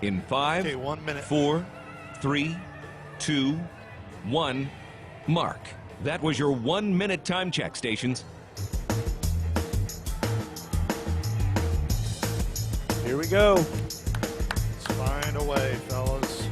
in 5, Okay, 1 minute. 4, 3, 2, 1, mark. That was your 1 minute time check, stations. Here we go. Let's find a way, fellas.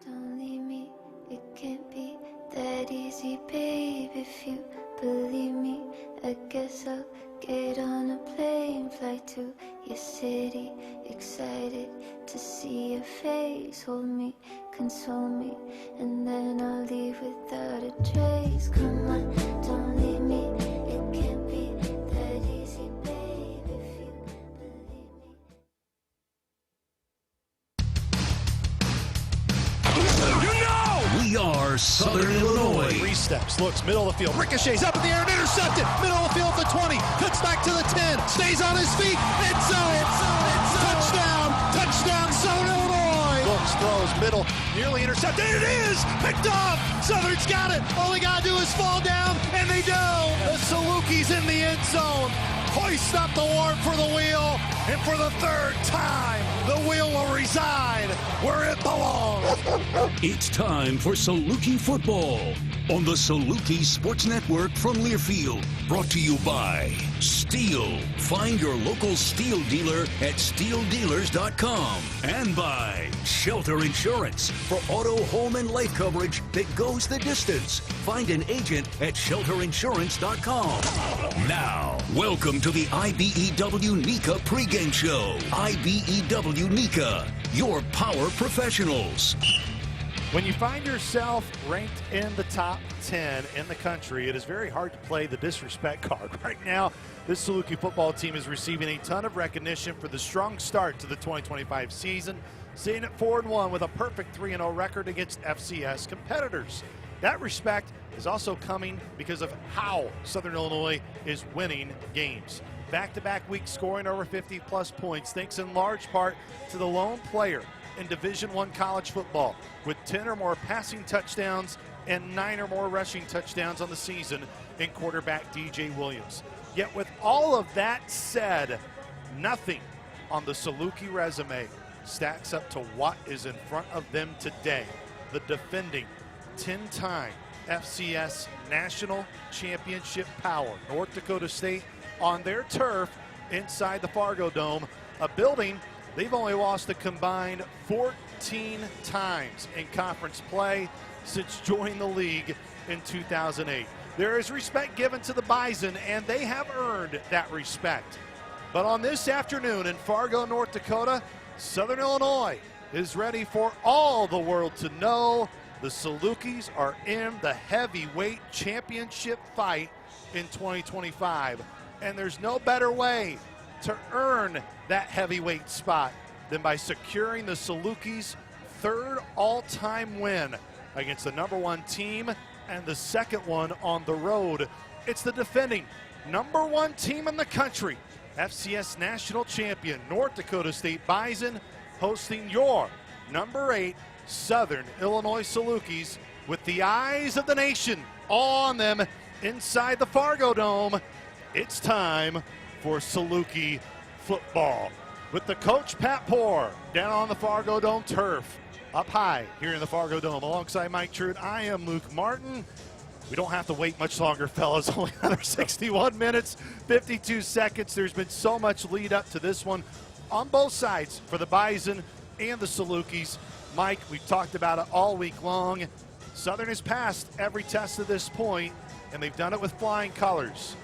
Don't leave me, it can't be that easy, babe. If you believe me, I guess I'll get on a plane, fly to your city, excited to see your face. Hold me, console me, and then I'll leave without a trace. Come on, don't leave me, it can't be that easy, babe. If you believe me. We are Southern Illinois. 3 steps, looks, middle of the field, ricochets up in the air and intercepted. Middle of the field for 20, cuts back to the 10, stays on his feet, end zone, touchdown, Southern Illinois. Looks, throws, middle, nearly intercepted, and it is picked off. Southern's got it. All they gotta do is fall down, and they do. The Salukis in the end zone. Hoist up the warp for the wheel, and for the 3rd time, the wheel will reside where it belongs. It's time for Saluki football on the Saluki Sports Network from Learfield. Brought to you by Steel. Find your local Steel dealer at steeldealers.com. And by Shelter Insurance for auto, home, and life coverage that goes the distance. Find an agent at shelterinsurance.com. Now, welcome to the IBEW NECA pregame show. IBEW NECA, your power professionals. When you find yourself ranked in the top 10 in the country, it is very hard to play the disrespect card. Right now, this Saluki football team is receiving a ton of recognition for the strong start to the 2025 season, sitting at 4-1 with a perfect 3-0 record against FCS competitors. That respect is also coming because of how Southern Illinois is winning games. Back-to-back weeks scoring over 50-plus points, thanks in large part to the lone player in Division I college football with 10 or more passing touchdowns and 9 or more rushing touchdowns on the season in quarterback DJ Williams. Yet with all of that said, nothing on the Saluki resume stacks up to what is in front of them today. The defending 10-time FCS National Championship power, North Dakota State, on their turf inside the Fargo Dome, a building they've only lost a combined 14 times in conference play since joining the league in 2008. There is respect given to the Bison, and they have earned that respect. But on this afternoon in Fargo, North Dakota, Southern Illinois is ready for all the world to know the Salukis are in the heavyweight championship fight in 2025. And there's no better way to earn that heavyweight spot than by securing the Salukis' 3rd all-time win against the #1 team and the 2nd one on the road. It's the defending #1 team in the country, FCS national champion North Dakota State Bison, hosting your #8 Southern Illinois Salukis, with the eyes of the nation on them inside the Fargo Dome. It's time for Saluki football with the coach Pat Poore down on the Fargo Dome turf, up high here in the Fargo Dome alongside Mike Trude. I am Luke Martin. We don't have to wait much longer, fellas. Only another 61 minutes, 52 seconds. There's been so much lead up to this one on both sides for the Bison and the Salukis. Mike, we've talked about it all week long. Southern has passed every test to this point, and they've done it with flying colors.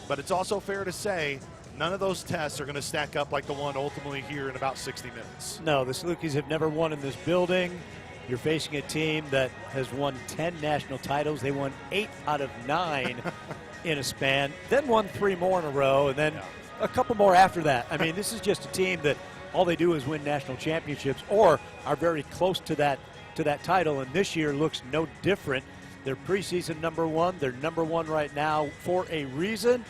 But it's also fair to say none of those tests are going to stack up like the one ultimately here in about 60 minutes. No, the Salukis have never won in this building. You're facing a team that has won 10 national titles. They won 8 out of 9 in a span, then won 3 more in a row, and then a couple more after that. I mean, this is just a team that all they do is win national championships or are very close to that title, and this year looks no different. They're preseason number 1. They're number 1 right now for a reason.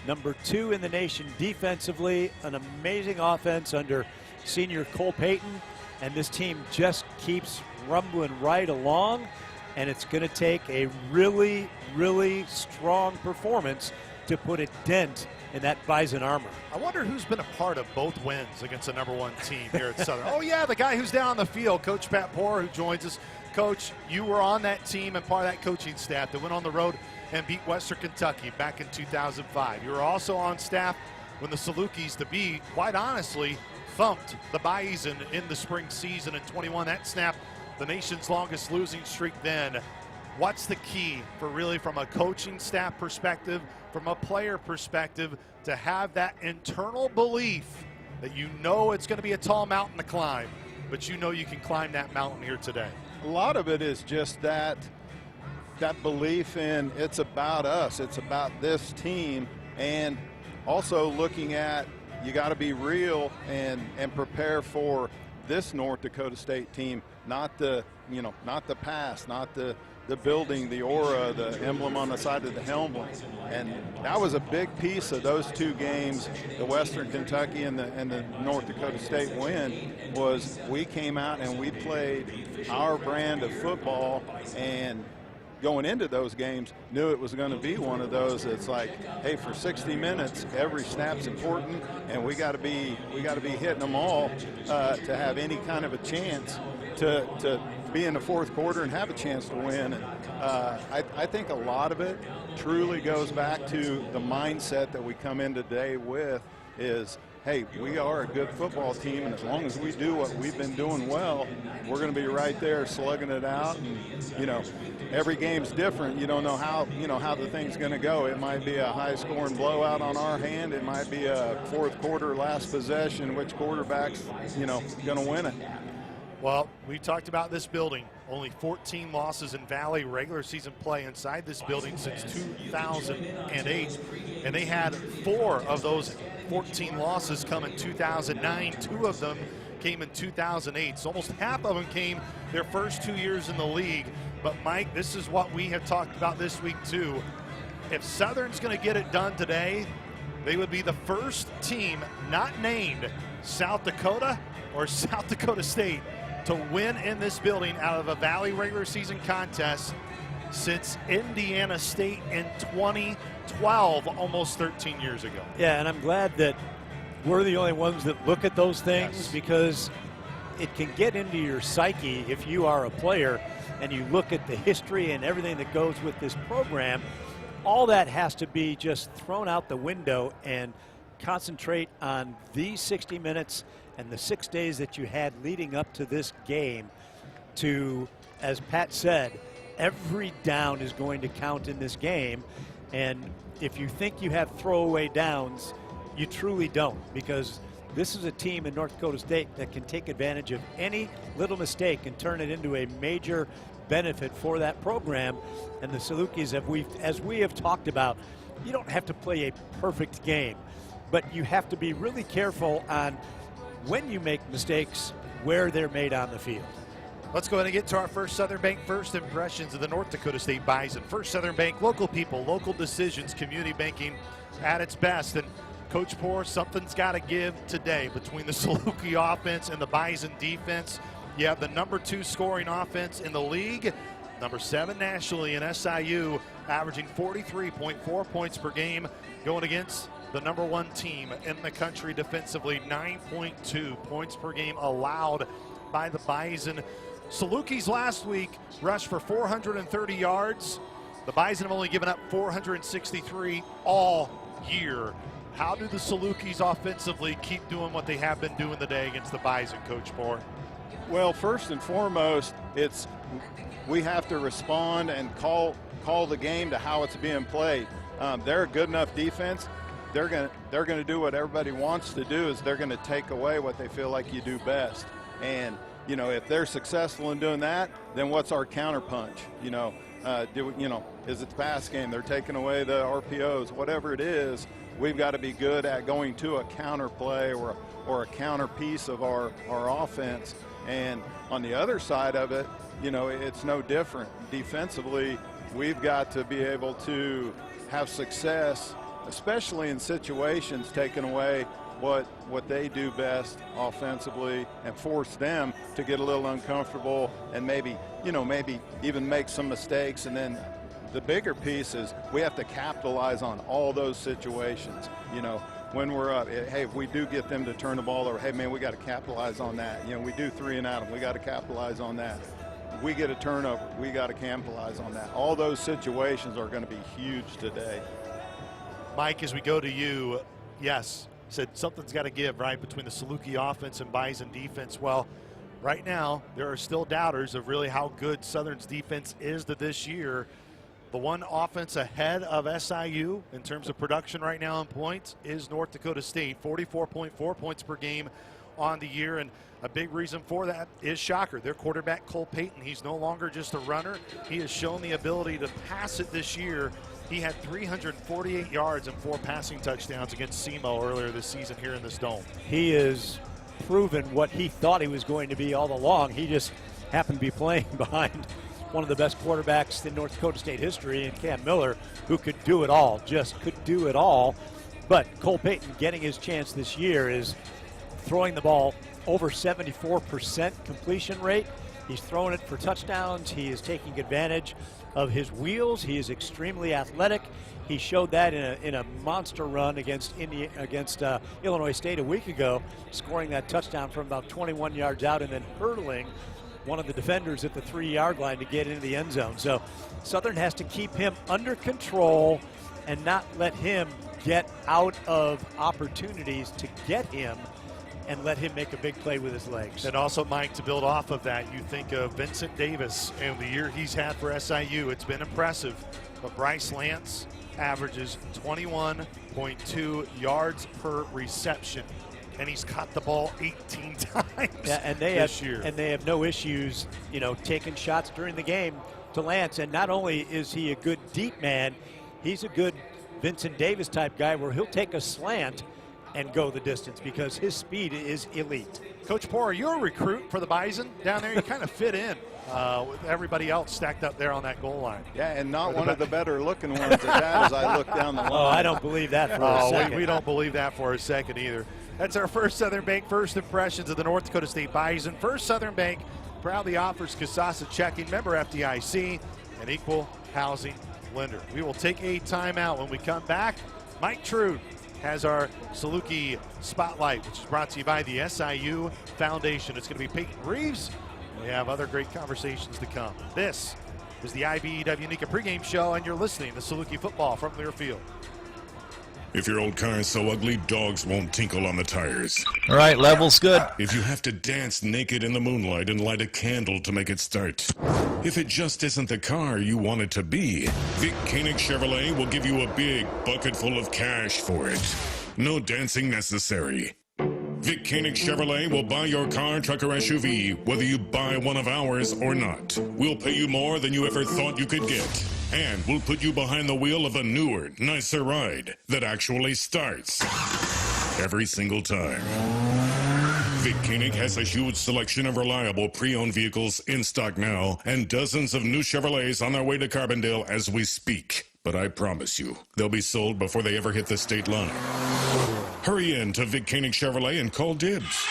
Number 2 in the nation defensively. An amazing offense under senior Cole Payton. And this team just keeps rumbling right along. And it's going to take a really, really strong performance to put a dent in that Bison armor. I wonder who's been a part of both wins against the number 1 team here at Southern. Oh, yeah, the guy who's down on the field, Coach Pat Poor, who joins us. Coach, you were on that team and part of that coaching staff that went on the road and beat Western Kentucky back in 2005. You were also on staff when the Salukis, to be quite honestly, thumped the Bison in the spring season in 21. That snapped the nation's longest losing streak then. What's the key for really, from a coaching staff perspective, from a player perspective, to have that internal belief that you know it's going to be a tall mountain to climb, but you know you can climb that mountain here today? A lot of it is just that belief in it's about us, it's about this team, and also looking at you got to be real and prepare for this North Dakota State team, not the past, not the building, the aura, the emblem on the side of the helmet. And that was a big piece of those 2 games, the Western Kentucky and the North Dakota State win, was we came out and we played our brand of football, and going into those games knew it was going to be one of those that's like, hey, for 60 minutes every snap's important, and we got to be hitting them all to have any kind of a chance to be in the fourth quarter and have a chance to win. And I think a lot of it truly goes back to the mindset that we come in today with is, hey, we are a good football team, and as long as we do what we've been doing well, we're going to be right there slugging it out. And, every game's different. You don't know how the thing's going to go. It might be a high-scoring blowout on our hand. It might be a fourth quarter last possession. Which quarterback's, going to win it? Well, we talked about this building. Only 14 losses in Valley regular season play inside this building since 2008. And they had 4 of those 14 losses come in 2009. 2 of them came in 2008. So almost half of them came their first 2 years in the league. But, Mike, this is what we have talked about this week, too. If Southern's going to get it done today, they would be the first team not named South Dakota or South Dakota State to win in this building out of a Valley regular season contest since Indiana State in 2012, almost 13 years ago. Yeah, and I'm glad that we're the only ones that look at those things, yes, because it can get into your psyche if you are a player and you look at the history and everything that goes with this program. All that has to be just thrown out the window and concentrate on these 60 minutes and the 6 days that you had leading up to this game to, as Pat said, every down is going to count in this game. And if you think you have throwaway downs, you truly don't, because this is a team in North Dakota State that can take advantage of any little mistake and turn it into a major benefit for that program. And the Salukis, as we have talked about, you don't have to play a perfect game, but you have to be really careful on when you make mistakes, where they're made on the field. Let's go ahead and get to our first Southern Bank first impressions of the North Dakota State Bison. First Southern Bank, local people, local decisions, community banking at its best. And Coach Poor, something's got to give today between the Saluki offense and the Bison defense. You have the number 2 scoring offense in the league, number 7 nationally in SIU, averaging 43.4 points per game, going against the number 1 team in the country defensively, 9.2 points per game allowed by the Bison. Salukis last week rushed for 430 yards. The Bison have only given up 463 all year. How do the Salukis offensively keep doing what they have been doing today against the Bison, Coach Poor? Well, first and foremost, we have to respond and call the game to how it's being played. They're a good enough defense. They're going to do what everybody wants to do, is they're going to take away what they feel like you do best. And if they're successful in doing that, then what's our counterpunch? Is it the pass game? They're taking away the RPOs, whatever it is. We've got to be good at going to a counter play or a counter piece of our offense. And on the other side of it, it's no different. Defensively, we've got to be able to have success, especially in situations taking away what they do best offensively and force them to get a little uncomfortable and maybe even make some mistakes. And then the bigger piece is we have to capitalize on all those situations. When we're up, hey, if we do get them to turn the ball over, hey, man, we got to capitalize on that. We do 3 and out, and we got to capitalize on that. We get a turnover, we got to capitalize on that. All those situations are going to be huge today. Mike, as we go to you, yes, said something's got to give, right, between the Saluki offense and Bison defense. Well, right now, there are still doubters of really how good Southern's defense is to this year. The one offense ahead of SIU in terms of production right now in points is North Dakota State, 44.4 points per game on the year. And a big reason for that is shocker. Their quarterback, Cole Payton, he's no longer just a runner. He has shown the ability to pass it this year. He had 348 yards and 4 passing touchdowns against SEMO earlier this season here in this dome. He has proven what he thought he was going to be all along. He just happened to be playing behind one of the best quarterbacks in North Dakota State history in Cam Miller, who could do it all, just could do it all. But Cole Payton getting his chance this year is throwing the ball over 74% completion rate. He's throwing it for touchdowns. He is taking advantage of his wheels. He is extremely athletic. He showed that in a monster run against Illinois State a week ago, scoring that touchdown from about 21 yards out and then hurdling one of the defenders at the 3-yard line to get into the end zone. So Southern has to keep him under control and not let him get out of opportunities to get him and let him make a big play with his legs. And also, Mike, to build off of that, you think of Vincent Davis and the year he's had for SIU. It's been impressive. But Bryce Lance averages 21.2 yards per reception. And he's caught the ball 18 times this year. And they have no issues, taking shots during the game to Lance. And not only is he a good deep man, he's a good Vincent Davis type guy where he'll take a slant and go the distance because his speed is elite. Coach Poore, you're a recruit for the Bison down there. You kind of fit in with everybody else stacked up there on that goal line. Yeah, and not one of the better looking ones at that as I look down the line. Oh, I don't believe that for a second. We don't believe that for a second either. That's our first Southern Bank first impressions of the North Dakota State Bison. First Southern Bank proudly offers Kasasa Checking, member FDIC, and equal housing lender. We will take a timeout. When we come back, Mike Trude has our Saluki Spotlight, which is brought to you by the SIU Foundation. It's going to be Peyton Reeves. We have other great conversations to come. This is the IBEW Nika pregame show, and you're listening to Saluki Football from Learfield. If your old car is so ugly, Dawgs won't tinkle on the tires. All right, level's good. If you have to dance naked in the moonlight and light a candle to make it start. If it just isn't the car you want it to be, Vic Koenig Chevrolet will give you a big bucket full of cash for it. No dancing necessary. Vic Koenig Chevrolet will buy your car, truck, or SUV, whether you buy one of ours or not. We'll pay you more than you ever thought you could get. And we'll put you behind the wheel of a newer, nicer ride that actually starts every single time. Vic Koenig has a huge selection of reliable pre-owned vehicles in stock now and dozens of new Chevrolets on their way to Carbondale as we speak. But I promise you, they'll be sold before they ever hit the state line. Hurry in to Vic Koenig Chevrolet and call dibs.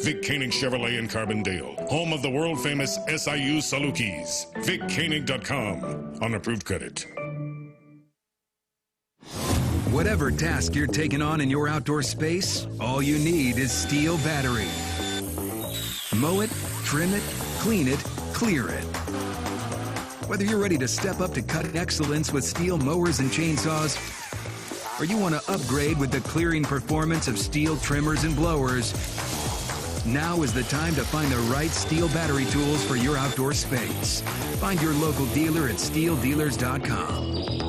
Vic Koenig Chevrolet in Carbondale, home of the world-famous SIU Salukis. VicKoenig.com, on approved credit. Whatever task you're taking on in your outdoor space, all you need is Steel battery. Mow it, trim it, clean it, clear it. Whether you're ready to step up to cutting excellence with Steel mowers and chainsaws, or you want to upgrade with the clearing performance of Steel trimmers and blowers, now is the time to find the right Steel battery tools for your outdoor space. Find your local dealer at SteelDealers.com.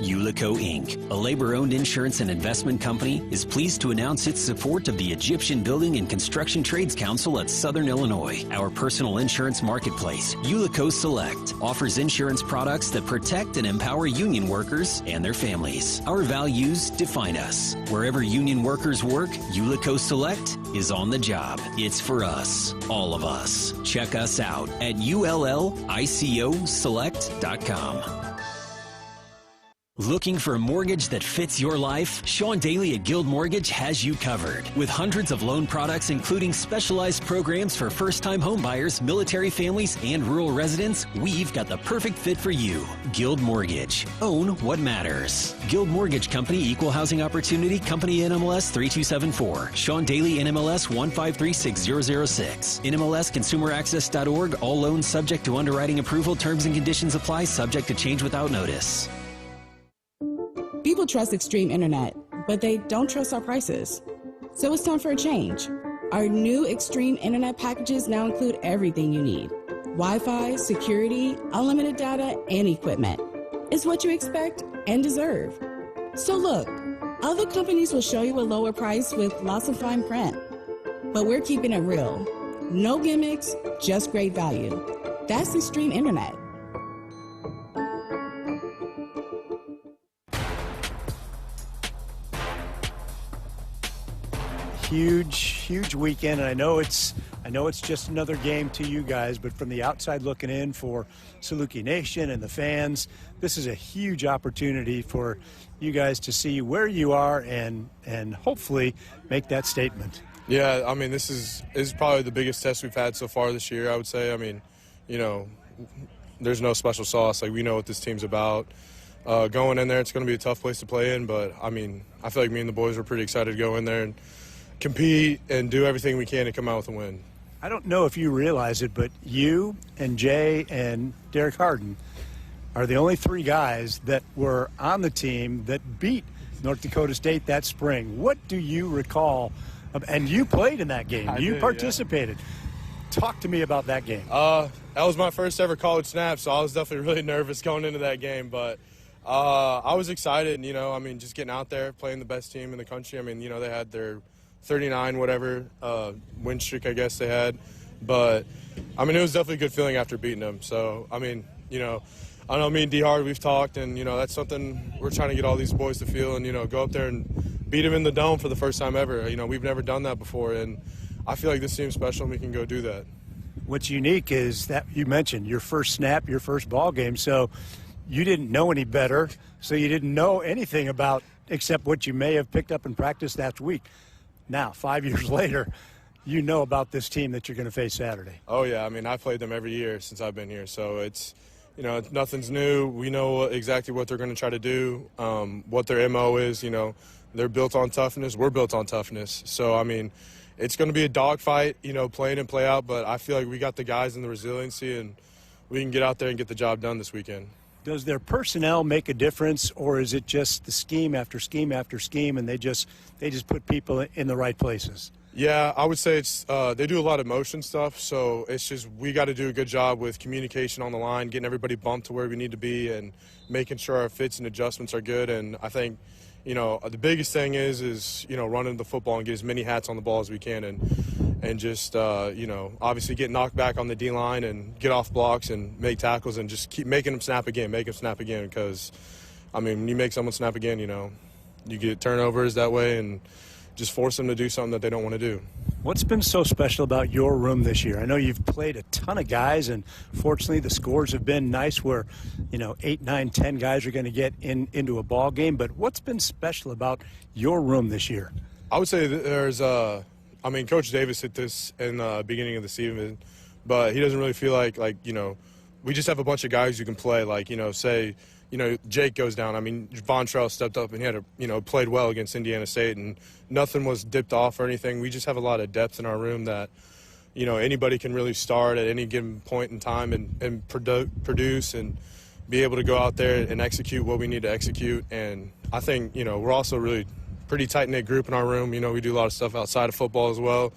Ulico Inc., a labor-owned insurance and investment company, is pleased to announce its support of the Egyptian Building and Construction Trades Council at Southern Illinois. Our personal insurance marketplace, Ulico Select, offers insurance products that protect and empower union workers and their families. Our values define us. Wherever union workers work, Ulico Select is on the job. It's for us, all of us. Check us out at ullicoselect.com. Looking for a mortgage that fits your life? Sean Daly at Guild Mortgage has you covered. With hundreds of loan products, including specialized programs for first-time homebuyers, military families, and rural residents, we've got the perfect fit for you. Guild Mortgage. Own what matters. Guild Mortgage Company, Equal Housing Opportunity, Company NMLS 3274. Sean Daly, NMLS 1536006. NMLSConsumerAccess.org. All loans subject to underwriting approval. Terms and conditions apply. Subject to change without notice. People trust Extreme Internet, but they don't trust our prices. So it's time for a change. Our new Extreme Internet packages now include everything you need. Wi-Fi, security, unlimited data, and equipment. It's what you expect and deserve. So look, other companies will show you a lower price with lots of fine print. But we're keeping it real. No gimmicks, just great value. That's Extreme Internet. Huge weekend, and I know it's just another game to you guys, but from the outside looking in for Saluki Nation and the fans, this is a huge opportunity for you guys to see where you are and hopefully make that statement. Yeah, I mean, this is probably the biggest test we've had so far this year, I would say. I mean, you know, there's no special sauce. Like, we know what this team's about. Going in there, it's going to be a tough place to play in, but, I mean, I feel like me and the boys are pretty excited to go in there and compete and do everything we can to come out with a win. I don't know if you realize it, but you and Jay and Derek Harden are the only three guys that were on the team that beat North Dakota State that spring. What do you recall? And you played in that game. You participated. Yeah. Talk to me about that game. That was my first ever college snap, so I was definitely really nervous going into that game. But I was excited, you know. I mean, just getting out there, playing the best team in the country. I mean, you know, they had their 39 whatever win streak, I guess they had. But, I mean, it was definitely a good feeling after beating them. So, I mean, you know, I know me and D-Hard, we've talked, and, you know, that's something we're trying to get all these boys to feel and, you know, go up there and beat them in the dome for the first time ever. You know, we've never done that before, and I feel like this team's special and we can go do that. What's unique is that you mentioned your first snap, your first ball game, so you didn't know any better, so you didn't know anything about except what you may have picked up in practice that week. Now, 5 years later, you know about this team that you're going to face Saturday. Oh, yeah. I mean, I've played them every year since I've been here. So it's, you know, nothing's new. We know exactly what they're going to try to do, what their MO is. You know, they're built on toughness. We're built on toughness. So, I mean, it's going to be a dogfight, you know, play in and play out. But I feel like we got the guys and the resiliency, and we can get out there and get the job done this weekend. Does their personnel make a difference, or is it just the scheme after scheme after scheme, and they just put people in the right places? Yeah, I would say it's they do a lot of motion stuff, so it's just we got to do a good job with communication on the line, getting everybody bumped to where we need to be, and making sure our fits and adjustments are good. And I think, you know, the biggest thing is you know, running the football and get as many hats on the ball as we can, and just you know, obviously get knocked back on the D-line and get off blocks and make tackles and just keep making them snap again, because, I mean, when you make someone snap again, you know, you get turnovers that way and just force them to do something that they don't want to do. What's been so special about your room this year? I know you've played a ton of guys, and fortunately the scores have been nice where, you know, 8, 9, 10 guys are going to get into a ball game. But what's been special about your room this year? I would say that there's I mean, Coach Davis hit this in the beginning of the season, but he doesn't really feel like, you know, we just have a bunch of guys who can play. Like, you know, say, you know, Jake goes down. I mean, Von Trell stepped up and he had played well against Indiana State, and nothing was dipped off or anything. We just have a lot of depth in our room that, you know, anybody can really start at any given point in time and produce and be able to go out there and execute what we need to execute. And I think, you know, we're also really pretty tight-knit group in our room. You know, we do a lot of stuff outside of football as well.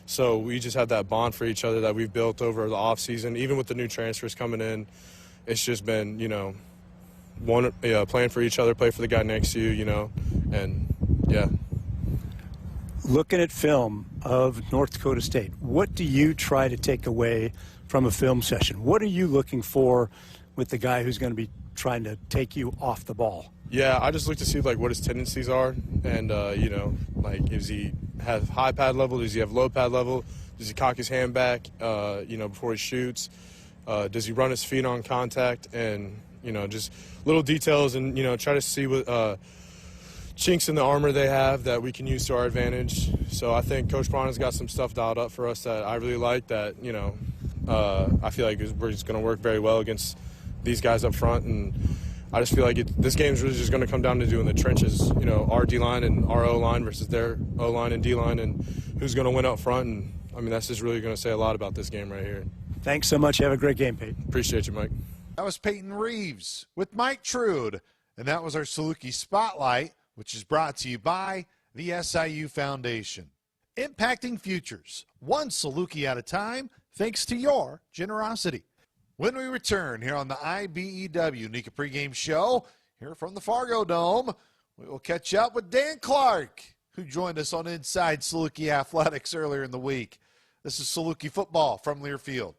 So we just have that bond for each other that we've built over the offseason. Even with the new transfers coming in, it's just been, you know, playing for each other, play for the guy next to you, you know, and yeah. Looking at film of North Dakota State, what do you try to take away from a film session? What are you looking for with the guy who's going to be trying to take you off the ball? Yeah, I just look to see like what his tendencies are, and you know, like does he have high pad level? Does he have low pad level? Does he cock his hand back, you know, before he shoots? Does he run his feet on contact? And you know, just little details, and you know, try to see what chinks in the armor they have that we can use to our advantage. So I think Coach Brana's got some stuff dialed up for us that I really like. That you know, I feel like we're just going to work very well against these guys up front, and I just feel like this game is really just going to come down to doing the trenches. You know, our D-line and our O-line versus their O-line and D-line, and who's going to win up front. And I mean, that's just really going to say a lot about this game right here. Thanks so much. Have a great game, Peyton. Appreciate you, Mike. That was Peyton Reeves with Mike Trude, and that was our Saluki Spotlight, which is brought to you by the SIU Foundation. Impacting futures, one Saluki at a time, thanks to your generosity. When we return here on the IBEW Nika pregame show, here from the Fargo Dome, we will catch up with Dan Clark, who joined us on Inside Saluki Athletics earlier in the week. This is Saluki football from Learfield.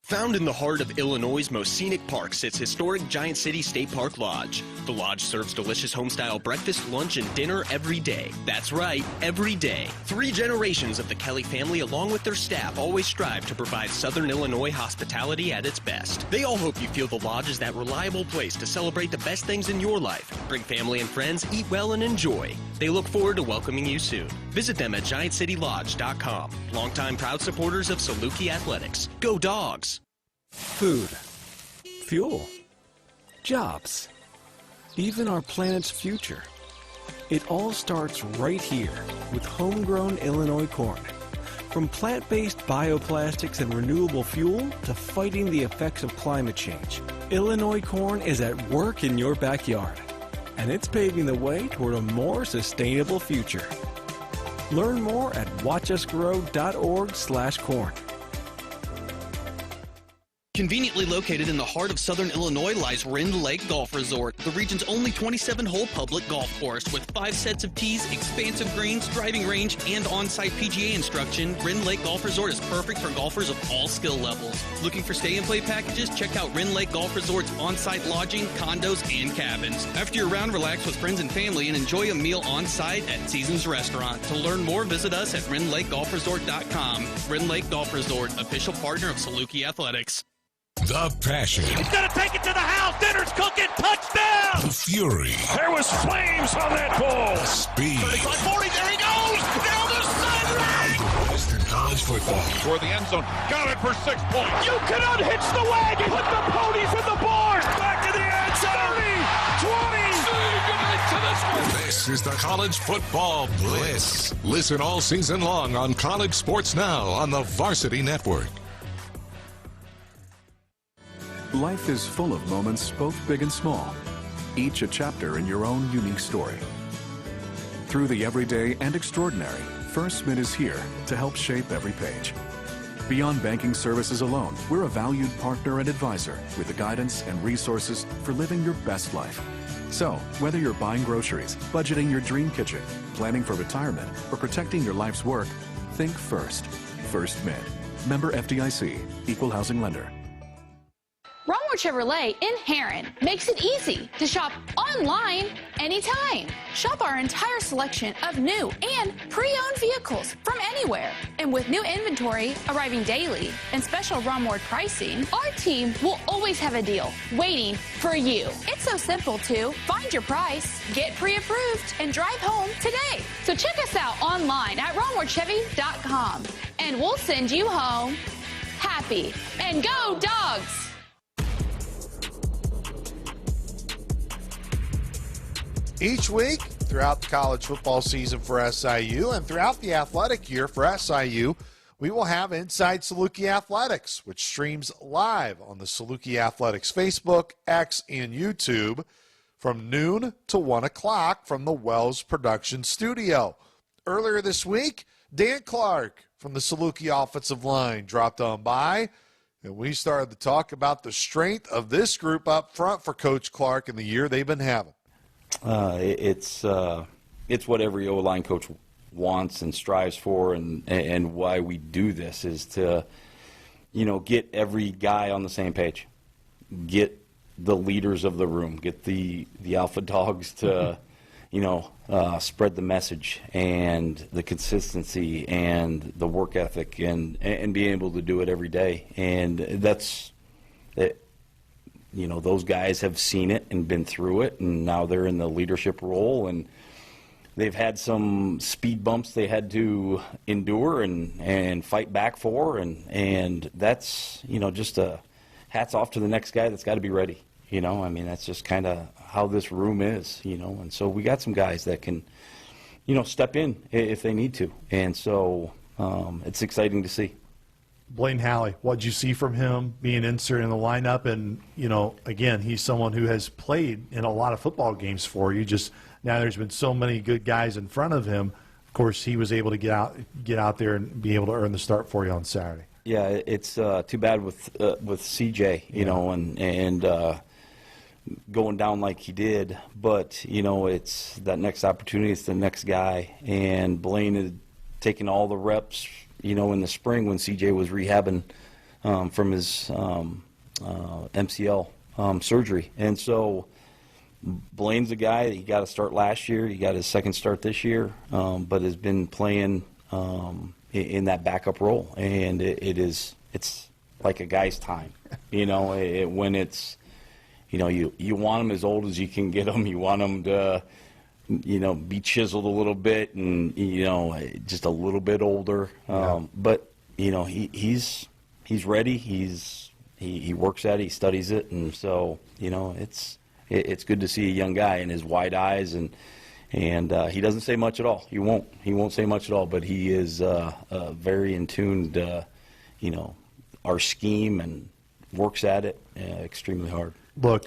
Found in the heart of Illinois' most scenic park sits historic Giant City State Park Lodge. The lodge serves delicious home-style breakfast, lunch, and dinner every day. That's right, every day. 3 generations of the Kelly family, along with their staff, always strive to provide Southern Illinois hospitality at its best. They all hope you feel the lodge is that reliable place to celebrate the best things in your life. Bring family and friends, eat well, and enjoy. They look forward to welcoming you soon. Visit them at GiantCityLodge.com. Longtime proud supporters of Saluki Athletics. Go Dawgs! Food, fuel, jobs, even our planet's future. It all starts right here with homegrown Illinois corn. From plant-based bioplastics and renewable fuel to fighting the effects of climate change, Illinois corn is at work in your backyard, and it's paving the way toward a more sustainable future. Learn more at watchusgrow.org/corn. Conveniently located in the heart of Southern Illinois lies Rend Lake Golf Resort, the region's only 27-hole public golf course. With 5 sets of tees, expansive greens, driving range, and on-site PGA instruction, Rend Lake Golf Resort is perfect for golfers of all skill levels. Looking for stay-and-play packages? Check out Rend Lake Golf Resort's on-site lodging, condos, and cabins. After your round, relax with friends and family and enjoy a meal on-site at Seasons Restaurant. To learn more, visit us at RendLakeGolfResort.com. Rend Lake Golf Resort, official partner of Saluki Athletics. The passion. He's going to take it to the house. Dinner's cooking. Touchdown. The fury. There was flames on that ball. The speed. 35-40. There he goes. Down the sideline. Western College football. For the end zone. Got it for 6 points. You can unhitch the wagon. Put the ponies in the barn. Back to the end zone. 30, 20. This is the College Football Bliss. Listen all season long on College Sports Now on the Varsity Network. Life is full of moments, both big and small, each a chapter in your own unique story. Through the everyday and extraordinary, First Mint is here to help shape every page. Beyond banking services alone, we're a valued partner and advisor with the guidance and resources for living your best life. So, whether you're buying groceries, budgeting your dream kitchen, planning for retirement, or protecting your life's work, think First. First Mint. Member FDIC. Equal housing lender. Romwood Chevrolet in Heron makes it easy to shop online anytime. Shop our entire selection of new and pre-owned vehicles from anywhere. And with new inventory arriving daily and special Romwood pricing, our team will always have a deal waiting for you. It's so simple to find your price, get pre-approved, and drive home today. So check us out online at RomwoodChevy.com and we'll send you home happy. And go Dawgs! Each week throughout the college football season for SIU and throughout the athletic year for SIU, we will have Inside Saluki Athletics, which streams live on the Saluki Athletics Facebook, X, and YouTube from noon to 1 o'clock from the Wells Production Studio. Earlier this week, Dan Clark from the Saluki offensive line dropped on by And we started to talk about the strength of this group up front for Coach Clark in the year they've been having. It's what every O-line coach wants and strives for, and why we do this is to, get every guy on the same page, get the leaders of the room, get the alpha dogs to, spread the message and the consistency and the work ethic and being able to do it every day. And that's it. Those guys have seen it and been through it, and now they're in the leadership role, and they've had some speed bumps they had to endure and fight back for, and that's, just a hats off to the next guy that's got to be ready. That's just kind of how this room is, and so we got some guys that can, step in if they need to, and so it's exciting to see. Blaine Halley, what did you see from him being inserted in the lineup? And, again, he's someone who has played in a lot of football games for you. Just now there's been so many good guys in front of him. Of course, he was able to get out there and be able to earn the start for you on Saturday. Yeah, it's too bad with CJ, and going down like he did. But, it's that next opportunity. It's the next guy. And Blaine had taken all the reps, in the spring when CJ was rehabbing from his MCL surgery. And so Blaine's a guy that he got to start last year. He got his second start this year, but has been playing in that backup role. And it's like a guy's time, when it's, you want him as old as you can get him. You want him to, be chiseled a little bit and, just a little bit older. But, he's ready. He works at it. He studies it. And so, it's good to see a young guy and his wide eyes. And he doesn't say much at all. He won't say much at all. But he is very in tune to, our scheme and works at it extremely hard. Look,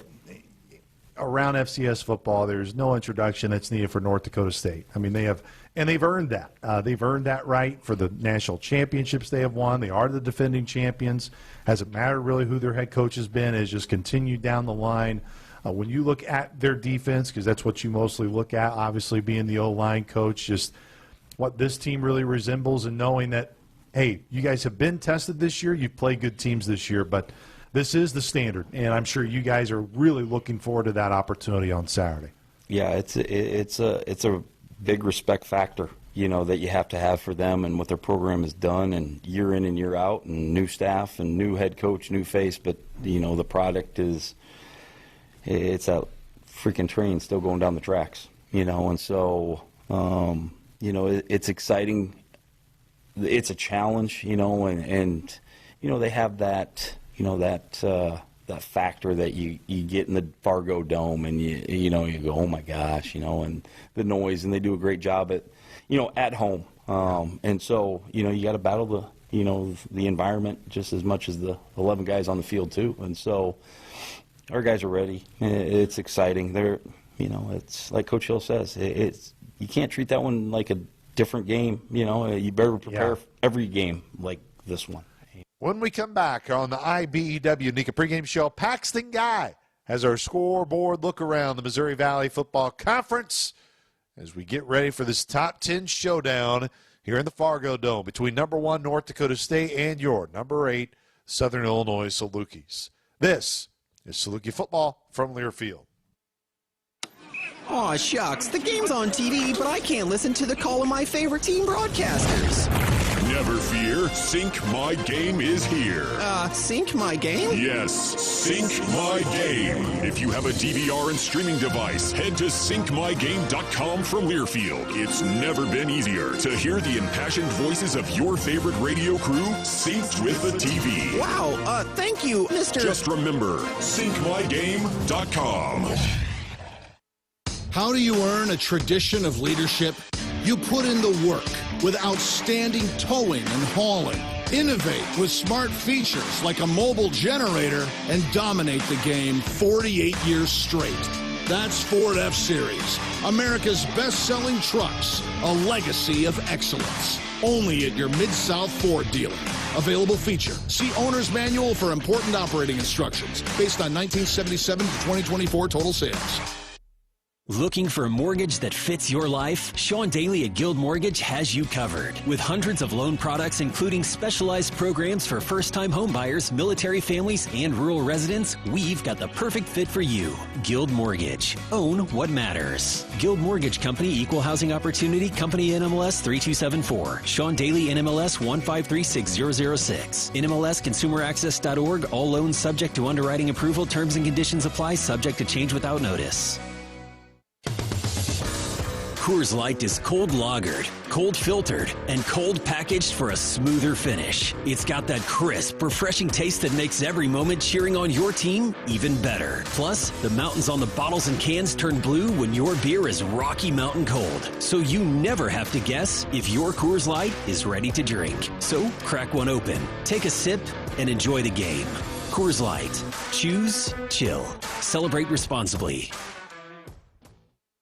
around FCS football, there's no introduction that's needed for North Dakota State. They've earned that. They've earned that right for the national championships they have won. They are the defending champions. Hasn't mattered really who their head coach has been. It's just continued down the line. When you look at their defense, because that's what you mostly look at, obviously being the O-line coach, just what this team really resembles, and knowing that, hey, you guys have been tested this year. You've played good teams this year, but this is the standard, and I'm sure you guys are really looking forward to that opportunity on Saturday. Yeah, it's a big respect factor, that you have to have for them and what their program has done, and year in and year out, and new staff and new head coach, new face. But the product is, it's a freaking train still going down the tracks, and so it's exciting. It's a challenge, and they have that. That factor that you get in the Fargo Dome, and you go, oh my gosh, and the noise, and they do a great job at home, and so you got to battle the environment just as much as the 11 guys on the field too, and so our guys are ready. It's exciting. It's like Coach Hill says, you can't treat that one like a different game. You better prepare every game like this one. When we come back on the IBEW Nika pregame show, Paxton Guy has our scoreboard look around the Missouri Valley Football Conference as we get ready for this top 10 showdown here in the Fargo Dome between number 1 North Dakota State and your number 8 Southern Illinois Salukis. This is Saluki football from Learfield. Aw, shucks. The game's on TV, but I can't listen to the call of my favorite team broadcasters. Never fear, Sync My Game is here. Sync My Game? Yes, Sync My Game. If you have a DVR and streaming device, head to syncmygame.com from Learfield. It's never been easier to hear the impassioned voices of your favorite radio crew synced with the TV. Wow, thank you, Mr. Just remember, syncmygame.com. How do you earn a tradition of leadership? You put in the work with outstanding towing and hauling. Innovate with smart features like a mobile generator and dominate the game 48 years straight. That's Ford F-Series, America's best-selling trucks, a legacy of excellence. Only at your Mid-South Ford dealer. Available feature. See Owner's Manual for important operating instructions based on 1977 to 2024 total sales. Looking for a mortgage that fits your life? Sean Daly at Guild Mortgage has you covered. With hundreds of loan products, including specialized programs for first-time homebuyers, military families, and rural residents, we've got the perfect fit for you. Guild Mortgage. Own what matters. Guild Mortgage Company, Equal Housing Opportunity, Company NMLS 3274. Sean Daly, NMLS 1536006. NMLSConsumerAccess.org. All loans subject to underwriting approval. Terms and conditions apply, subject to change without notice. Coors Light is cold lagered, cold filtered, and cold packaged for a smoother finish. It's got that crisp, refreshing taste that makes every moment cheering on your team even better. Plus, the mountains on the bottles and cans turn blue when your beer is Rocky Mountain cold. So you never have to guess if your Coors Light is ready to drink. So crack one open, take a sip, and enjoy the game. Coors Light. Choose chill. Celebrate responsibly.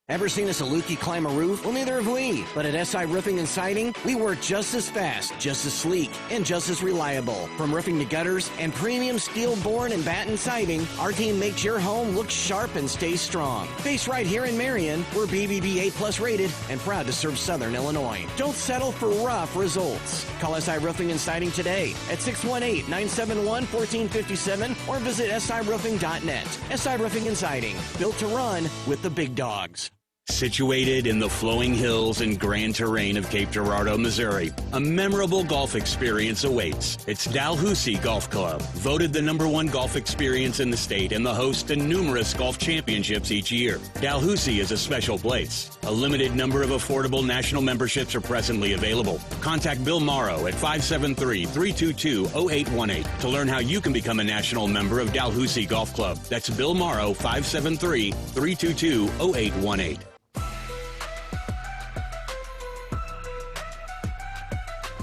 Ever seen a Saluki climb a roof? Well, neither have we. But at SI Roofing and Siding, we work just as fast, just as sleek, and just as reliable. From roofing to gutters and premium steel board and batten siding, our team makes your home look sharp and stay strong. Based right here in Marion, we're BBB A+ rated and proud to serve Southern Illinois. Don't settle for rough results. Call SI Roofing and Siding today at 618-971-1457 or visit siroofing.net. SI Roofing and Siding, built to run with the big dogs. Situated in the flowing hills and grand terrain of Cape Girardeau, Missouri, a memorable golf experience awaits. It's Dalhousie Golf Club, voted the #1 golf experience in the state and the host to numerous golf championships each year. Dalhousie is a special place. A limited number of affordable national memberships are presently available. Contact Bill Morrow at 573-322-0818 to learn how you can become a national member of Dalhousie Golf Club. That's Bill Morrow, 573-322-0818.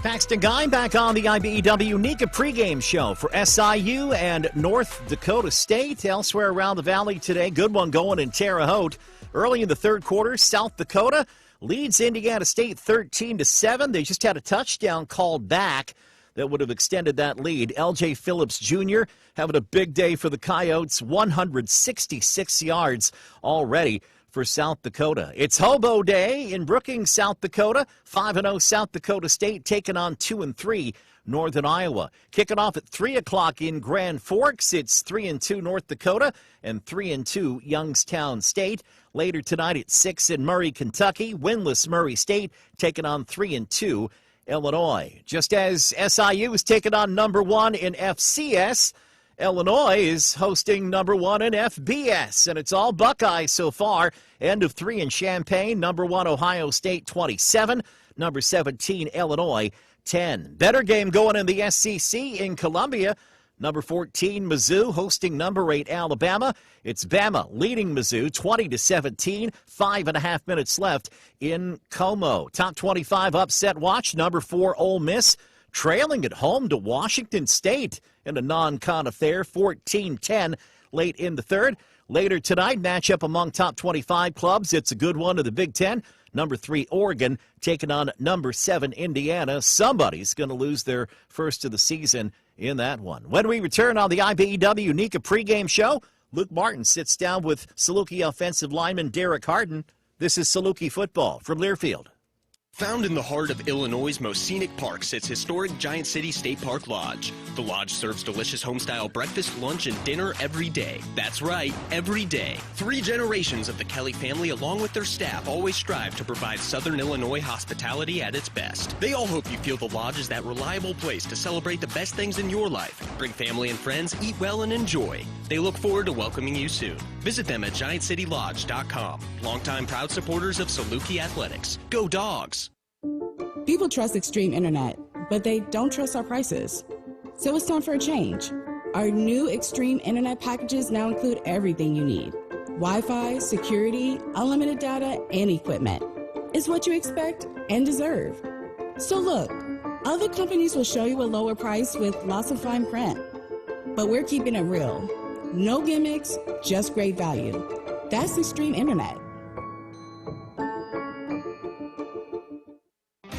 Paxton Guy back on the IBEW NECA pregame show for SIU and North Dakota State. Elsewhere around the valley today, good one going in Terre Haute. Early in the third quarter, South Dakota leads Indiana State 13-7. They just had a touchdown called back that would have extended that lead. L.J. Phillips Jr. having a big day for the Coyotes, 166 yards already for South Dakota. It's Hobo Day in Brookings, South Dakota. 5-0 South Dakota State taking on 2-3 Northern Iowa. Kicking off at 3 o'clock in Grand Forks. It's 3-2 North Dakota and 3-2 Youngstown State. Later tonight at 6 in Murray, Kentucky. Winless Murray State taking on 3-2 Illinois. Just as SIU is taking on #1 in FCS, Illinois is hosting #1 in FBS, and it's all Buckeyes so far. End of 3 in Champaign, #1 Ohio State 27, #17 Illinois 10. Better game going in the SEC in Columbia. #14 Mizzou hosting #8 Alabama. It's Bama leading Mizzou 20-17. 5.5 minutes left in Como. Top 25 upset watch. #4 Ole Miss trailing at home to Washington State in a non-con affair, 14-10 late in the third. Later tonight, matchup among top 25 clubs. It's a good one to the Big Ten. #3 Oregon taking on #7 Indiana. Somebody's going to lose their first of the season in that one. When we return on the IBEW NECA pregame show, Luke Martin sits down with Saluki offensive lineman Derek Harden. This is Saluki football from Learfield. Found in the heart of Illinois' most scenic park sits historic Giant City State Park Lodge. The Lodge serves delicious home-style breakfast, lunch, and dinner every day. That's right, every day. 3 generations of the Kelly family, along with their staff, always strive to provide Southern Illinois hospitality at its best. They all hope you feel the Lodge is that reliable place to celebrate the best things in your life. Bring family and friends, eat well, and enjoy. They look forward to welcoming you soon. Visit them at GiantCityLodge.com. Longtime proud supporters of Saluki Athletics. Go Dogs! People trust Extreme Internet, but they don't trust our prices. So it's time for a change. Our new Extreme Internet packages now include everything you need. Wi-Fi, security, unlimited data, and equipment. It's what you expect and deserve. So look, other companies will show you a lower price with lots of fine print. But we're keeping it real. No gimmicks, just great value. That's Extreme Internet.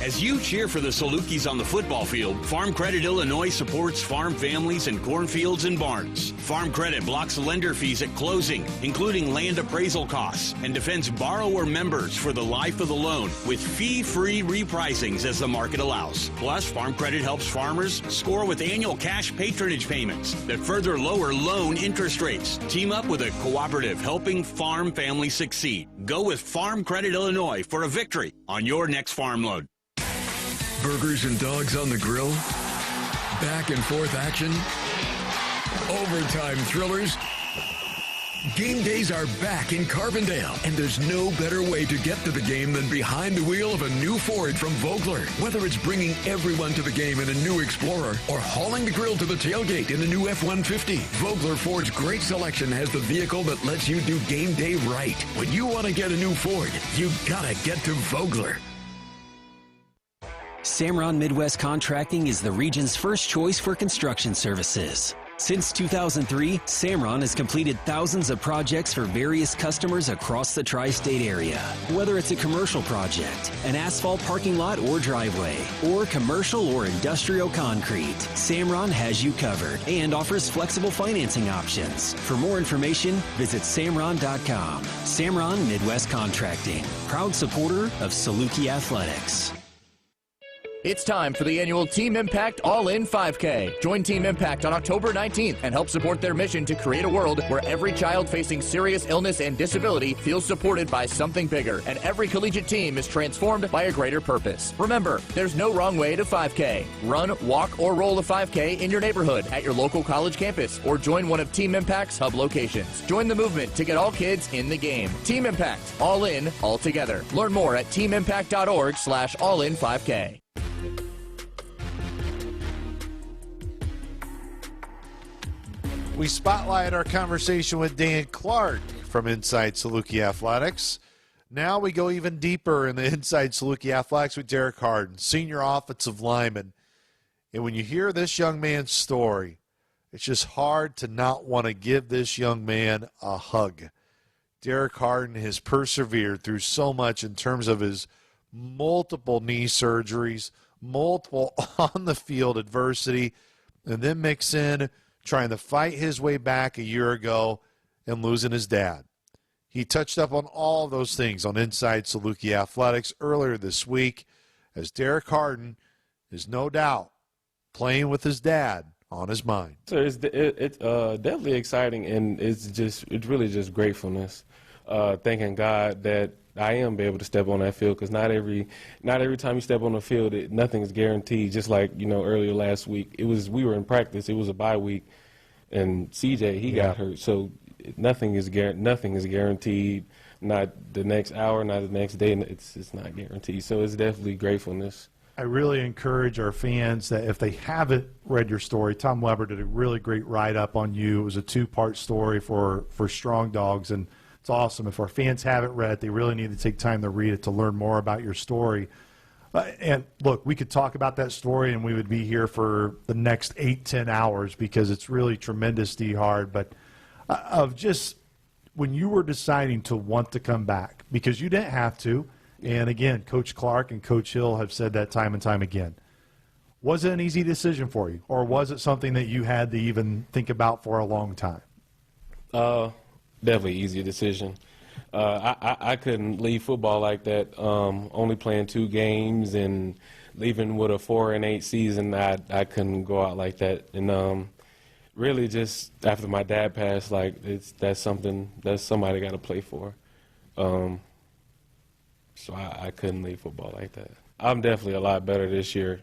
As you cheer for the Salukis on the football field, Farm Credit Illinois supports farm families and cornfields and barns. Farm Credit blocks lender fees at closing, including land appraisal costs, and defends borrower members for the life of the loan with fee-free repricings as the market allows. Plus, Farm Credit helps farmers score with annual cash patronage payments that further lower loan interest rates. Team up with a cooperative helping farm families succeed. Go with Farm Credit Illinois for a victory on your next farm loan. Burgers and dogs on the grill, back and forth action, overtime thrillers. Game days are back in Carbondale, and there's no better way to get to the game than behind the wheel of a new Ford from Vogler. Whether it's bringing everyone to the game in a new Explorer or hauling the grill to the tailgate in a new F-150, Vogler Ford's great selection has the vehicle that lets you do game day right. When you want to get a new Ford, you gotta get to Vogler. Samron Midwest Contracting is the region's first choice for construction services. Since 2003, Samron has completed thousands of projects for various customers across the tri-state area. Whether it's a commercial project, an asphalt parking lot or driveway, or commercial or industrial concrete, Samron has you covered and offers flexible financing options. For more information, visit samron.com. Samron Midwest Contracting, proud supporter of Saluki Athletics. It's time for the annual Team Impact All-In 5K. Join Team Impact on October 19th and help support their mission to create a world where every child facing serious illness and disability feels supported by something bigger, and every collegiate team is transformed by a greater purpose. Remember, there's no wrong way to 5K. Run, walk, or roll a 5K in your neighborhood, at your local college campus, or join one of Team Impact's hub locations. Join the movement to get all kids in the game. Team Impact, all in, all together. Learn more at teamimpact.org/allin5K. We spotlight our conversation with Dan Clark from Inside Saluki Athletics. Now we go even deeper in the Inside Saluki Athletics with Derek Harden, senior offensive lineman. And when you hear this young man's story, it's just hard to not want to give this young man a hug. Derek Harden has persevered through so much in terms of his multiple knee surgeries, multiple on-the-field adversity, and then mix in trying to fight his way back a year ago and losing his dad. He touched up on all of those things on Inside Saluki Athletics earlier this week, as Derek Harden is no doubt playing with his dad on his mind. So it's definitely exciting, and it's really just gratefulness, thanking God that I am able to step on that field, because not every time you step on the field, nothing is guaranteed. Just like, earlier last week, we were in practice. It was a bye week, and CJ he got hurt. So nothing is guaranteed. Not the next hour, not the next day. It's not guaranteed. So it's definitely gratefulness. I really encourage our fans that if they haven't read your story, Tom Weber did a really great write-up on you. It was a two-part story for Strong Dogs, and it's awesome. If our fans haven't read it, they really need to take time to read it to learn more about your story. And look, we could talk about that story and we would be here for the next 8-10 hours because it's really tremendously hard. But of just when you were deciding to want to come back, because you didn't have to, and again, Coach Clark and Coach Hill have said that time and time again. Was it an easy decision for you, or was it something that you had to even think about for a long time? Definitely easy decision. I couldn't leave football like that. Only playing 2 games and leaving with a 4-8 season, I couldn't go out like that. And really, just after my dad passed, that's something that somebody got to play for. So I couldn't leave football like that. I'm definitely a lot better this year,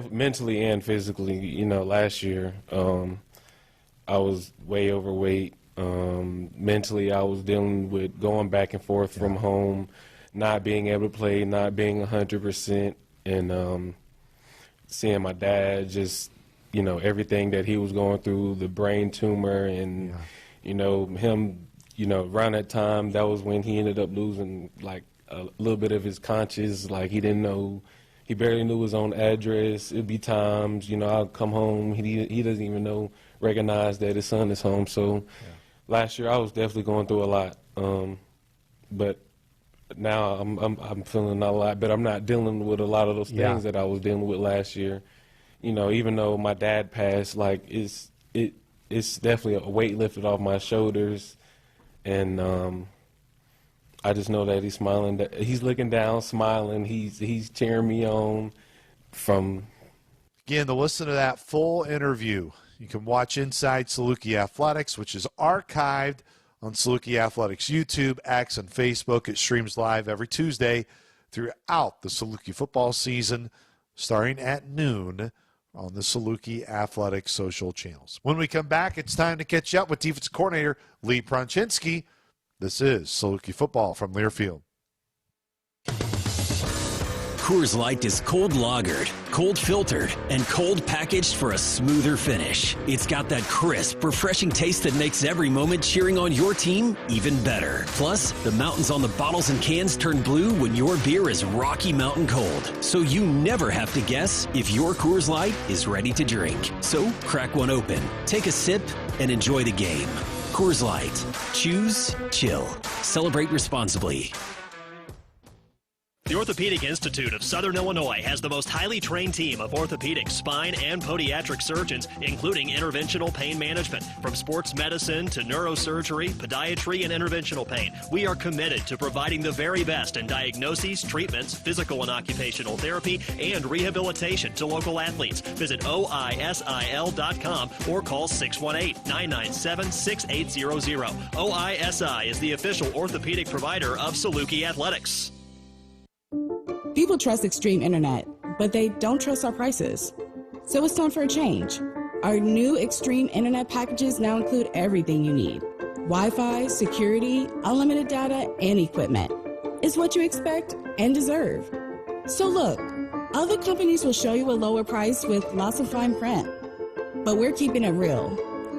mentally and physically. Last year I was way overweight. Mentally, I was dealing with going back and forth from home, not being able to play, not being 100%, and seeing my dad just, everything that he was going through, the brain tumor, and, him, around that time, that was when he ended up losing, a little bit of his conscience. He didn't know, he barely knew his own address. It'd be times, I'll come home, he doesn't even recognize that his son is home. So last year I was definitely going through a lot, but now I'm feeling a lot better. I'm not dealing with a lot of those things that I was dealing with last year. You know, even though my dad passed, like it's definitely a weight lifted off my shoulders, and I just know that he's smiling. He's looking down, smiling. He's cheering me on. Again, to listen to that full interview, you can watch Inside Saluki Athletics, which is archived on Saluki Athletics YouTube, X, and Facebook. It streams live every Tuesday throughout the Saluki football season, starting at noon on the Saluki Athletics social channels. When we come back, it's time to catch up with defensive coordinator Lee Pronchinski. This is Saluki football from Learfield. Coors Light is cold lagered, cold filtered, and cold packaged for a smoother finish. It's got that crisp, refreshing taste that makes every moment cheering on your team even better. Plus, the mountains on the bottles and cans turn blue when your beer is Rocky Mountain cold. So you never have to guess if your Coors Light is ready to drink. So crack one open, take a sip, and enjoy the game. Coors Light. Choose chill. Celebrate responsibly. The Orthopedic Institute of Southern Illinois has the most highly trained team of orthopedic, spine, and podiatric surgeons, including interventional pain management. From sports medicine to neurosurgery, podiatry, and interventional pain, we are committed to providing the very best in diagnoses, treatments, physical and occupational therapy, and rehabilitation to local athletes. Visit OISIL.com or call 618-997-6800. OISI is the official orthopedic provider of Saluki Athletics. People trust Extreme Internet, but they don't trust our prices. So it's time for a change. Our new Extreme Internet packages now include everything you need. Wi-Fi, security, unlimited data, and equipment. It's what you expect and deserve. So look, other companies will show you a lower price with lots of fine print. But we're keeping it real.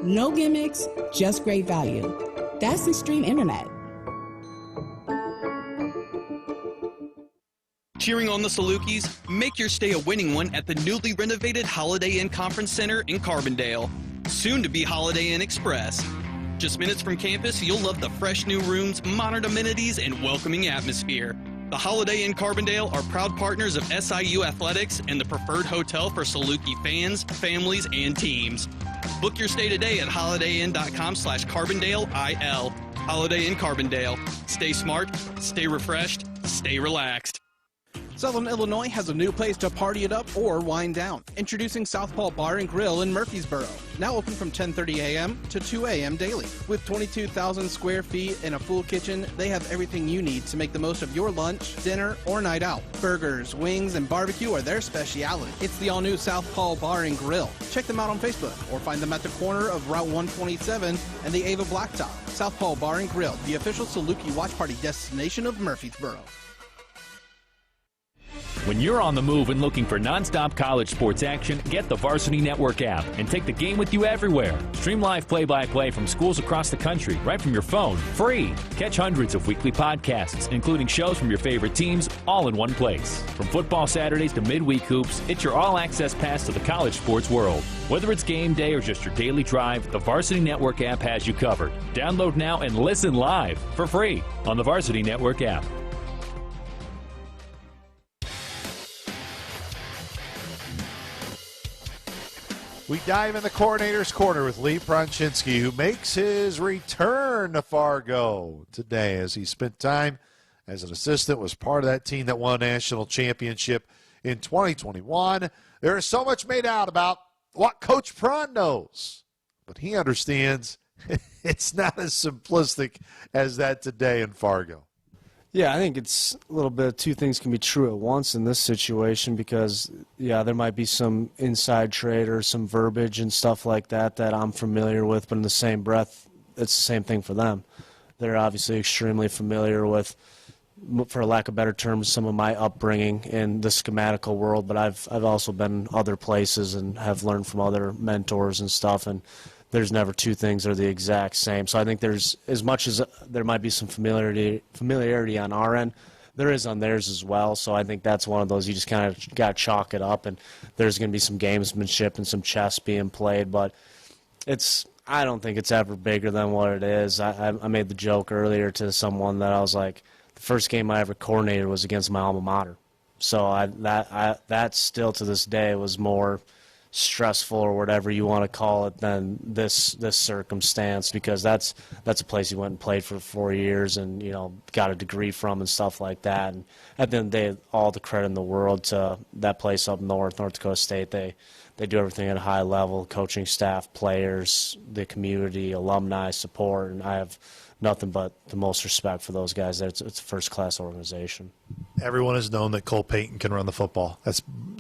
No gimmicks, just great value. That's Extreme Internet. Cheering on the Salukis? Make your stay a winning one at the newly renovated Holiday Inn Conference Center in Carbondale. Soon to be Holiday Inn Express. Just minutes from campus, you'll love the fresh new rooms, modern amenities, and welcoming atmosphere. The Holiday Inn Carbondale are proud partners of SIU Athletics and the preferred hotel for Saluki fans, families, and teams. Book your stay today at holidayinn.com/CarbondaleIL. Holiday Inn Carbondale. Stay smart, stay refreshed, stay relaxed. Southern Illinois has a new place to party it up or wind down. Introducing Southpaw Bar and Grill in Murfreesboro. Now open from 10:30 a.m. to 2 a.m. daily. With 22,000 square feet and a full kitchen, they have everything you need to make the most of your lunch, dinner, or night out. Burgers, wings, and barbecue are their speciality. It's the all-new Southpaw Bar and Grill. Check them out on Facebook or find them at the corner of Route 127 and the Ava Blacktop. Southpaw Bar and Grill, the official Saluki watch party destination of Murfreesboro. When you're on the move and looking for nonstop college sports action, get the Varsity Network app and take the game with you everywhere. Stream live play-by-play from schools across the country right from your phone, free. Catch hundreds of weekly podcasts, including shows from your favorite teams, all in one place. From football Saturdays to midweek hoops, it's your all-access pass to the college sports world. Whether it's game day or just your daily drive, the Varsity Network app has you covered. Download now and listen live for free on the Varsity Network app. We dive in the coordinator's corner with Lee Pronchinski, who makes his return to Fargo today as he spent time as an assistant, was part of that team that won a national championship in 2021. There is so much made out about what Coach Prun knows, but he understands it's not as simplistic as that today in Fargo. Yeah, I think it's a little bit of two things can be true at once in this situation because, yeah, there might be some inside trade or some verbiage and stuff like that that I'm familiar with, but in the same breath, it's the same thing for them. They're obviously extremely familiar with, for lack of better terms, some of my upbringing in the schematical world, but I've also been other places and have learned from other mentors and stuff, and there's never two things that are the exact same. So I think there's, as much as there might be some familiarity on our end, there is on theirs as well. So I think that's one of those you just kind of got to chalk it up, and there's going to be some gamesmanship and some chess being played. But it's, I don't think it's ever bigger than what it is. I made the joke earlier to someone that I was like, the first game I ever coordinated was against my alma mater. So that still to this day was more stressful or whatever you want to call it than this circumstance, because that's a place he went and played for 4 years and, you know, got a degree from and stuff like that. And at the end of the day, all the credit in the world to that place up north, North Dakota State. They do everything at a high level, coaching staff, players, the community, alumni support, and I have nothing but the most respect for those guys. It's a first-class organization. Everyone has known that Cole Payton can run the football.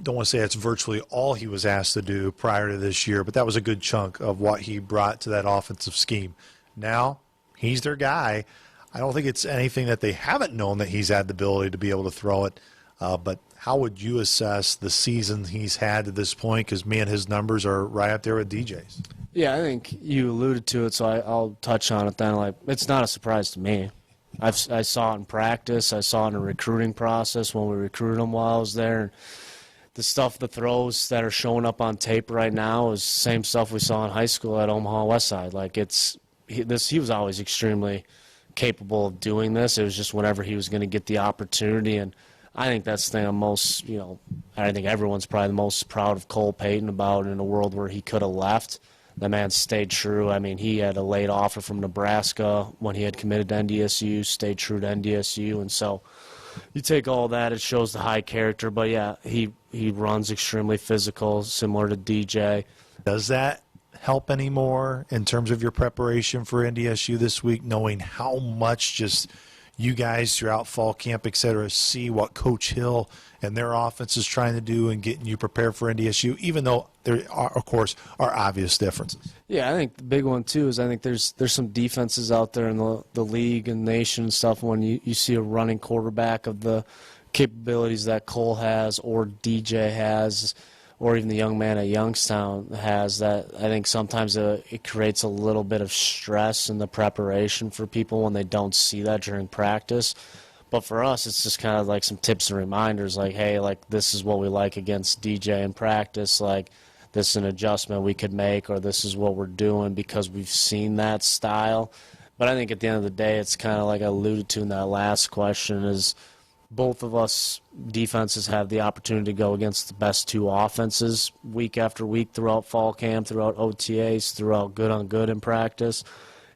Don't want to say that's virtually all he was asked to do prior to this year, but that was a good chunk of what he brought to that offensive scheme. Now, he's their guy. I don't think it's anything that they haven't known that he's had the ability to be able to throw it, but how would you assess the season he's had to this point? Because, man, his numbers are right up there with DJ's. Yeah, I think you alluded to it, so I'll touch on it then. Like, it's not a surprise to me. I saw it in practice. I saw it in the recruiting process when we recruited him while I was there. And the throws that are showing up on tape right now is the same stuff we saw in high school at Omaha West Side. Like, he was always extremely capable of doing this. It was just whenever he was going to get the opportunity. And I think that's the thing I'm most, you know, I think everyone's probably the most proud of Cole Payton about in a world where he could have left. The man stayed true. I mean, he had a late offer from Nebraska when he had committed to NDSU, stayed true to NDSU. And so you take all that, it shows the high character. But, yeah, he runs extremely physical, similar to DJ. Does that help anymore in terms of your preparation for NDSU this week, knowing how much just you guys throughout fall camp, et cetera, see what Coach Hill and their offense is trying to do and getting you prepared for NDSU, even though there are, of course, are obvious differences? Yeah, I think the big one, too, is I think there's some defenses out there in the league and nation and stuff when you see a running quarterback of the capabilities that Cole has or DJ has, or even the young man at Youngstown has, that I think sometimes it creates a little bit of stress in the preparation for people when they don't see that during practice. But for us, it's just kind of like some tips and reminders, like, hey, like, this is what we like against DJ in practice, like, this is an adjustment we could make, or this is what we're doing because we've seen that style. But I think at the end of the day, it's kind of like I alluded to in that last question, is both of us defenses have the opportunity to go against the best two offenses week after week throughout fall camp, throughout OTAs, throughout good on good in practice.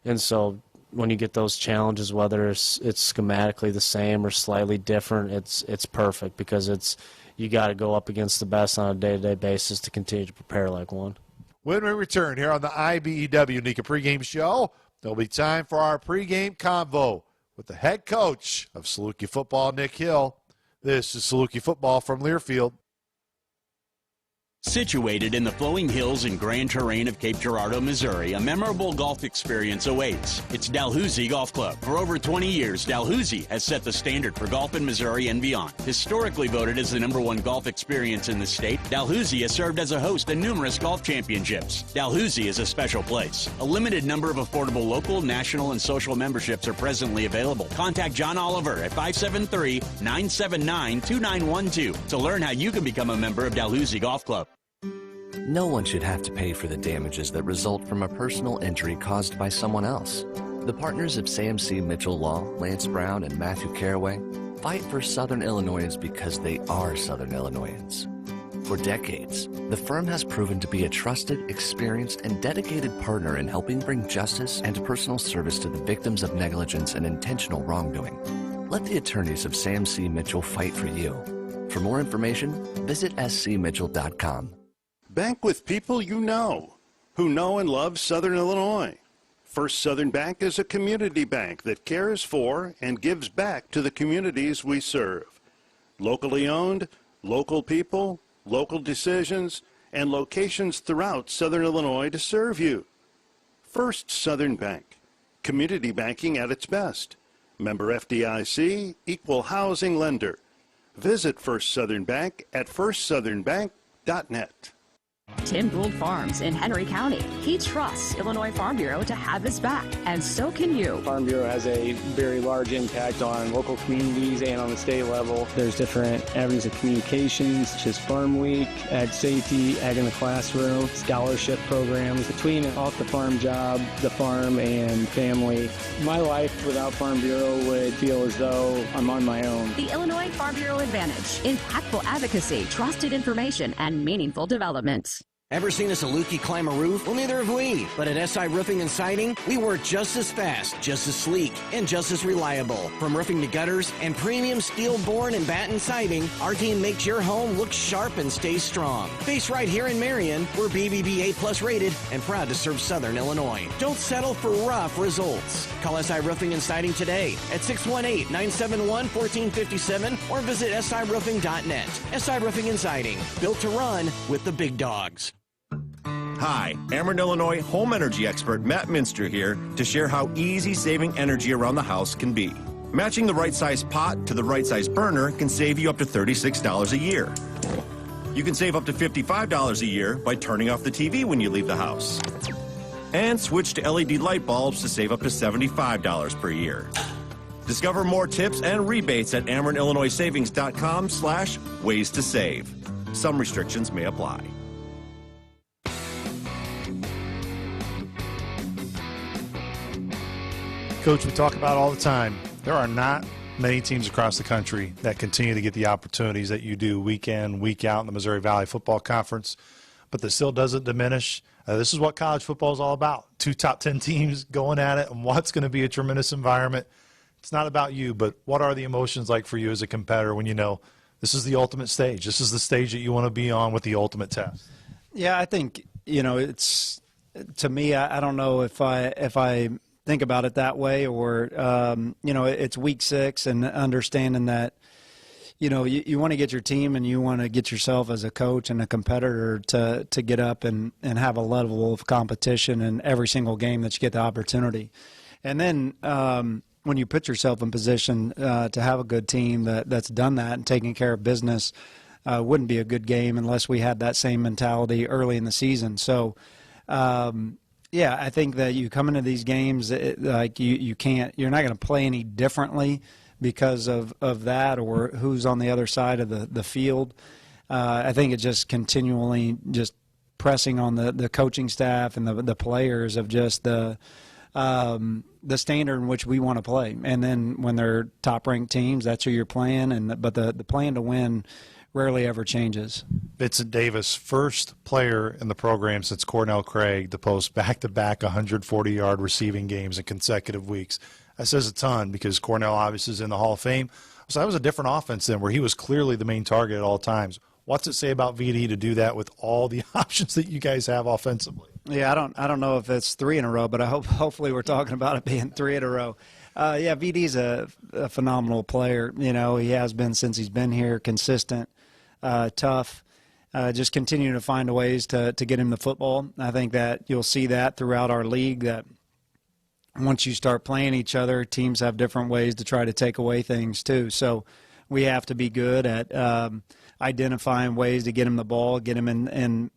And so when you get those challenges, whether it's schematically the same or slightly different, it's perfect, because you got to go up against the best on a day-to-day basis to continue to prepare like one. When we return here on the IBEW Nika pregame show, there'll be time for our pregame convo with the head coach of Saluki football, Nick Hill. This is Saluki football from Learfield. Situated in the flowing hills and grand terrain of Cape Girardeau, Missouri, a memorable golf experience awaits. It's Dalhousie Golf Club. For over 20 years, Dalhousie has set the standard for golf in Missouri and beyond. Historically voted as the #1 golf experience in the state, Dalhousie has served as a host in numerous golf championships. Dalhousie is a special place. A limited number of affordable local, national, and social memberships are presently available. Contact John Oliver at 573-979-2912 to learn how you can become a member of Dalhousie Golf Club. No one should have to pay for the damages that result from a personal injury caused by someone else. The partners of Sam C. Mitchell Law, Lance Brown, and Matthew Caraway fight for Southern Illinoisans because they are Southern Illinoisans. For decades, the firm has proven to be a trusted, experienced, and dedicated partner in helping bring justice and personal service to the victims of negligence and intentional wrongdoing. Let the attorneys of Sam C. Mitchell fight for you. For more information, visit scmitchell.com. Bank with people you know, who know and love Southern Illinois. First Southern Bank is a community bank that cares for and gives back to the communities we serve. Locally owned, local people, local decisions, and locations throughout Southern Illinois to serve you. First Southern Bank, community banking at its best. Member FDIC, equal housing lender. Visit First Southern Bank at firstsouthernbank.net. Tim Gould Farms in Henry County. He trusts Illinois Farm Bureau to have his back, and so can you. Farm Bureau has a very large impact on local communities and on the state level. There's different avenues of communications, such as Farm Week, Ag Safety, Ag in the Classroom, scholarship programs. Between an off-the-farm job, the farm, and family, my life without Farm Bureau would feel as though I'm on my own. The Illinois Farm Bureau Advantage. Impactful advocacy, trusted information, and meaningful development. Ever seen a Saluki climb a roof? Well, neither have we. But at SI Roofing and Siding, we work just as fast, just as sleek, and just as reliable. From roofing to gutters and premium steel board and batten siding, our team makes your home look sharp and stay strong. Based right here in Marion, we're BBB A+ rated and proud to serve Southern Illinois. Don't settle for rough results. Call SI Roofing and Siding today at 618-971-1457 or visit siroofing.net. SI Roofing and Siding, built to run with the big dogs. Hi, Ameren, Illinois home energy expert Matt Minster here to share how easy saving energy around the house can be. Matching the right size pot to the right size burner can save you up to $36 a year. You can save up to $55 a year by turning off the TV when you leave the house. And switch to LED light bulbs to save up to $75 per year. Discover more tips and rebates at AmerenIllinoisSavings.com/ways to save. Some restrictions may apply. Coach, we talk about all the time, there are not many teams across the country that continue to get the opportunities that you do week in, week out in the Missouri Valley Football Conference, but that still doesn't diminish. This is what college football is all about. 2 top 10 teams going at it, and what's going to be a tremendous environment. It's not about you, but what are the emotions like for you as a competitor when you know this is the ultimate stage? This is the stage that you want to be on with the ultimate test. Yeah, I think, it's, to me, I don't know if I think about it that way, or it's week 6 and understanding that you want to get your team and you want to get yourself as a coach and a competitor to get up and have a level of competition in every single game that you get the opportunity. And then when you put yourself in position to have a good team that's done that and taking care of business, wouldn't be a good game unless we had that same mentality early in the season. So yeah, I think that you come into these games you're not going to play any differently because of that or who's on the other side of the field. I think it's just continually just pressing on the coaching staff and the players of just the standard in which we want to play. And then when they're top-ranked teams, that's who you're playing. But the plan to win rarely ever changes. Vincent Davis, first player in the program since Cornell Craig to post back-to-back 140-yard receiving games in consecutive weeks. That says a ton because Cornell obviously is in the Hall of Fame. So that was a different offense then where he was clearly the main target at all times. What's it say about VD to do that with all the options that you guys have offensively? Yeah, I don't know if it's 3 in a row, but hopefully we're talking about it being 3 in a row. Yeah, VD's a phenomenal player. He has been since he's been here, consistent. Tough, just continuing to find ways to get him the football. I think that you'll see that throughout our league, that once you start playing each other, teams have different ways to try to take away things too. So we have to be good at identifying ways to get him the ball, get him in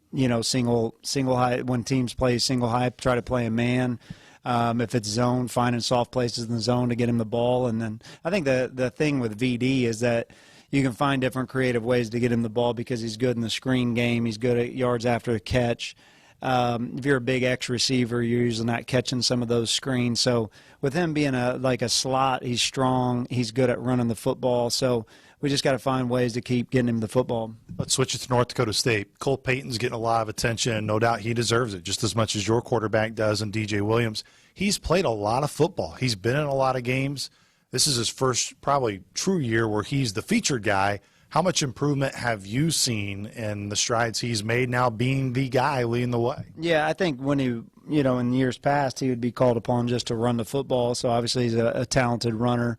single high. When teams play single high, try to play a man. If it's zone, finding soft places in the zone to get him the ball. And then I think the thing with VD is that you can find different creative ways to get him the ball because he's good in the screen game. He's good at yards after the catch. If you're a big X receiver, you're usually not catching some of those screens. So with him being a slot, he's strong. He's good at running the football. So we just got to find ways to keep getting him the football. Let's switch it to North Dakota State. Cole Payton's getting a lot of attention, and no doubt he deserves it just as much as your quarterback does, and DJ Williams. He's played a lot of football. He's been in a lot of games. This is his first probably true year where he's the featured guy. How much improvement have you seen in the strides he's made now being the guy leading the way? Yeah, I think when he, in years past, he would be called upon just to run the football. So obviously he's a talented runner.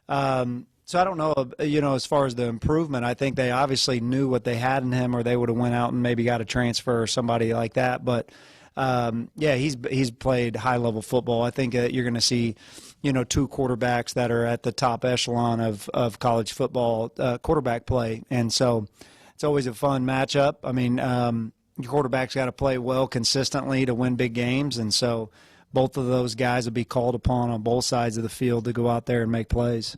So I don't know, as far as the improvement, I think they obviously knew what they had in him, or they would have went out and maybe got a transfer or somebody like that. But yeah, he's played high-level football. I think you're going to see, 2 quarterbacks that are at the top echelon of college football quarterback play. And so it's always a fun matchup. I mean, your quarterback's got to play well consistently to win big games, and so both of those guys will be called upon on both sides of the field to go out there and make plays.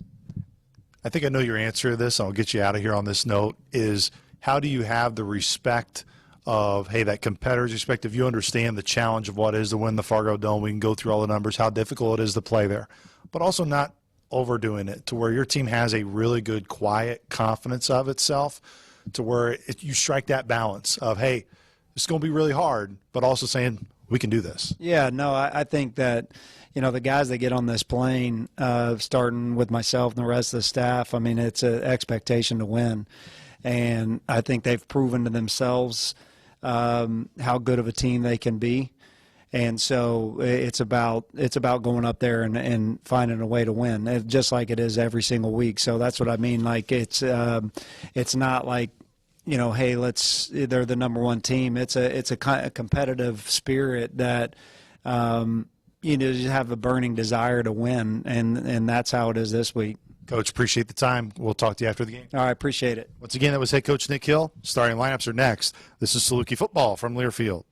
I think I know your answer to this. I'll get you out of here on this note, is how do you have the respect of, hey, that competitor's respect, if you understand the challenge of what it is to win the Fargo Dome, we can go through all the numbers, how difficult it is to play there, but also not overdoing it to where your team has a really good, quiet confidence of itself to where you strike that balance of, hey, it's going to be really hard, but also saying we can do this. Yeah, no, I think that, the guys that get on this plane, starting with myself and the rest of the staff, I mean, it's an expectation to win. And I think they've proven to themselves how good of a team they can be. And so it's about going up there and finding a way to win, just like it is every single week. So that's what I mean. Like it's not like, hey, they're the number one team. It's a competitive spirit that you have a burning desire to win, and that's how it is this week. Coach, appreciate the time. We'll talk to you after the game. All right, appreciate it. Once again, that was head coach Nick Hill. Starting lineups are next. This is Saluki Football from Learfield.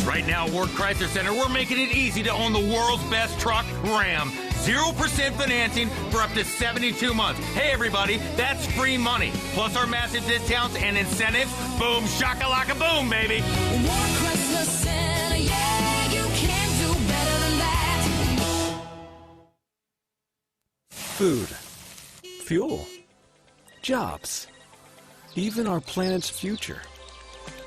Right now, Ward Chrysler Center, we're making it easy to own the world's best truck, Ram. 0% financing for up to 72 months. Hey, everybody, that's free money. Plus our massive discounts and incentives. Boom, shakalaka boom, baby. Ward Chrysler Center, yeah, you can't do better than that. Food, fuel, jobs, even our planet's future.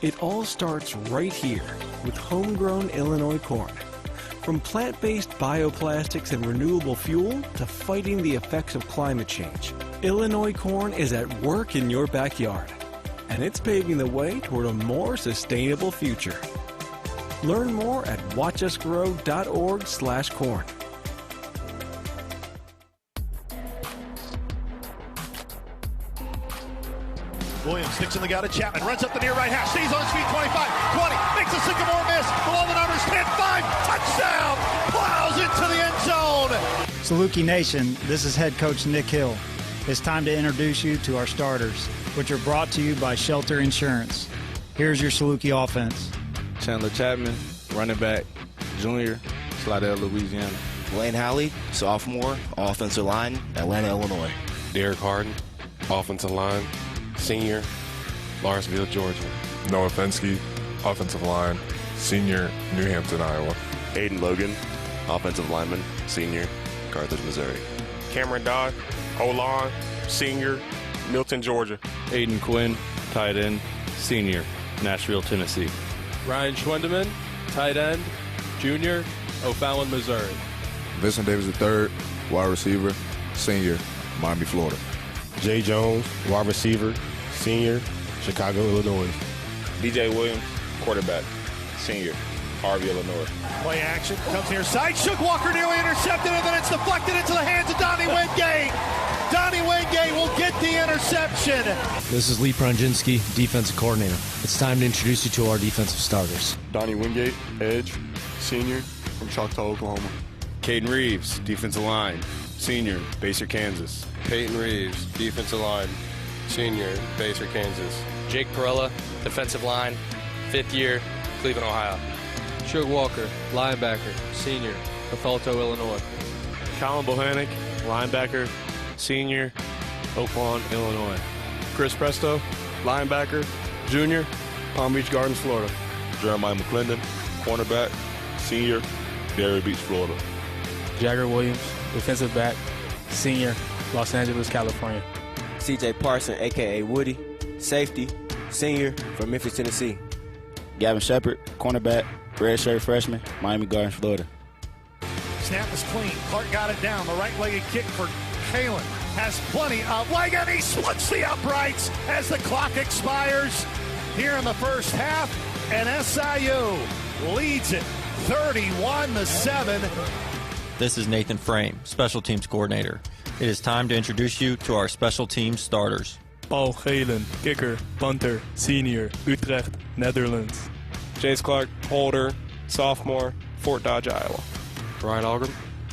It all starts right here with homegrown Illinois corn. From plant-based bioplastics and renewable fuel to fighting the effects of climate change, Illinois corn is at work in your backyard, and it's paving the way toward a more sustainable future. Learn more at watchusgrow.org/corn. Williams sticks in the guy to Chapman, runs up the near right hash, stays on his feet, 25, 20, makes a Sycamore miss, below the numbers, 10-5, touchdown, plows into the end zone. Saluki Nation, this is head coach Nick Hill. It's time to introduce you to our starters, which are brought to you by Shelter Insurance. Here's your Saluki offense. Chandler Chapman, running back, junior, Slidell, Louisiana. Wayne Howley, sophomore, offensive line, Atlanta, Illinois. Derek Harden, offensive line, senior, Lawrenceville, Georgia. Noah Fensky, offensive line, senior, New Hampton, Iowa. Aiden Logan, offensive lineman, senior, Carthage, Missouri. Cameron Dodd, O-line, senior, Milton, Georgia. Aiden Quinn, tight end, senior, Nashville, Tennessee. Ryan Schwendeman, tight end, junior, O'Fallon, Missouri. Vincent Davis III, wide receiver, senior, Miami, Florida. Jay Jones, wide receiver, senior, Chicago, Illinois. DJ Williams, quarterback, senior, Harvey, Illinois. Play action, comes near side, Shook Walker nearly intercepted, and then it's deflected into the hands of Donnie Wingate. Donnie Wingate will get the interception. This is Lee Pronjinski, defensive coordinator. It's time to introduce you to our defensive starters. Donnie Wingate, edge, senior, from Choctaw, Oklahoma. Caden Reeves, defensive line, senior, Baser, Kansas. Peyton Reeves, defensive line, senior, Baser, Kansas. Jake Perella, defensive line, 5th year, Cleveland, Ohio. Shug Walker, linebacker, senior, Bethalto, Illinois. Colin Bohannick, linebacker, senior, Oak Lawn, Illinois. Chris Presto, linebacker, junior, Palm Beach Gardens, Florida. Jeremiah McClendon, cornerback, senior, Berry Beach, Florida. Jagger Williams, defensive back, senior, Los Angeles, California. CJ Parson, a.k.a. Woody, safety, senior, from Memphis, Tennessee. Gavin Shepard, cornerback, redshirt freshman, Miami Gardens, Florida. Snap is clean. Clark got it down. The right-legged kick for Kalen has plenty of leg, and he splits the uprights as the clock expires here in the first half, and SIU leads it 31-7. This is Nathan Frame, Special Teams Coordinator. It is time to introduce you to our Special Teams starters. Paul Galen, kicker, punter, senior, Utrecht, Netherlands. Jace Clark, holder, sophomore, Fort Dodge, Iowa. Ryan Algram,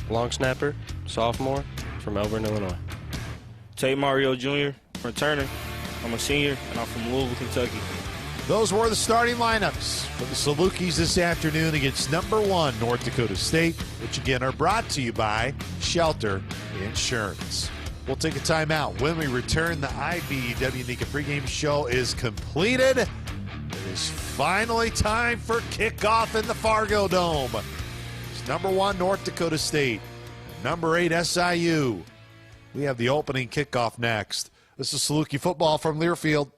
long snapper, sophomore from Melbourne, Illinois. Tate Mario Jr., returner. I'm a senior, and I'm from Louisville, Kentucky. Those were the starting lineups for the Salukis this afternoon against number 1 North Dakota State, which again are brought to you by Shelter Insurance. We'll take a timeout. When we return, the IBEW Nika pregame show is completed. It is finally time for kickoff in the Fargo Dome. It's number 1 North Dakota State, number 8 SIU. We have the opening kickoff next. This is Saluki football from Learfield.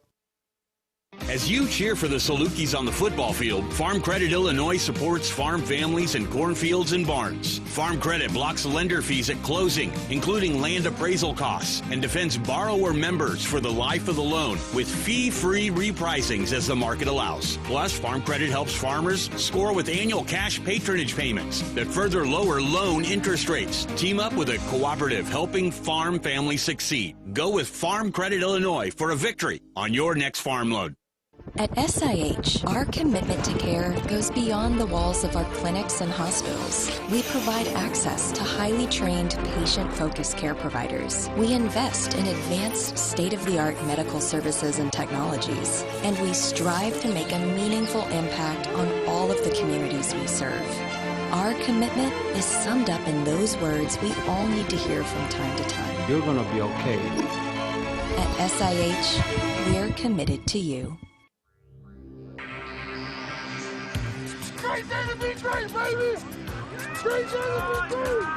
As you cheer for the Salukis on the football field, Farm Credit Illinois supports farm families and cornfields and barns. Farm Credit blocks lender fees at closing, including land appraisal costs, and defends borrower members for the life of the loan with fee-free repricings as the market allows. Plus, Farm Credit helps farmers score with annual cash patronage payments that further lower loan interest rates. Team up with a cooperative helping farm families succeed. Go with Farm Credit Illinois for a victory on your next farm loan. At SIH, our commitment to care goes beyond the walls of our clinics and hospitals. We provide access to highly trained, patient-focused care providers. We invest in advanced, state-of-the-art medical services and technologies. And we strive to make a meaningful impact on all of the communities we serve. Our commitment is summed up in those words we all need to hear from time to time. You're gonna be okay. At SIH, we're committed to you. Great day to be great, baby! Great day to be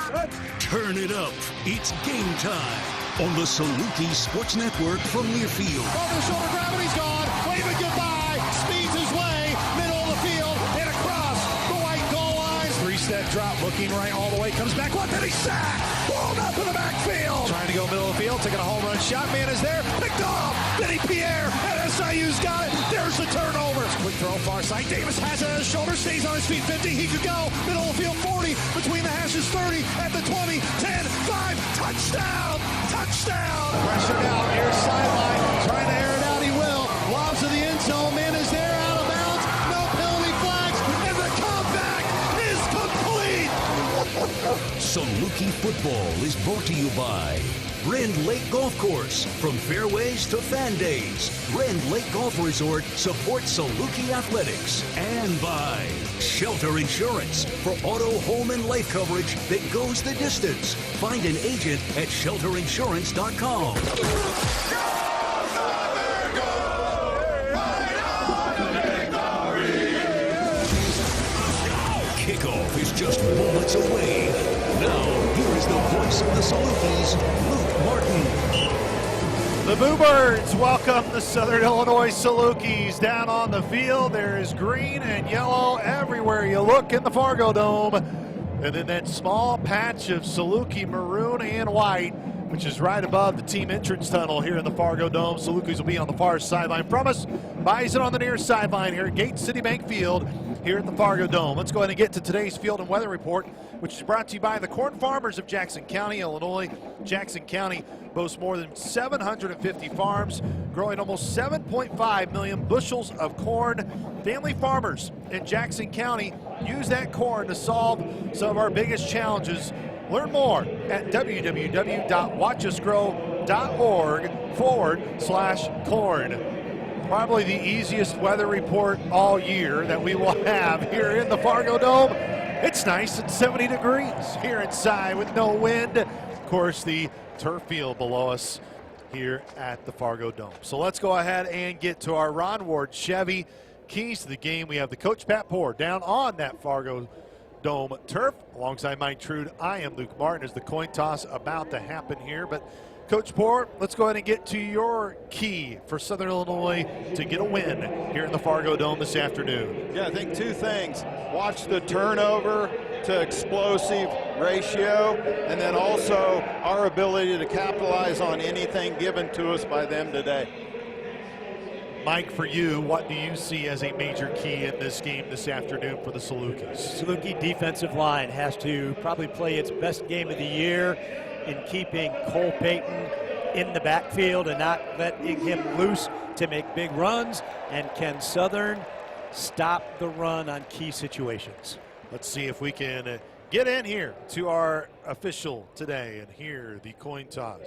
great! Turn it up. It's game time on the Saluki Sports Network from Learfield. Over the shoulder, gravity's gone. Waving goodbye. Speeds his way. Middle of the field and across the white goal line. 3-step drop, looking right all the way. Comes back. What did he sack? Balled up in the backfield. Trying to go middle of the field. Taking a home run shot. Man is there. Picked off. Benny Pierre. And SIU's got it. There's the turnover. Quick throw, far side. Davis has it on his shoulder. Stays on his feet. 50. He could go. Middle of the field. 40. Between the hashes. 30. At the 20. 10. 5. Touchdown. Touchdown. Pressure down. Near sideline. Trying to air it out. He will. Lobs to the end zone. Man is there. Out of bounds. No penalty flags. And the comeback is complete. Saluki football is brought to you by Rend Lake Golf Course. From fairways to fan days, Rend Lake Golf Resort supports Saluki athletics. And by Shelter Insurance for auto, home, and life coverage that goes the distance. Find an agent at shelterinsurance.com. Kickoff is just moments away. Now, here is the voice of the Salukis, Luke Martin. The Boo Birds welcome the Southern Illinois Salukis down on the field. There is green and yellow everywhere you look in the Fargo Dome. And then that small patch of Saluki maroon and white, which is right above the team entrance tunnel here in the Fargo Dome. Salukis will be on the far sideline from us. Bison on the near sideline here at Gate City Bank Field here at the Fargo Dome. Let's go ahead and get to today's field and weather report, which is brought to you by the corn farmers of Jackson County, Illinois. Jackson County boasts more than 750 farms, growing almost 7.5 million bushels of corn. Family farmers in Jackson County use that corn to solve some of our biggest challenges. Learn more at www.watchusgrow.org/corn. Probably the easiest weather report all year that we will have here in the Fargo Dome. It's nice and 70 degrees here inside with no wind. Of course, the turf field below us here at the Fargo Dome. So let's go ahead and get to our Ron Ward Chevy keys to the game. We have the Coach Pat Poor down on that Fargo Dome turf. Alongside Mike Trude, I am Luke Martin. As the coin toss about to happen here. But Coach Poor, let's go ahead and get to your key for Southern Illinois to get a win here in the Fargo Dome this afternoon. Yeah, I think two things. Watch the turnover to explosive ratio, and then also our ability to capitalize on anything given to us by them today. Mike, for you, what do you see as a major key in this game this afternoon for the Salukis? Saluki defensive line has to probably play its best game of the year in keeping Cole Payton in the backfield and not letting him loose to make big runs. And can Southern stop the run on key situations? Let's see if we can get in here to our official today and hear the coin toss.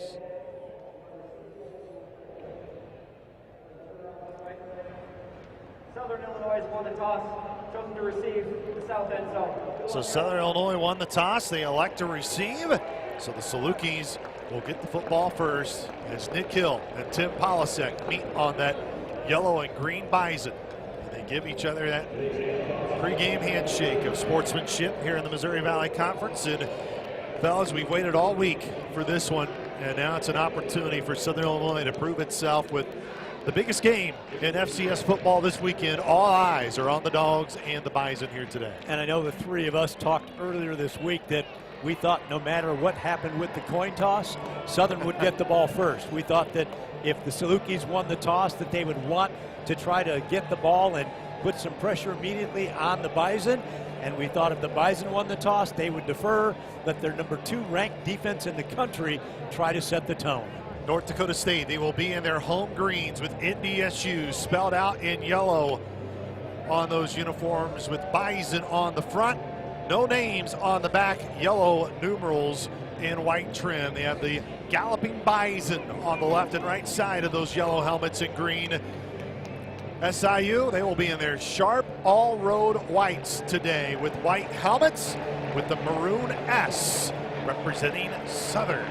Southern Illinois won the toss, chosen to receive the south end zone. So Southern Illinois won the toss. They elect to receive. So the Salukis will get the football first as Nick Hill and Tim Polasek meet on that yellow and green bison. And they give each other that pregame handshake of sportsmanship here in the Missouri Valley Conference. And fellas, we've waited all week for this one, and now it's an opportunity for Southern Illinois to prove itself with the biggest game in FCS football this weekend. All eyes are on the Dogs and the Bison here today. And I know the three of us talked earlier this week that we thought no matter what happened with the coin toss, Southern would get the ball first. We thought that if the Salukis won the toss, that they would want to try to get the ball and put some pressure immediately on the Bison. And we thought if the Bison won the toss, they would defer, let their number 2 ranked defense in the country try to set the tone. North Dakota State, they will be in their home greens with NDSU spelled out in yellow on those uniforms with Bison on the front. No names on the back, yellow numerals in white trim. They have the galloping Bison on the left and right side of those yellow helmets in green. SIU, they will be in their sharp all-road whites today with white helmets with the maroon S representing Southern.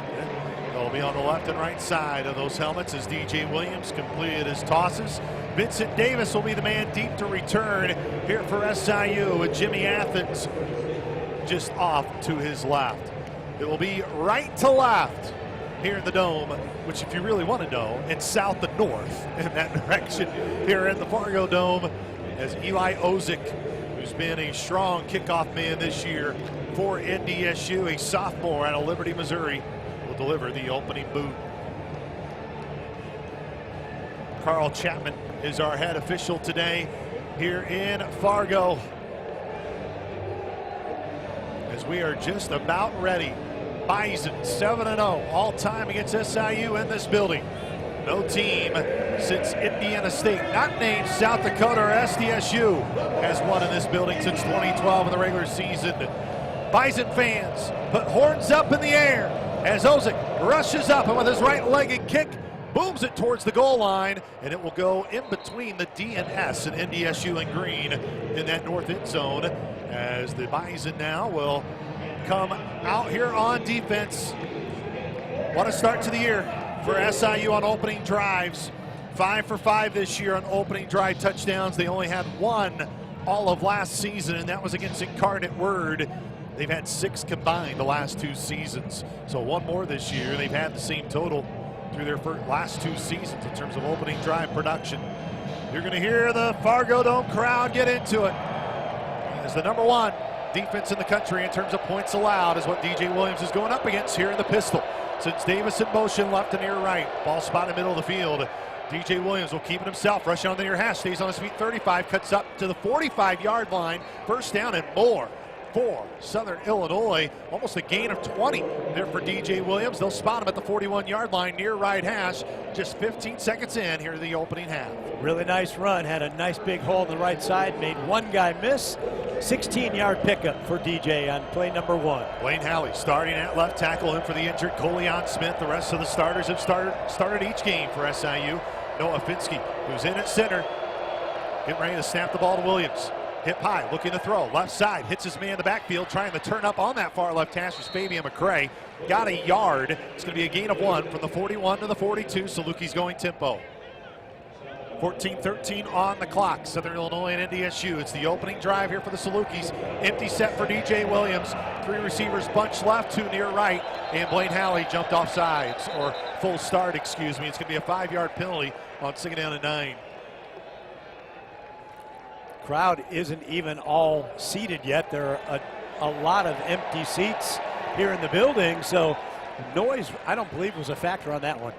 They'll be on the left and right side of those helmets as DJ Williams completed his tosses. Vincent Davis will be the man deep to return here for SIU with Jimmy Athens just off to his left. It will be right to left here in the dome, which if you really want to know, it's south to north in that direction here in the Fargo Dome as Eli Ozick, who's been a strong kickoff man this year for NDSU, a sophomore out of Liberty, Missouri, will deliver the opening boot. Carl Chapman is our head official today here in Fargo as we are just about ready. Bison 7-0 all time against SIU in this building. No team since Indiana State, not named South Dakota or SDSU, has won in this building since 2012 in the regular season. Bison fans put horns up in the air as Ozick rushes up and with his right-legged kick, booms it towards the goal line, and it will go in between the D and S and NDSU in green in that north end zone as the Bison now will come out here on defense. What a start to the year for SIU on opening drives. 5 for 5 this year on opening drive touchdowns. They only had 1 all of last season, and that was against Incarnate Word. They've had 6 combined the last 2 seasons. So 1 more this year. They've had the same total through their last 2 seasons in terms of opening drive production. You're going to hear the Fargo Dome crowd get into it as the number 1 defense in the country in terms of points allowed is what DJ Williams is going up against here in the pistol. Since Davis in motion left to near right, ball spot in the middle of the field. DJ Williams will keep it himself, rushing on the near hash, stays on his feet 35, cuts up to the 45-yard line, first down and more for Southern Illinois. Almost a gain of 20 there for DJ Williams. They'll spot him at the 41-yard line near right hash, just 15 seconds in here in the opening half. Really nice run, had a nice big hole on the right side, made 1 guy miss. 16-yard pickup for DJ on play number 1. Wayne Halley starting at left tackle in for the injured Coleon Smith. The rest of the starters have started each game for SIU. Noah Finsky, who's in at center, getting ready to snap the ball to Williams. Hip high, looking to throw. Left side, hits his man in the backfield, trying to turn up on that far left hash was Fabian McCray. Got a yard. It's going to be a gain of 1 from the 41 to the 42. Saluki's going tempo. 14-13 on the clock. Southern Illinois and NDSU. It's the opening drive here for the Salukis. Empty set for DJ Williams. 3 receivers bunched left, 2 near right. And Blaine Halley jumped off sides, or full start, excuse me. It's going to be a 5-yard penalty on 2nd down and 9. Crowd isn't even all seated yet. There are a lot of empty seats here in the building, so noise, I don't believe, was a factor on that one.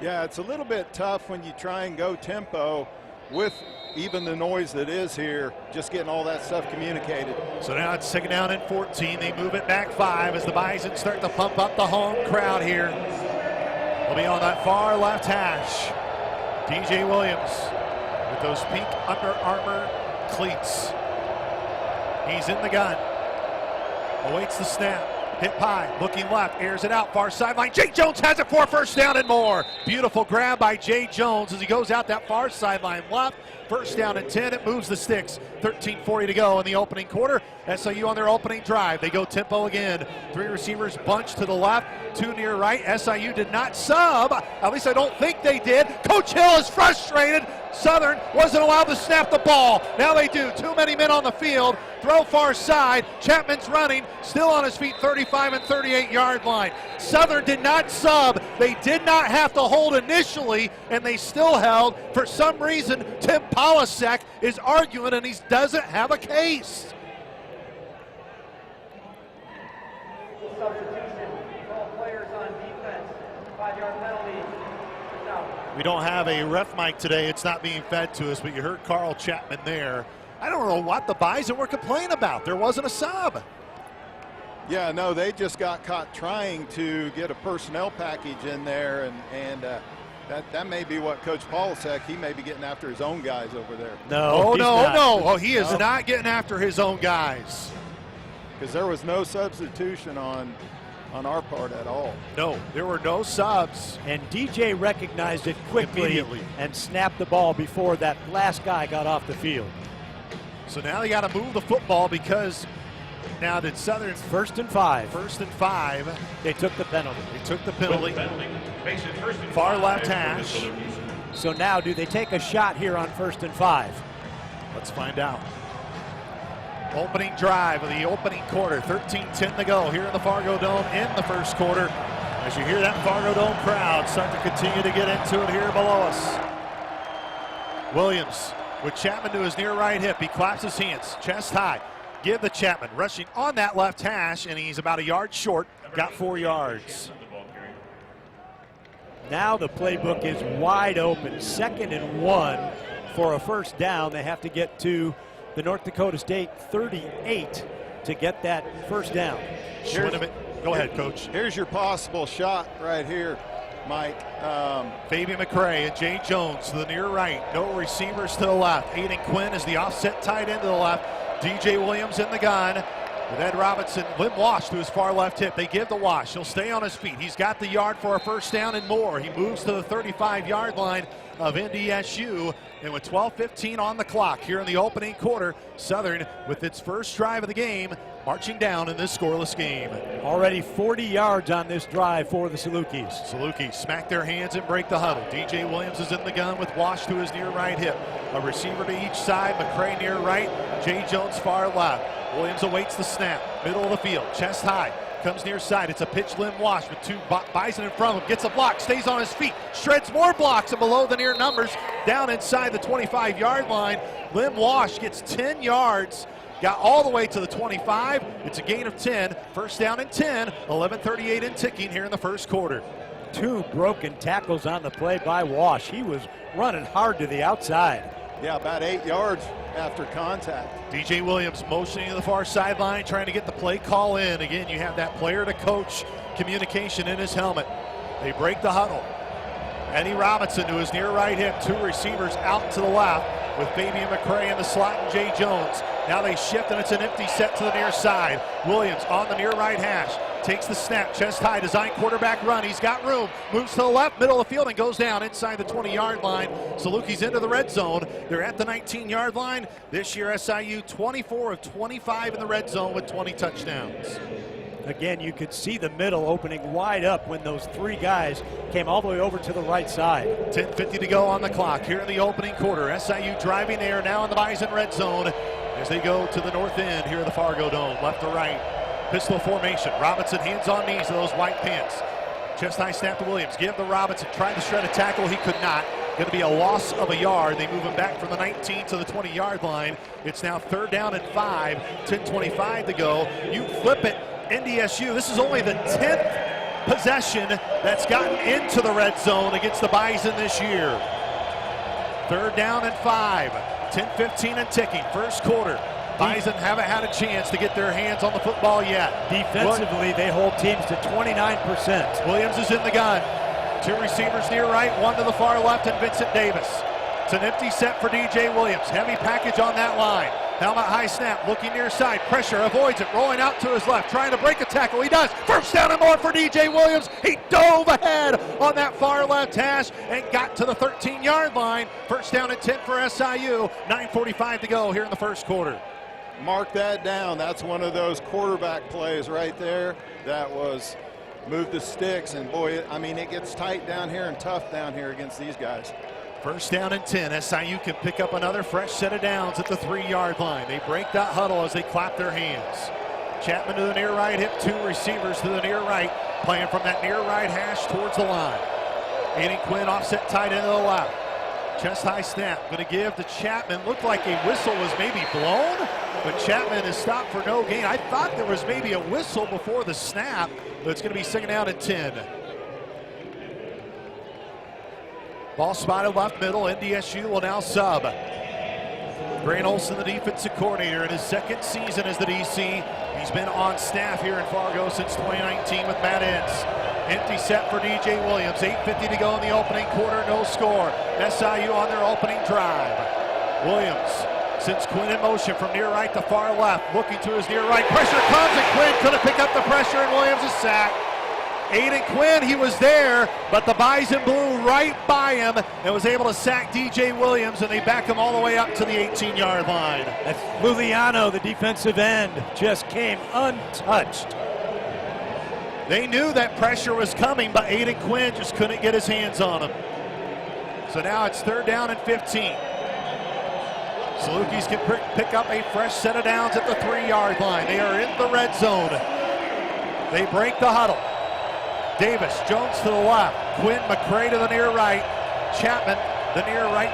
Yeah, it's a little bit tough when you try and go tempo with even the noise that is here, just getting all that stuff communicated. So now it's 2nd down and 14. They move it back 5 as the Bison start to pump up the home crowd here. Will be on that far left hash. DJ Williams with those pink Under Armour cleats. He's in the gun. Awaits the snap. Hit high, looking left, airs it out, far sideline. Jay Jones has it for a first down and more. Beautiful grab by Jay Jones as he goes out that far sideline left. First down and 10, it moves the sticks. 13:40 to go in the opening quarter. SIU on their opening drive. They go tempo again. 3 receivers bunch to the left, 2 near right. SIU did not sub. At least I don't think they did. Coach Hill is frustrated. Southern wasn't allowed to snap the ball. Now they do. Too many men on the field. Throw far side. Chapman's running, still on his feet, 35 and 38-yard line. Southern did not sub. They did not have to hold initially, and they still held. For some reason, Tim Polasek is arguing, and he doesn't have a case. Substitution, 12 players on defense, 5-yard penalty. We don't have a ref mic today. It's not being fed to us, but you heard Carl Chapman there. I don't know what the Bison were complaining about. There wasn't a sub. Yeah, no, they just got caught trying to get a personnel package in there, and that may be what Coach Polasek, he may be getting after his own guys over there. No. Oh, he is not getting after his own guys. Because there was no substitution on our part at all. No, there were no subs. And DJ recognized it quickly Immediately and snapped the ball before that last guy got off the field. So now they got to move the football because now that Southern first and 5. First and 5. They took the penalty. Far left hash. So now do they take a shot here on 1st and 5? Let's find out. Opening drive of the opening quarter. 13-10 to go here in the Fargo Dome in the first quarter. As you hear that Fargo Dome crowd start to continue to get into it here below us. Williams with Chapman to his near right hip. He claps his hands, chest high. Give the Chapman rushing on that left hash, and he's about a yard short. Got 4 yards. Now the playbook is wide open. 2nd and 1 for a first down. They have to get to the North Dakota State 38 to get that first down. Go ahead, Coach. Here's your possible shot right here, Mike. Fabian McCray and Jay Jones to the near right. No receivers to the left. Aiden Quinn is the offset tight end to the left. DJ Williams in the gun. With Ed Robinson, Lim Wash to his far left hip. They give the Wash. He'll stay on his feet. He's got the yard for a first down and more. He moves to the 35-yard line of NDSU. And with 12:15 on the clock here in the opening quarter, Southern, with its first drive of the game, marching down in this scoreless game. Already 40 yards on this drive for the Salukis. Salukis smack their hands and break the huddle. DJ Williams is in the gun with Wash to his near right hip. A receiver to each side, McCray near right, Jay Jones far left. Williams awaits the snap, middle of the field, chest high. Comes near side. It's a pitch Lim Wash with 2 Bison in front of him. Gets a block, stays on his feet, shreds more blocks and below the near numbers. Down inside the 25-yard line. Lim Wash gets 10 yards. Got all the way to the 25. It's a gain of 10. First down and 10. 11:38 in ticking here in the first quarter. 2 broken tackles on the play by Wash. He was running hard to the outside. Yeah, about 8 yards after contact. DJ Williams motioning to the far sideline, trying to get the play call in. Again, you have that player to coach communication in his helmet. They break the huddle. Eddie Robinson to his near right hip. 2 receivers out to the left with Fabian McCray in the slot and Jay Jones. Now they shift and it's an empty set to the near side. Williams on the near right hash. Takes the snap, chest high, design quarterback run. He's got room, moves to the left, middle of the field, and goes down inside the 20-yard line. Salukis into the red zone. They're at the 19-yard line. This year, SIU 24 of 25 in the red zone with 20 touchdowns. Again, you could see the middle opening wide up when those 3 guys came all the way over to the right side. 10:50 to go on the clock here in the opening quarter. SIU driving there now in the Bison red zone as they go to the north end here of the Fargo Dome, left to right. Pistol formation. Robinson hands on knees to those white pants. Chest high snap to Williams. Give to Robinson. Tried to shred a tackle. He could not. Going to be a loss of a yard. They move him back from the 19 to the 20-yard line. It's now 3rd down and 5. 10:25 to go. You flip it. NDSU. This is only the 10th possession that's gotten into the red zone against the Bison this year. 3rd down and 5. 10:15 and ticking. First quarter. Bison haven't had a chance to get their hands on the football yet. Defensively, they hold teams to 29%. Williams is in the gun. 2 receivers near right, 1 to the far left, and Vincent Davis. It's an empty set for DJ Williams. Heavy package on that line. Helmet high snap, looking near side, pressure, avoids it, rolling out to his left, trying to break a tackle. He does. First down and more for DJ Williams. He dove ahead on that far left hash and got to the 13-yard line. First down and 10 for SIU. 9:45 to go here in the first quarter. Mark that down. That's one of those quarterback plays right there. That was move the sticks, and boy, I mean, it gets tight down here and tough down here against these guys. First down and 10. SIU can pick up another fresh set of downs at the 3-yard line. They break that huddle as they clap their hands. Chapman to the near right, hip 2 receivers to the near right, playing from that near right hash towards the line. Aiden Quinn offset tight end to the left. Chest high snap, going to give to Chapman. Looked like a whistle was maybe blown, but Chapman is stopped for no gain. I thought there was maybe a whistle before the snap, but it's going to be second down and 10. Ball spotted left middle. NDSU will now sub. Grant Olson, the defensive coordinator, in his second season as the DC. He's been on staff here in Fargo since 2019 with Matt Ince. Empty set for DJ Williams. 8:50 to go in the opening quarter. No score. SIU on their opening drive. Williams sends Quinn in motion from near right to far left. Looking to his near right. Pressure comes, and Quinn couldn't pick up the pressure, and Williams is sacked. Aiden Quinn, he was there, but the Bison blew right by him and was able to sack DJ Williams, and they back him all the way up to the 18-yard line. That's Luliano, the defensive end, just came untouched. They knew that pressure was coming, but Aiden Quinn just couldn't get his hands on him. So now it's third down and 15. Salukis can pick up a fresh set of downs at the 3-yard line. They are in the red zone. They break the huddle. Davis, Jones to the left, Quinn McCray to the near right, Chapman, the near right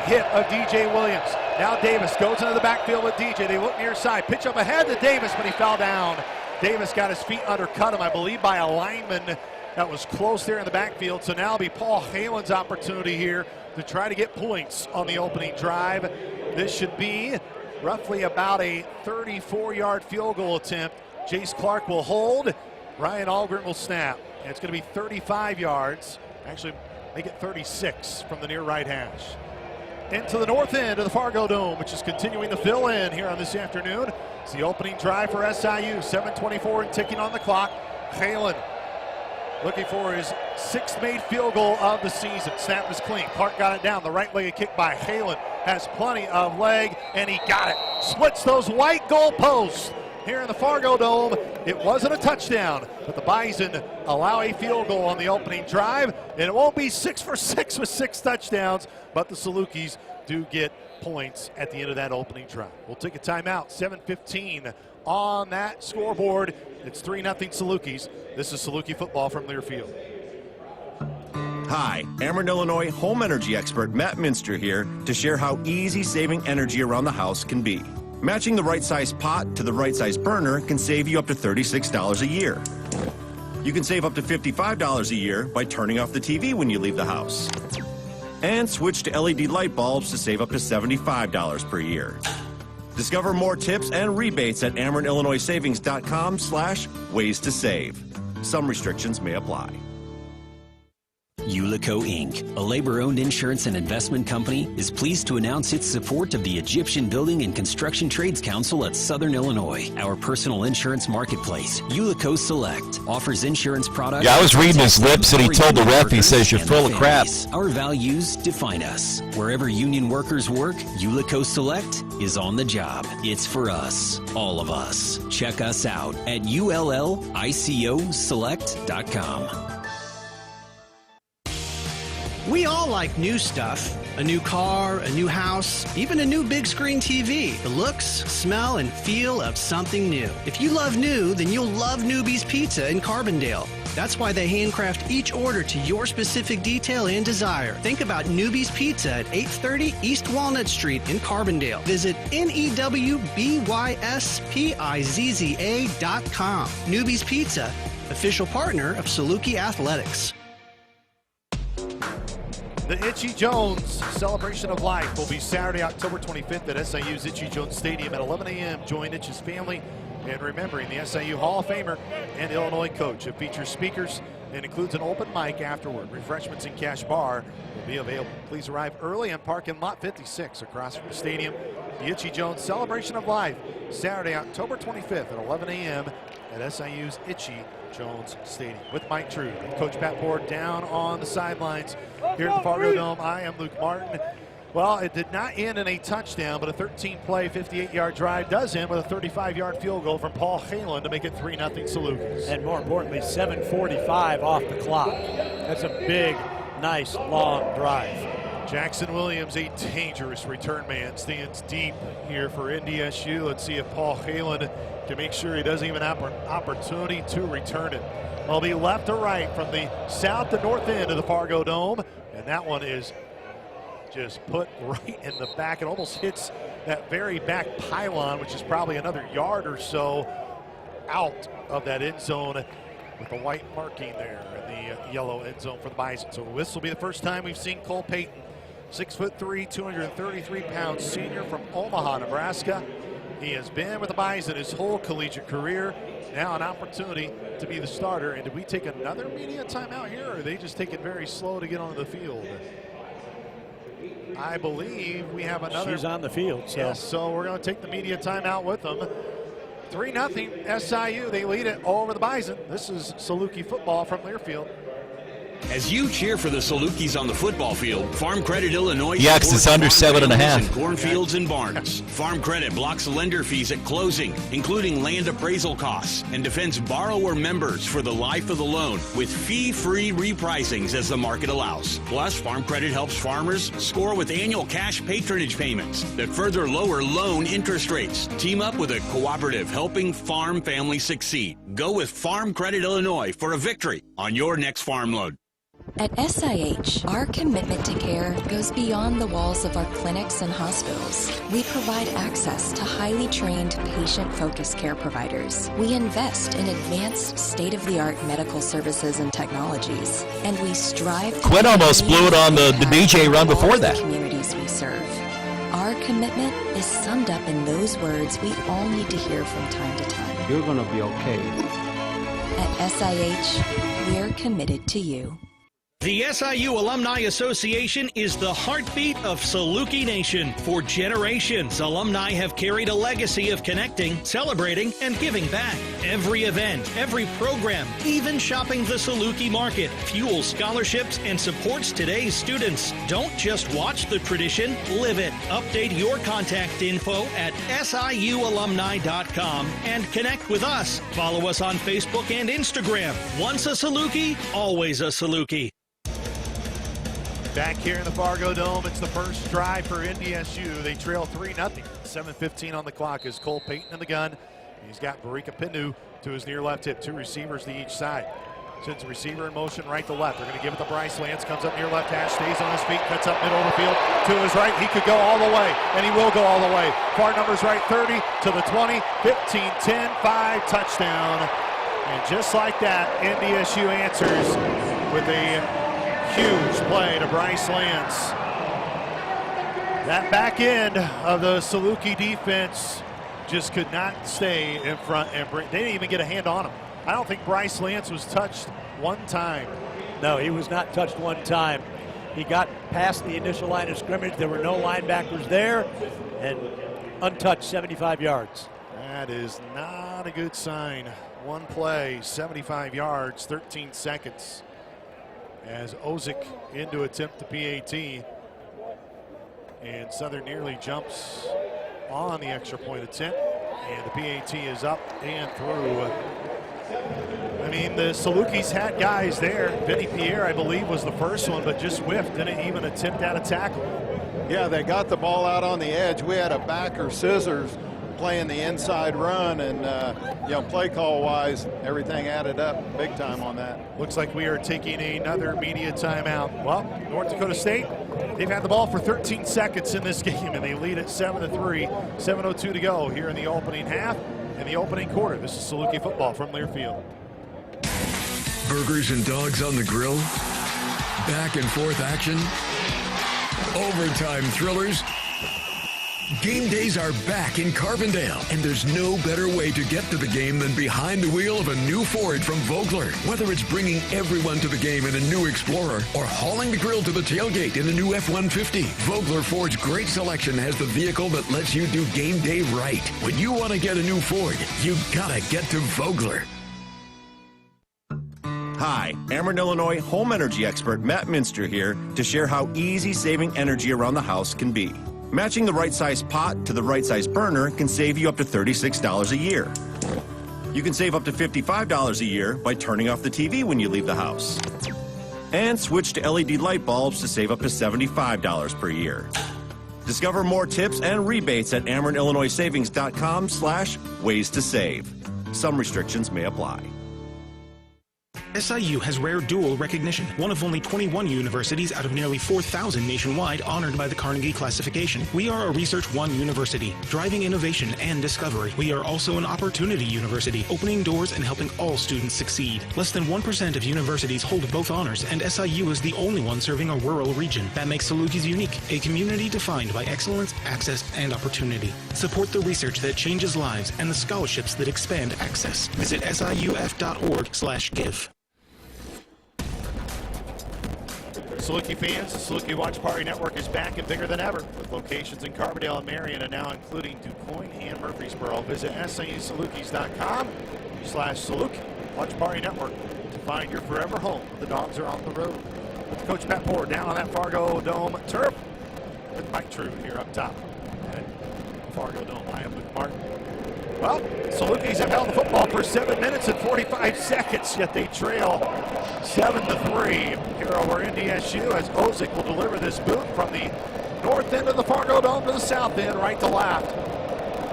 hit of DJ Williams. Now Davis goes into the backfield with DJ. They look near side, pitch up ahead to Davis, but he fell down. Davis got his feet undercut him, I believe, by a lineman that was close there in the backfield. So now it'll be Paul Halen's opportunity here to try to get points on the opening drive. This should be roughly about a 34-yard field goal attempt. Jace Clark will hold. Ryan Algren will snap. And it's going to be 35 yards. Actually, make it 36 from the near right hash. Into the north end of the Fargo Dome, which is continuing to fill in here on this afternoon. It's the opening drive for SIU. 7:24 and ticking on the clock. Halen looking for his 6th made field goal of the season. Snap is clean. Clark got it down. The right-legged kick by Halen has plenty of leg, and he got it. Splits those white goal posts here in the Fargo Dome. It wasn't a touchdown, but the Bison allow a field goal on the opening drive, and it won't be 6 for 6 with 6 touchdowns, but the Salukis do get points at the end of that opening drive. We'll take a timeout. 7:15 on that scoreboard. It's 3-0 Salukis. This is Saluki football from Learfield. Hi, Ameren, Illinois home energy expert Matt Minster here to share how easy saving energy around the house can be. Matching the right size pot to the right size burner can save you up to $36 a year. You can save up to $55 a year by turning off the TV when you leave the house. And switch to LED light bulbs to save up to $75 per year. Discover more tips and rebates at AmerenIllinoisSavings.com/ways to save. Some restrictions may apply. Ulico Inc., a labor-owned insurance and investment company, is pleased to announce its support of the Egyptian Building and Construction Trades Council at Southern Illinois. Our personal insurance marketplace, Ulico Select, offers insurance products. Yeah, I was reading his lips and he told the ref, he says, "You're full of crap." Our values define us. Wherever union workers work, Ulico Select is on the job. It's for us, all of us. Check us out at ULLICOselect.com. We all like new stuff. A new car, a new house, even a new big screen TV. The looks, smell, and feel of something new. If you love new, then you'll love Newbie's Pizza in Carbondale. That's why they handcraft each order to your specific detail and desire. Think about Newbie's Pizza at 830 East Walnut Street in Carbondale. Visit NEWBYSPIZZA.com. Newbie's Pizza, official partner of Saluki Athletics. The Itchy Jones Celebration of Life will be Saturday, October 25th at SIU's Itchy Jones Stadium at 11 a.m. Join Itch's family in remembering the SIU Hall of Famer and Illinois coach. It features speakers and includes an open mic afterward. Refreshments and cash bar will be available. Please arrive early and park in lot 56 across from the stadium. the Itchy Jones Celebration of Life, Saturday, October 25th at 11 a.m. at SIU's Itchy Jones Stadium. With Mike True and Coach Pat Board down on the sidelines here at the Fargo Dome. I am Luke Martin. Well, it did not end in a touchdown, but a 13-play, 58-yard drive does end with a 35-yard field goal from Paul Halen to make it 3-0 Salukis. And more importantly, 7:45 off the clock. That's a big, nice, long drive. Jackson Williams, a dangerous return man, stands deep here for NDSU. Let's see if Paul Halen can make sure he doesn't even have an opportunity to return it. It'll be left to right from the south to north end of the Fargo Dome, and that one is just put right in the back. It almost hits that very back pylon, which is probably another yard or so out of that end zone with the white marking there in the yellow end zone for the Bison. So this will be the first time we've seen Cole Payton, 6'3", 233-pound senior from Omaha, Nebraska. He has been with the Bison his whole collegiate career. Now an opportunity to be the starter. And did we take another media timeout here, or are they just taking very slow to get onto the field? I believe we have another. She's on the field. So. Yes, so we're going to take the media timeout with them. 3-0 SIU. They lead it over the Bison. This is Saluki football from Learfield. As you cheer for the Salukis on the football field, Farm Credit Illinois Yeah, 'cause it's under 7.5. in cornfields and barns. Farm Credit blocks lender fees at closing, including land appraisal costs, and defends borrower members for the life of the loan with fee-free repricings as the market allows. Plus, Farm Credit helps farmers score with annual cash patronage payments that further lower loan interest rates. Team up with a cooperative helping farm families succeed. Go with Farm Credit Illinois for a victory on your next farm loan. At SIH, our commitment to care goes beyond the walls of our clinics and hospitals. We provide access to highly trained, patient-focused care providers. We invest in advanced, state-of-the-art medical services and technologies. And we strive to Quinn almost blew it on the DJ run before that. Communities we serve. Our commitment is summed up in those words we all need to hear from time to time. You're gonna be okay. At SIH, we're committed to you. The SIU Alumni Association is the heartbeat of Saluki Nation. For generations, alumni have carried a legacy of connecting, celebrating, and giving back. Every event, every program, even shopping the Saluki market, fuels scholarships and supports today's students. Don't just watch the tradition, live it. Update your contact info at siualumni.com and connect with us. Follow us on Facebook and Instagram. Once a Saluki, always a Saluki. Back here in the Fargo Dome, it's the first drive for NDSU. They trail 3-0. 7:15 on the clock as Cole Payton in the gun. He's got Barika Pindu to his near left hip. Two receivers to each side. Sends a receiver in motion right to left. They're going to give it to Bryce Lance. Comes up near left hash, stays on his feet, cuts up middle of the field to his right. He could go all the way, and he will go all the way. Far numbers right, 30 to the 20, 15, 10, 5, touchdown. And just like that, NDSU answers with a huge play to Bryce Lance. That back end of the Saluki defense just could not stay in front, and they didn't even get a hand on him. I don't think Bryce Lance was touched one time. No, he was not touched one time. He got past the initial line of scrimmage. There were no linebackers there, and untouched 75 yards. That is not a good sign. One play, 75 yards, 13 seconds. As Ozick into attempt the PAT, and Southern nearly jumps on the extra point attempt, and the PAT is up and through. I mean, the Salukis had guys there. Vinny Pierre, I believe, was the first one, but just whiffed, didn't even attempt at a tackle. Yeah, they got the ball out on the edge. We had a backer scissors playing the inside run, and play call wise, everything added up big time on that. Looks like we are taking another media timeout. Well, North Dakota State, they've had the ball for 13 seconds in this game, and they lead it 7-3. 7:02 to go here in the opening half and the opening quarter. This is Saluki football from Learfield. Burgers and dogs on the grill, back and forth action, overtime thrillers, Game days are back in Carbondale, and there's no better way to get to the game than behind the wheel of a new Ford from Vogler. Whether it's bringing everyone to the game in a new Explorer or hauling the grill to the tailgate in a new F-150, Vogler Ford's great selection has the vehicle that lets you do game day right. When you want to get a new Ford, you gotta get to Vogler. Hi, Ameren, Illinois home energy expert Matt Minster here to share how easy saving energy around the house can be. Matching the right size pot to the right size burner can save you up to $36 a year. You can save up to $55 a year by turning off the TV when you leave the house. And switch to LED light bulbs to save up to $75 per year. Discover more tips and rebates at AmerenIllinoisSavings.com/ways to save. Some restrictions may apply. SIU has rare dual recognition, one of only 21 universities out of nearly 4,000 nationwide honored by the Carnegie classification. We are a Research One university, driving innovation and discovery. We are also an opportunity university, opening doors and helping all students succeed. Less than 1% of universities hold both honors, and SIU is the only one serving a rural region. That makes Salukis unique, a community defined by excellence, access, and opportunity. Support the research that changes lives and the scholarships that expand access. Visit siuf.org/give. Saluki fans, the Saluki Watch Party Network is back and bigger than ever, with locations in Carbondale and Marion, and now including DuQuoin and Murfreesboro. Visit siusalukis.com/Saluki Watch Party Network to find your forever home. The Dogs are on the road. With Coach Pat Poor down on that Fargo Dome turf, with Mike True here up top at Fargo Dome. I am Luke Martin. Well, Salukis have held the football for 7 minutes and 45 seconds, yet they trail 7-3 here over NDSU as Ozick will deliver this boot from the north end of the Fargo Dome to the south end, right to left.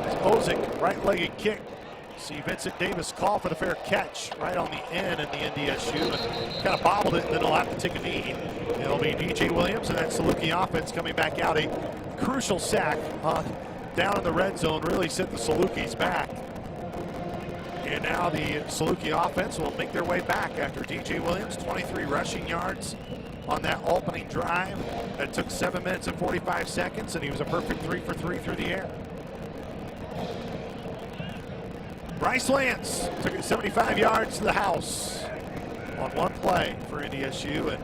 As Ozick, right-legged kick. See Vincent Davis call for the fair catch right on the end in the NDSU, and kind of bobbled it, and then he'll have to take a knee. It'll be DJ Williams and that Saluki offense coming back out. A crucial sack down in the red zone really sent the Salukis back. And now the Saluki offense will make their way back after DJ Williams, 23 rushing yards on that opening drive. That took 7 minutes and 45 seconds, and he was a perfect 3 for 3 through the air. Bryce Lance took it 75 yards to the house on one play for NDSU, and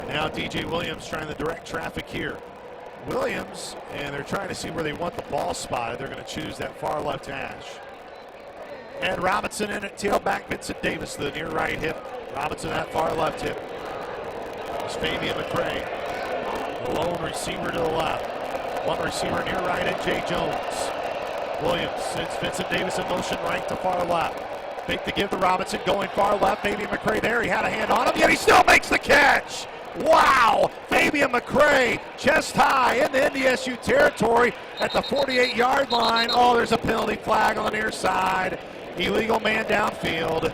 now DJ Williams trying to direct traffic here. Williams, and they're trying to see where they want the ball spotted. They're going to choose that far left hash. And Robinson in at tailback, Vincent Davis, the near right hip. Robinson that far left hip. It's Fabian McCray, the lone receiver to the left. One receiver near right at Jay Jones. Williams sends Vincent Davis in motion right to far left. Fake to give to Robinson, going far left. Fabian McCray there, he had a hand on him, yet he still makes the catch. Wow! Fabian McCray, chest high in the NDSU territory at the 48-yard line. Oh, there's a penalty flag on the near side. Illegal man downfield.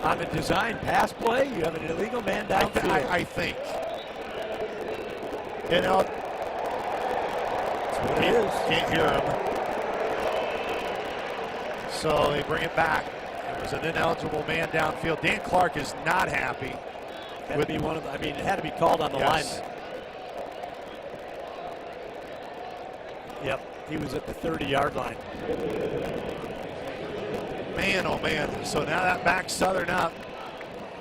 On the design pass play, you have an illegal man downfield. I think. You know, that's what it is. Can't hear him. So they bring it back. It was an ineligible man downfield. Dan Clark is not happy. Would be one of the, it had to be called on the lineman. Yep, he was at the 30-yard line. Man, oh man. So now that backs Southern up.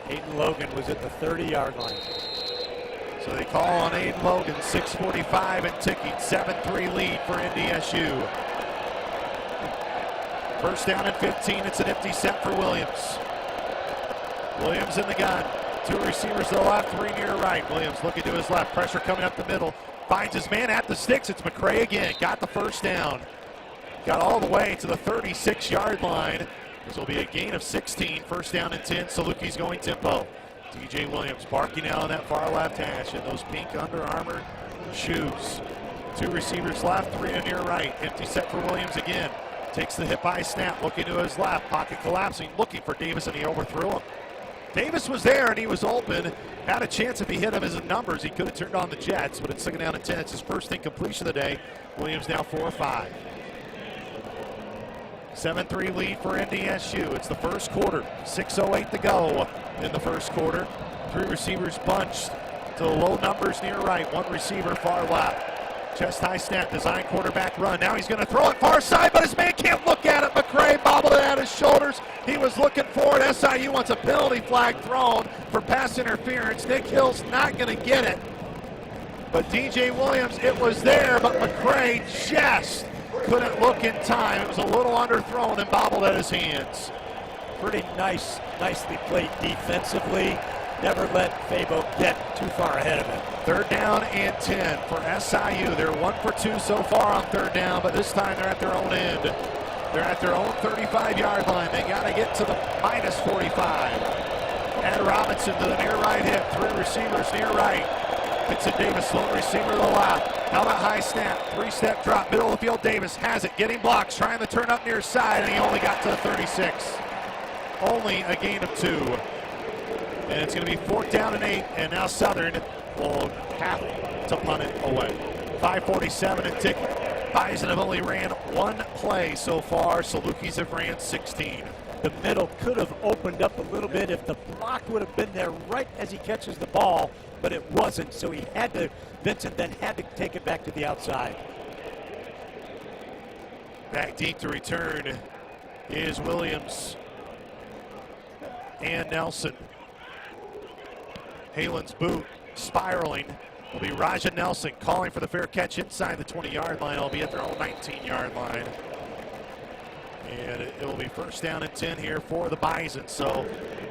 Aiden Logan was at the 30-yard line. So they call on Aiden Logan, 6:45 and ticking, 7-3 lead for NDSU. First down and 15, it's an empty set for Williams. Williams in the gun. Two receivers to the left, three near right. Williams looking to his left, pressure coming up the middle. Finds his man at the sticks, it's McCray again. Got the first down. Got all the way to the 36-yard line. This will be a gain of 16, first down and 10. Salukis going tempo. DJ Williams barking out on that far left hash in those pink Under Armour shoes. Two receivers left, three to near right. Empty set for Williams again. Takes the hip-high snap, looking to his left. Pocket collapsing, looking for Davis, and he overthrew him. Davis was there, and he was open. Had a chance if he hit him as in numbers. He could have turned on the Jets, but it's 2nd down and 10. It's his first incompletion of the day. Williams now 4-5. 7-3 lead for NDSU. It's the first quarter. 6:08 to go in the first quarter. Three receivers bunched to the low numbers near right. One receiver far left. Chest high snap, design quarterback run. Now he's going to throw it far side, but his man can't look at it. McCray bobbled it out his shoulders. He was looking for it. SIU wants a penalty flag thrown for pass interference. Nick Hill's not going to get it. But DJ Williams, it was there, but McCray just couldn't look in time. It was a little underthrown and bobbled at his hands. Pretty nicely played defensively. Never let Fabo get too far ahead of him. 3rd down and 10 for SIU. They're 1 for 2 so far on 3rd down, but this time they're at their own end. They're at their own 35-yard line. They got to get to the minus 45. Ed Robinson to the near right hip. 3 receivers near right. Vincent Davis, lone receiver to the left. Helmet high snap, 3-step drop, middle of the field. Davis has it, getting blocks, trying to turn up near side, and he only got to the 36. Only a gain of 2. And it's going to be 4th down and 8, and now Southern will have to punt it away. 5:47 and ticking. Bison have only ran 1 play so far. Salukis have ran 16. The middle could have opened up a little bit if the block would have been there right as he catches the ball, but it wasn't, so he had to, Vincent then had to take it back to the outside. Back deep to return is Williams and Nelson. Halen's boot spiraling will be Raja Nelson calling for the fair catch inside the 20-yard line. It'll be at their own 19-yard line. And it will be 1st down and 10 here for the Bison. So,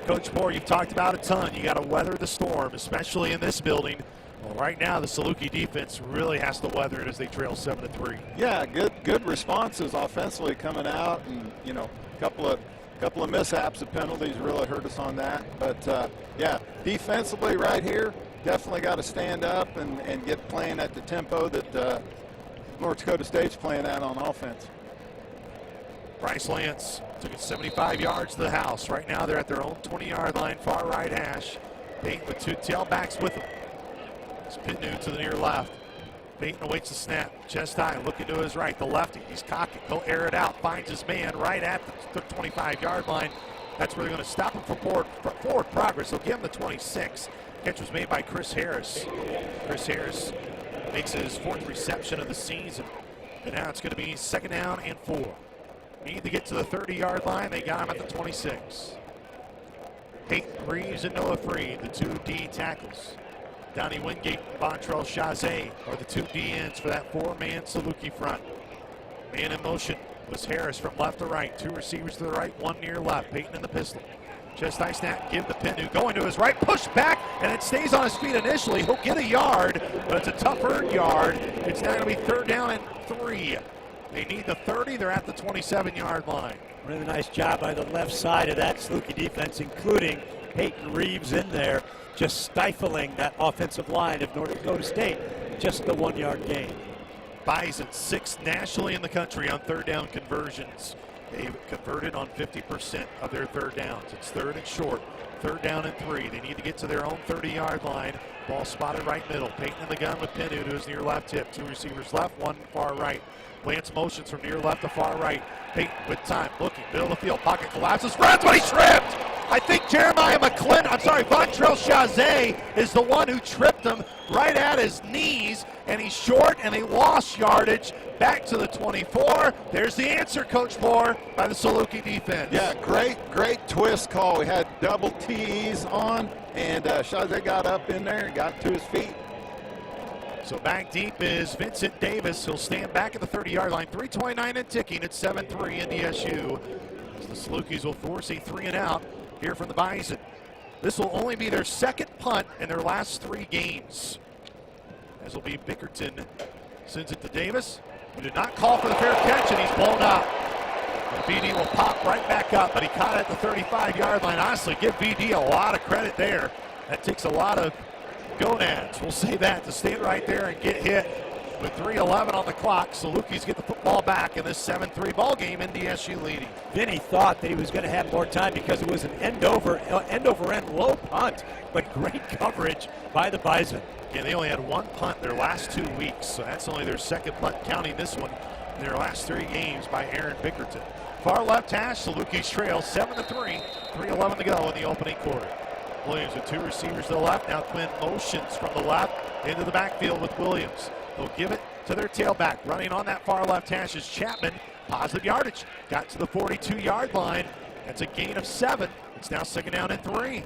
Coach Moore, you've talked about a ton. You got to weather the storm, especially in this building. Well, right now, the Saluki defense really has to weather it as they trail 7-3. Yeah, good responses offensively coming out, and a couple of mishaps and penalties really hurt us on that. But yeah, defensively right here, definitely got to stand up and get playing at the tempo that North Dakota State's playing at on offense. Bryce Lance took it 75 yards to the house. Right now they're at their own 20-yard line, far right hash. Peyton with 2 tailbacks with him. It's Pitnu to the near left. Peyton awaits the snap. Chest high, looking to his right. The lefty, he's cocky. He'll air it out. Finds his man right at the 25-yard line. That's where they're going to stop him for forward progress. They'll give him the 26. Catch was made by Chris Harris. Chris Harris makes his 4th reception of the season. And now it's going to be 2nd down and 4. Need to get to the 30-yard line. They got him at the 26. Peyton Reeves and Noah Freed, the 2 D tackles. Donnie Wingate and Bontrell Chazé are the 2 D ends for that 4-man Saluki front. Man in motion was Harris from left to right. 2 receivers to the right, 1 near left. Peyton in the pistol. Chest high snap, give the Pitnu. Going to his right, push back, and it stays on his feet initially. He'll get a yard, but it's a tough earned yard. It's now going to be 3rd down and 3. They need the 30. They're at the 27-yard line. Really nice job by the left side of that Saluki defense, including Peyton Reeves in there, just stifling that offensive line of North Dakota State. Just the 1-yard gain. Bison 6th nationally in the country on 3rd down conversions. They've converted on 50% of their 3rd downs. It's 3rd and short. 3rd down and 3. They need to get to their own 30-yard line. Ball spotted right middle. Peyton in the gun with Pitnu to his near left hip. 2 receivers left, 1 far right. Lance motions from near left to far right. Peyton with time, looking, middle of the field, pocket collapses, runs, but he tripped! I think Bontrell Chazé is the one who tripped him right at his knees, and he's short, and he lost yardage back to the 24. There's the answer, Coach Moore, by the Saluki defense. Yeah, great twist call. We had double T's on, and Chazé got up in there and got to his feet. So back deep is Vincent Davis. He'll stand back at the 30-yard line. 3:29 and ticking. It's 7-3 NDSU. As the Salukis will force a 3-and-out here from the Bison. This will only be their 2nd punt in their last 3 games. As will be Bickerton. Sends it to Davis, who did not call for the fair catch, and he's blown up. And BD will pop right back up, but he caught it at the 35-yard line. Honestly, give BD a lot of credit there. That takes a lot of gonads, we'll say that, to stand right there and get hit with 3:11 on the clock. Salukis get the football back in this 7-3 ball game. NDSU leading. Vinny thought that he was going to have more time because it was an end over end low punt, but great coverage by the Bison. Yeah, they only had 1 punt their last 2 weeks, so that's only their 2nd punt, counting this one in their last 3 games by Aaron Bickerton. Far left hash, Salukis trail 7-3, 3:11 to go in the opening quarter. Williams with 2 receivers to the left. Now Quinn motions from the left into the backfield with Williams. He'll give it to their tailback. Running on that far left hash is Chapman. Positive yardage. Got to the 42-yard line. That's a gain of 7. It's now 2nd down and 3.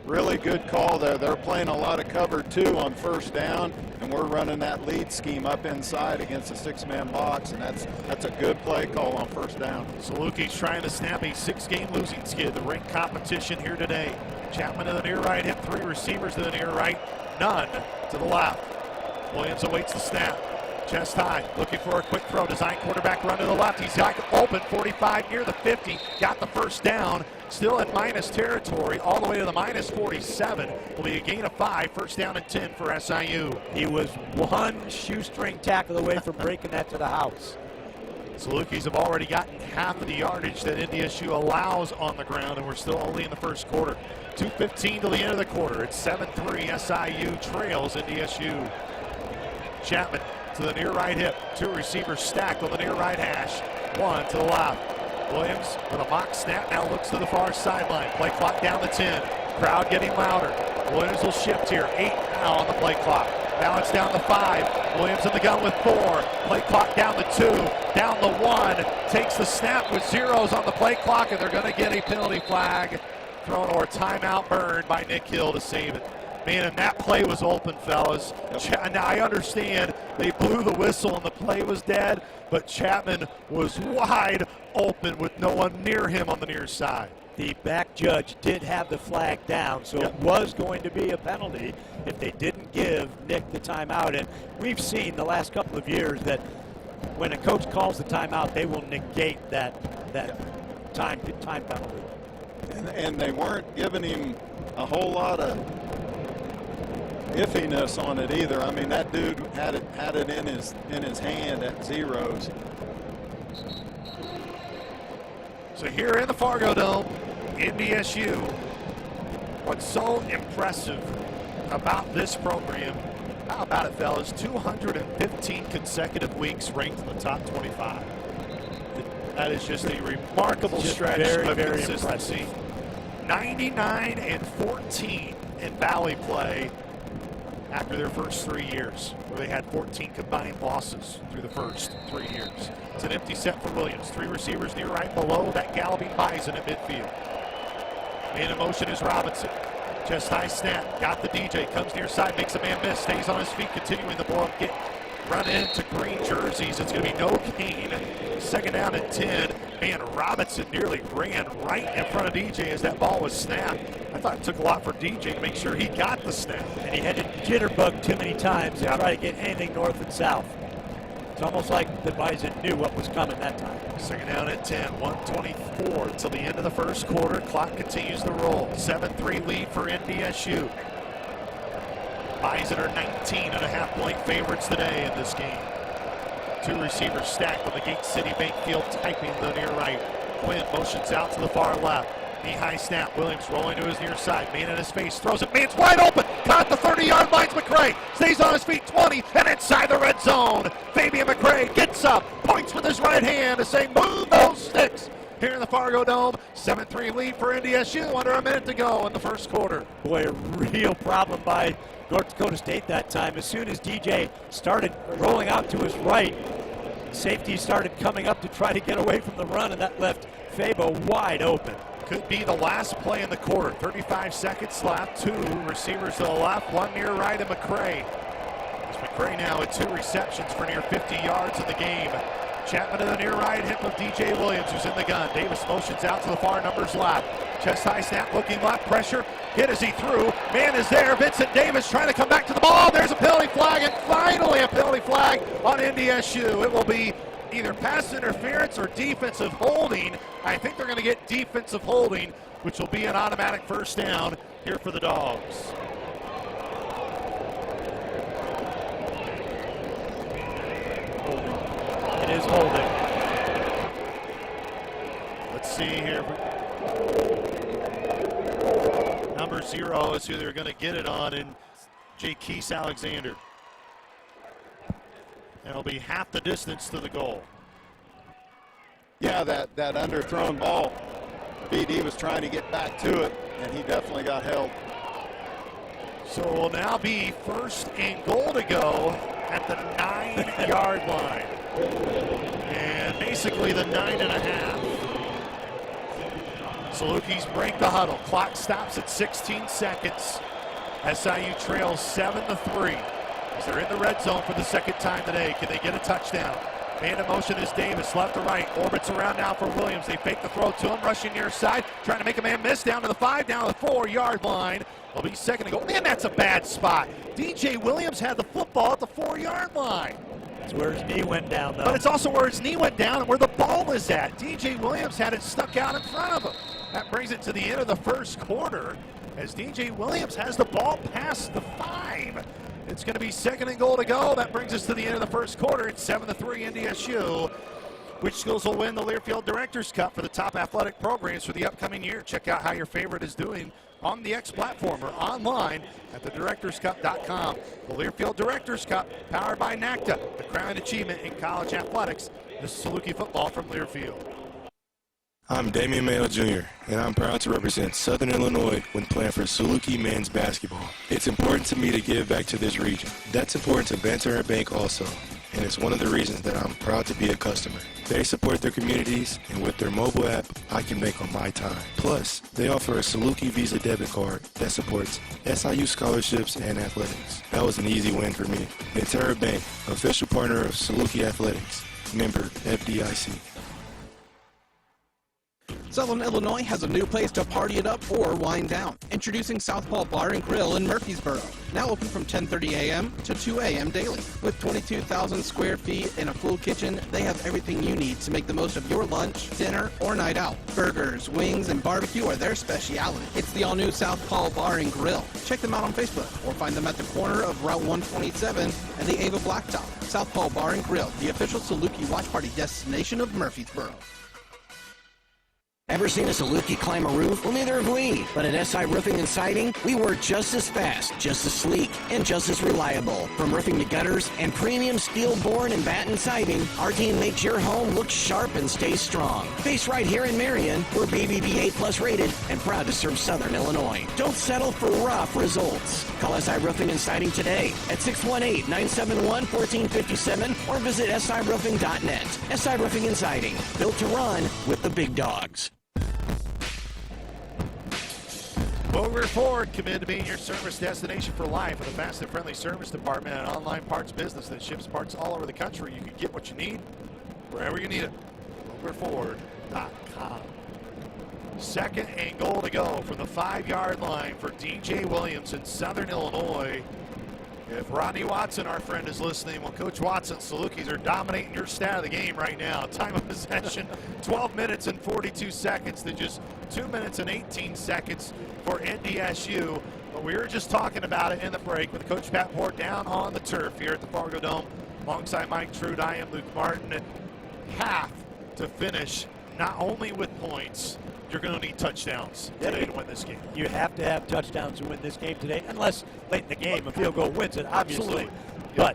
Really good call there. They're playing a lot of cover 2 on 1st down, and we're running that lead scheme up inside against a 6-man box, and that's a good play call on 1st down. Saluki's trying to snap a 6-game losing skid. The ranked competition here today. Chapman to the near right, hit 3 receivers to the near right, none to the left. Williams awaits the snap. Chest high, looking for a quick throw. Design quarterback run to the left. He's got open, 45 near the 50. Got the 1st down. Still in minus territory, all the way to the minus 47. Will be a gain of 5, 1st down and 10 for SIU. He was 1 shoestring tackle away from breaking that to the house. Salukis have already gotten half of the yardage that NDSU allows on the ground, and we're still only in the 1st quarter. 2:15 till the end of the quarter. It's 7-3. SIU trails NDSU. Chapman to the near right hip. 2 receivers stacked on the near right hash. 1 to the left. Williams with a mock snap now looks to the far sideline. Play clock down to 10. Crowd getting louder. Williams will shift here. 8 now on the play clock. Now it's down to 5. Williams in the gun with 4. Play clock down to 2. Down to 1. Takes the snap with 0s on the play clock, and they're going to get a penalty flag thrown or a timeout burned by Nick Hill to save it. Man, and that play was open, fellas. Now, I understand they blew the whistle and the play was dead, but Chapman was wide open with no one near him on the near side. The back judge did have the flag down, so it was going to be a penalty if they didn't give Nick the timeout. And we've seen the last couple of years that when a coach calls the timeout, they will negate that time penalty. And they weren't giving him a whole lot of iffiness on it either. I mean, that dude had it in his hand at 0s. So here in the Fargo Dome, NDSU, what's so impressive about this program, how about it, fellas, 215 consecutive weeks ranked in the top 25. That is just a remarkable stretch of consistency. 99-14 in Valley play after their first 3 years, where they had 14 combined losses through the first 3 years. It's an empty set for Williams. 3 receivers near right below that galloping bison at midfield. Man in motion is Robinson. Chest high snap. Got the DJ. Comes near side. Makes a man miss. Stays on his feet. Continuing the blow up. Get run into green jerseys. It's going to be no gain. 2nd down and 10. Man, Robinson nearly ran right in front of DJ as that ball was snapped. I thought it took a lot for DJ to make sure he got the snap. And he had to jitterbug too many times to try to get anything north and south. It's almost like the Bison knew what was coming that time. 2nd down at 10, 1:24 till the end of the 1st quarter. Clock continues to roll. 7-3 lead for NDSU. Bison are 19.5-point favorites today in this game. 2 receivers stacked on the Gate City Bank field, typing the near right. Quinn motions out to the far left. Knee-high snap. Williams rolling to his near side. Man in his face. Throws it. Man's wide open. Caught the 30-yard line. McCray stays on his feet. 20 and inside the red zone. Fabian McCray gets up. Points with his right hand to say, move those sticks. Here in the Fargo Dome. 7-3 lead for NDSU. Under a minute to go in the 1st quarter. Boy, a real problem by North Dakota State that time. As soon as DJ started rolling out to his right, safety started coming up to try to get away from the run, and that left Fabo wide open. Could be the last play in the quarter. 35 seconds left. 2 receivers to the left, 1 near right, and McCray. It's McCray now with 2 receptions for near 50 yards in the game. Chapman to the near right, hip of DJ Williams, who's in the gun. Davis motions out to the far numbers left. Chest high snap, looking left, pressure. Hit as he threw. Man is there. Vincent Davis trying to come back to the ball. There's a penalty flag, and finally a penalty flag on NDSU. It will be either pass interference or defensive holding. I think they're going to get defensive holding, which will be an automatic 1st down here for the Dogs. It is holding. Let's see here. Number 0 is who they're going to get it on, and Jaquise Alexander. And it'll be half the distance to the goal. Yeah, that underthrown ball, BD was trying to get back to it, and he definitely got held. So it will now be 1st and goal to go at the 9-yard line. And basically the 9.5. Salukis break the huddle. Clock stops at 16 seconds. SIU trails 7-3. As they're in the red zone for the second time today. Can they get a touchdown? Man in motion is Davis, left to right. Orbits around now for Williams. They fake the throw to him, rushing near side, trying to make a man miss. Down to the 5, down to the 4-yard line. Will be second and goal. Man, that's a bad spot. DJ Williams had the football at the 4-yard line. That's where his knee went down, though. But it's also where his knee went down and where the ball is at. DJ Williams had it stuck out in front of him. That brings it to the end of the first quarter as DJ Williams has the ball past the 5. It's going to be second and goal to go. That brings us to the end of the first quarter. It's 7-3 NDSU. Which schools will win the Learfield Directors Cup for the top athletic programs for the upcoming year? Check out how your favorite is doing on the X platform or online at thedirectorscup.com. The Learfield Directors Cup, powered by NACTA, the crown achievement in college athletics. This is Saluki football from Learfield. I'm Damian Mayo Jr., and I'm proud to represent Southern Illinois when playing for Saluki men's basketball. It's important to me to give back to this region. That's important to Ventura Bank also, and it's one of the reasons that I'm proud to be a customer. They support their communities, and with their mobile app, I can bank on my time. Plus, they offer a Saluki Visa debit card that supports SIU scholarships and athletics. That was an easy win for me. Ventura Bank, official partner of Saluki Athletics, member FDIC. Southern Illinois has a new place to party it up or wind down. Introducing Southpaw Bar and Grill in Murfreesboro. Now open from 10:30 a.m. to 2 a.m. daily. With 22,000 square feet and a full kitchen, they have everything you need to make the most of your lunch, dinner, or night out. Burgers, wings, and barbecue are their specialty. It's the all-new Southpaw Bar and Grill. Check them out on Facebook or find them at the corner of Route 127 and the Ava Blacktop. Southpaw Bar and Grill, the official Saluki watch party destination of Murfreesboro. Ever seen a Saluki climb a roof? Well, neither have we. But at SI Roofing and Siding, we work just as fast, just as sleek, and just as reliable. From roofing to gutters and premium steel board and batten siding, our team makes your home look sharp and stay strong. Based right here in Marion, we're BBB 8+ rated and proud to serve Southern Illinois. Don't settle for rough results. Call SI Roofing and Siding today at 618-971-1457 or visit siroofing.net. SI Roofing and Siding, built to run with the big dogs. Boger Ford, committed to being your service destination for life with a fast and friendly service department and an online parts business that ships parts all over the country. You can get what you need wherever you need it. BogerFord.com. Second and goal to go from the 5-yard line for DJ Williams in Southern Illinois. If Rodney Watson, our friend, is listening, well, Coach Watson, Salukis are dominating your stat of the game right now. Time of possession, 12 minutes and 42 seconds to just 2 minutes and 18 seconds for NDSU. But we were just talking about it in the break with Coach Pat Port down on the turf here at the Fargo Dome. Alongside Mike Trude, I am Luke Martin. And have to finish not only with points, you're going to need touchdowns today to win this game. You have to have touchdowns to win this game today, unless late in the game a field goal wins it, obviously. Absolutely. But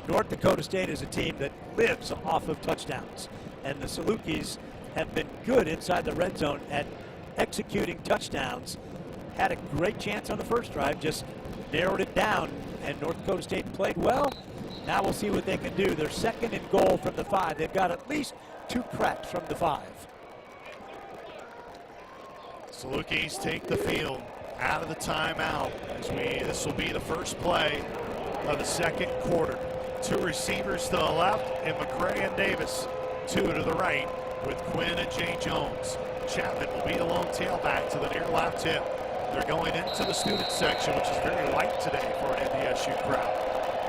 North Dakota State is a team that lives off of touchdowns, and the Salukis have been good inside the red zone at executing touchdowns. Had a great chance on the first drive, just narrowed it down, and North Dakota State played well. Now we'll see what they can do. They're second and goal from the 5. They've got at least 2 cracks from the 5. Salukis take the field out of the timeout. This will be the first play of the second quarter. 2 receivers to the left, and McCray and Davis. 2 to the right with Quinn and Jay Jones. Chapman will be the lone tailback to the near left hip. They're going into the student section, which is very light today for an NDSU crowd.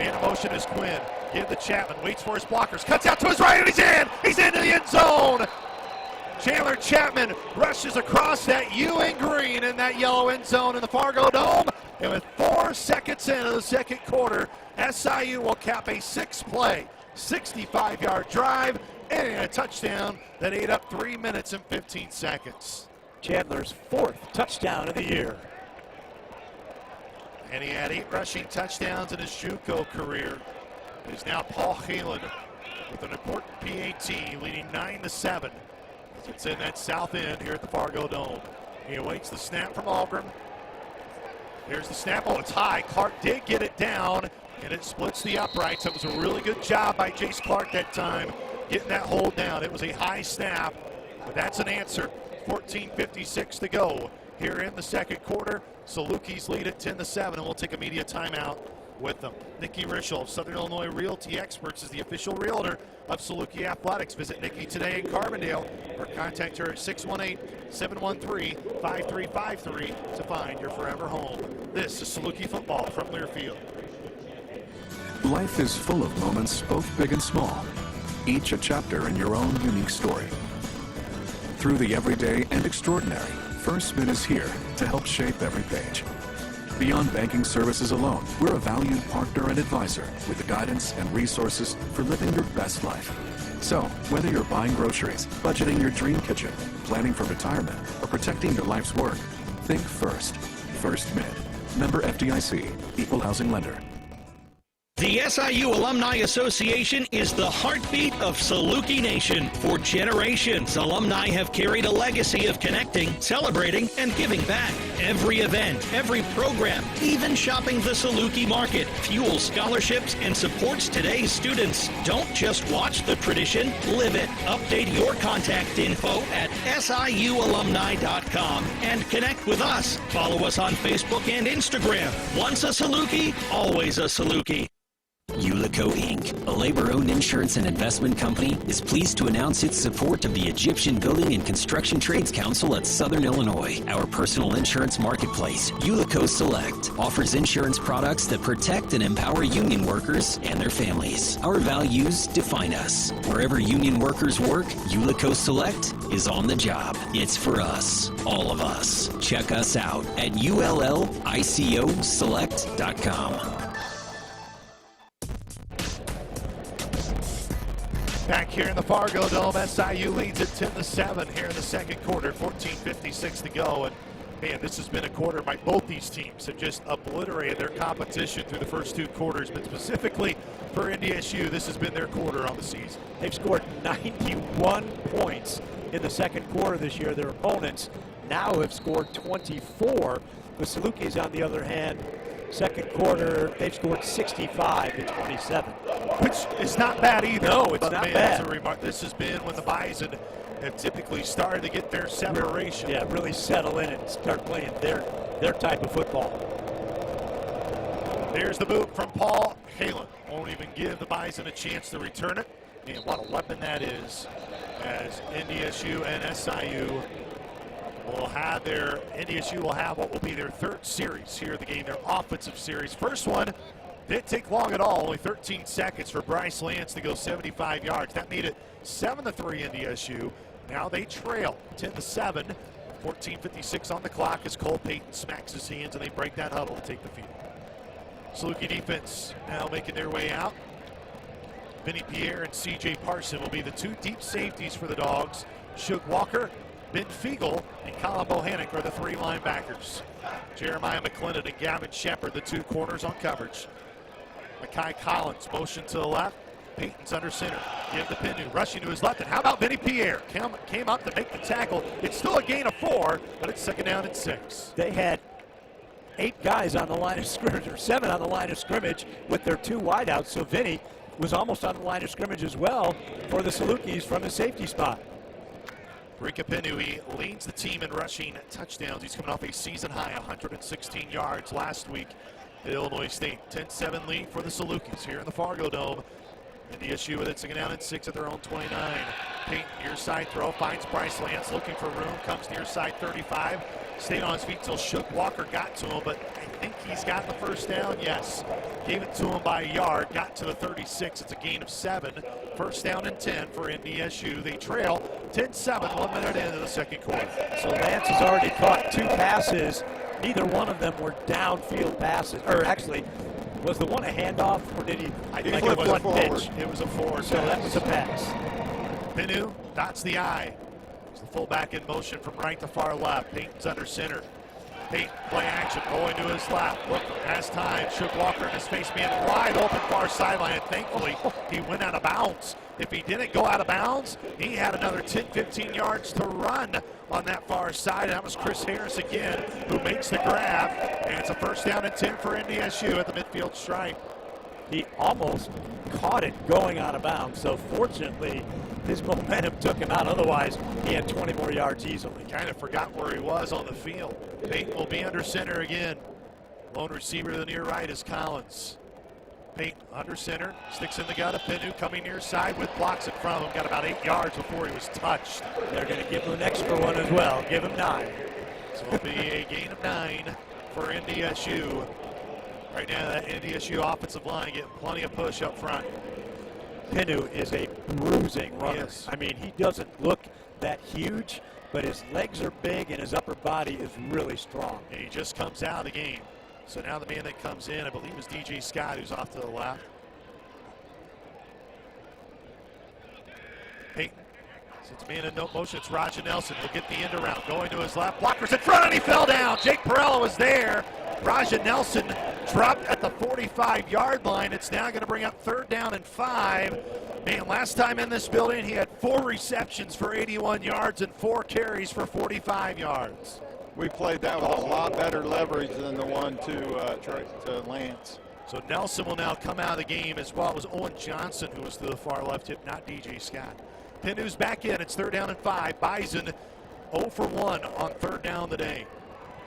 Man in motion is Quinn. Give to Chapman, waits for his blockers, cuts out to his right, and he's in! He's into the end zone! Chandler Chapman rushes across that U in green in that yellow end zone in the Fargo Dome. And with 4 seconds into the second quarter, SIU will cap a 6-play, 65-yard drive and a touchdown that ate up 3 minutes and 15 seconds. Chandler's 4th touchdown of the year. And he had 8 rushing touchdowns in his JUCO career. It is now Paul Halen with an important PAT, leading 9-7. It's in that south end here at the Fargo Dome. He awaits the snap from Auburn. Here's the snap. Oh, it's high. Clark did get it down, and it splits the uprights. That was a really good job by Jace Clark that time, getting that hold down. It was a high snap, but that's an answer. 14:56 to go here in the second quarter. Salukis lead at 10-7, and we'll take a media timeout with them. Nikki Rischel of Southern Illinois Realty Experts is the official realtor of Saluki Athletics. Visit Nikki today in Carbondale or contact her at 618-713-5353 to find your forever home. This is Saluki football from Learfield. Life is full of moments, both big and small, each a chapter in your own unique story. Through the everyday and extraordinary, First Mint is here to help shape every page. Beyond banking services alone, we're a valued partner and advisor with the guidance and resources for living your best life. So, whether you're buying groceries, budgeting your dream kitchen, planning for retirement, or protecting your life's work, think First. First Mint. Member FDIC. Equal housing lender. The SIU Alumni Association is the heartbeat of Saluki Nation. For generations, alumni have carried a legacy of connecting, celebrating, and giving back. Every event, every program, even shopping the Saluki market, fuels scholarships and supports today's students. Don't just watch the tradition, live it. Update your contact info at siualumni.com and connect with us. Follow us on Facebook and Instagram. Once a Saluki, always a Saluki. Ulico Inc., a labor-owned insurance and investment company, is pleased to announce its support of the Egyptian Building and Construction Trades Council at Southern Illinois. Our personal insurance marketplace, Ulico Select, offers insurance products that protect and empower union workers and their families. Our values define us. Wherever union workers work, Ulico Select is on the job. It's for us, all of us. Check us out at ullicoselect.com. Back here in the Fargo Dome, SIU leads at 10-7 here in the second quarter, 14:56 to go. And man, this has been a quarter by both these teams have just obliterated their competition through the first two quarters, but specifically for NDSU, this has been their quarter on the season. They've scored 91 points in the second quarter this year. Their opponents now have scored 24. The Salukis, on the other hand, second quarter, they've scored 65 to 27. Which is not bad either. No, it's not bad. This has been when the Bison have typically started to get their separation. Yeah, really settle in and start playing their type of football. There's the boot from Paul Halen. Won't even give the Bison a chance to return it. And what a weapon that is, as NDSU and SIU NDSU will have what will be their third series here at the game, their offensive series. First one didn't take long at all, only 13 seconds for Bryce Lance to go 75 yards. That made it 7-3 NDSU. Now they trail 10-7, 14:56 on the clock as Cole Payton smacks his hands and they break that huddle to take the field. Saluki defense now making their way out. Vinny Pierre and C.J. Parson will be the two deep safeties for the Dogs. Shug Walker, Ben Fiegel, and Colin Bohannick are the three linebackers. Jeremiah McClendon and Gavin Shepard, the two corners on coverage. Makai Collins, motion to the left. Payton's under center. Give the Pinu, rushing to his left. And how about Vinny Pierre? Came up to make the tackle. It's still a gain of 4, but it's second down and 6. They had 8 guys on the line of scrimmage, or 7 on the line of scrimmage with their 2 wideouts. So Vinny was almost on the line of scrimmage as well for the Salukis from his safety spot. Rika Pinui leads the team in rushing touchdowns. He's coming off a season-high 116 yards last week at Illinois State. 10-7 lead for the Salukis here in the Fargo Dome. NDSU with it, second down and 6 at their own 29. Payton, near side throw, finds Bryce Lance looking for room, comes near side 35. Stayed on his feet till Shug Walker got to him, but I think he's got the first down. Yes, gave it to him by a yard, got to the 36. It's a gain of 7. First down and 10 for NDSU. They trail 10-7, 1 minute into the second quarter. So Lance has already caught 2 passes. Neither one of them were downfield passes, or actually, was the one a handoff, or did he? I think it was a forward. It was a forward. So that was a pass. Pinu dots the I. He's the fullback in motion from right to far left. Payton's under center. Payton, play action, going to his left. Look, has time. Shug Walker in his face, man, wide open far sideline. Thankfully, he went out of bounds. If he didn't go out of bounds, he had another 10-15 yards to run on that far side. And that was Chris Harris again, who makes the grab. And it's a first down and 10 for NDSU at the midfield stripe. he almost caught it going out of bounds. So fortunately, his momentum took him out. Otherwise, he had 20 more yards easily. Kind of forgot where he was on the field. Payton will be under center again. Lone receiver to the near right is Collins. Payton under center, sticks in the gut of Pinu, coming near side with blocks in front of him. Got about 8 yards before he was touched. They're going to give him an extra one as well. Give him 9. So it'll be a gain of 9 for NDSU. Right now, that NDSU offensive line getting plenty of push up front. Pinu is a bruising runner. Yes. I mean, he doesn't look that huge, but his legs are big and his upper body is really strong. And he just comes out of the game. So now the man that comes in, I believe, is DJ Scott, who's off to the left. Payton sends man in no motion. It's Raja Nelson. He'll get the end around. Going to his left. Blockers in front, and he fell down. Jake Perella was there. Raja Nelson dropped at the 45-yard line. It's now going to bring up 3rd down and 5. Man, last time in this building, he had 4 receptions for 81 yards and 4 carries for 45 yards. We played that with a lot better leverage than the one to Lance. So Nelson will now come out of the game as well. It was Owen Johnson who was to the far left hip, not DJ Scott. Pinu's back in. It's 3rd down and 5. Bison 0 for 1 on 3rd down today.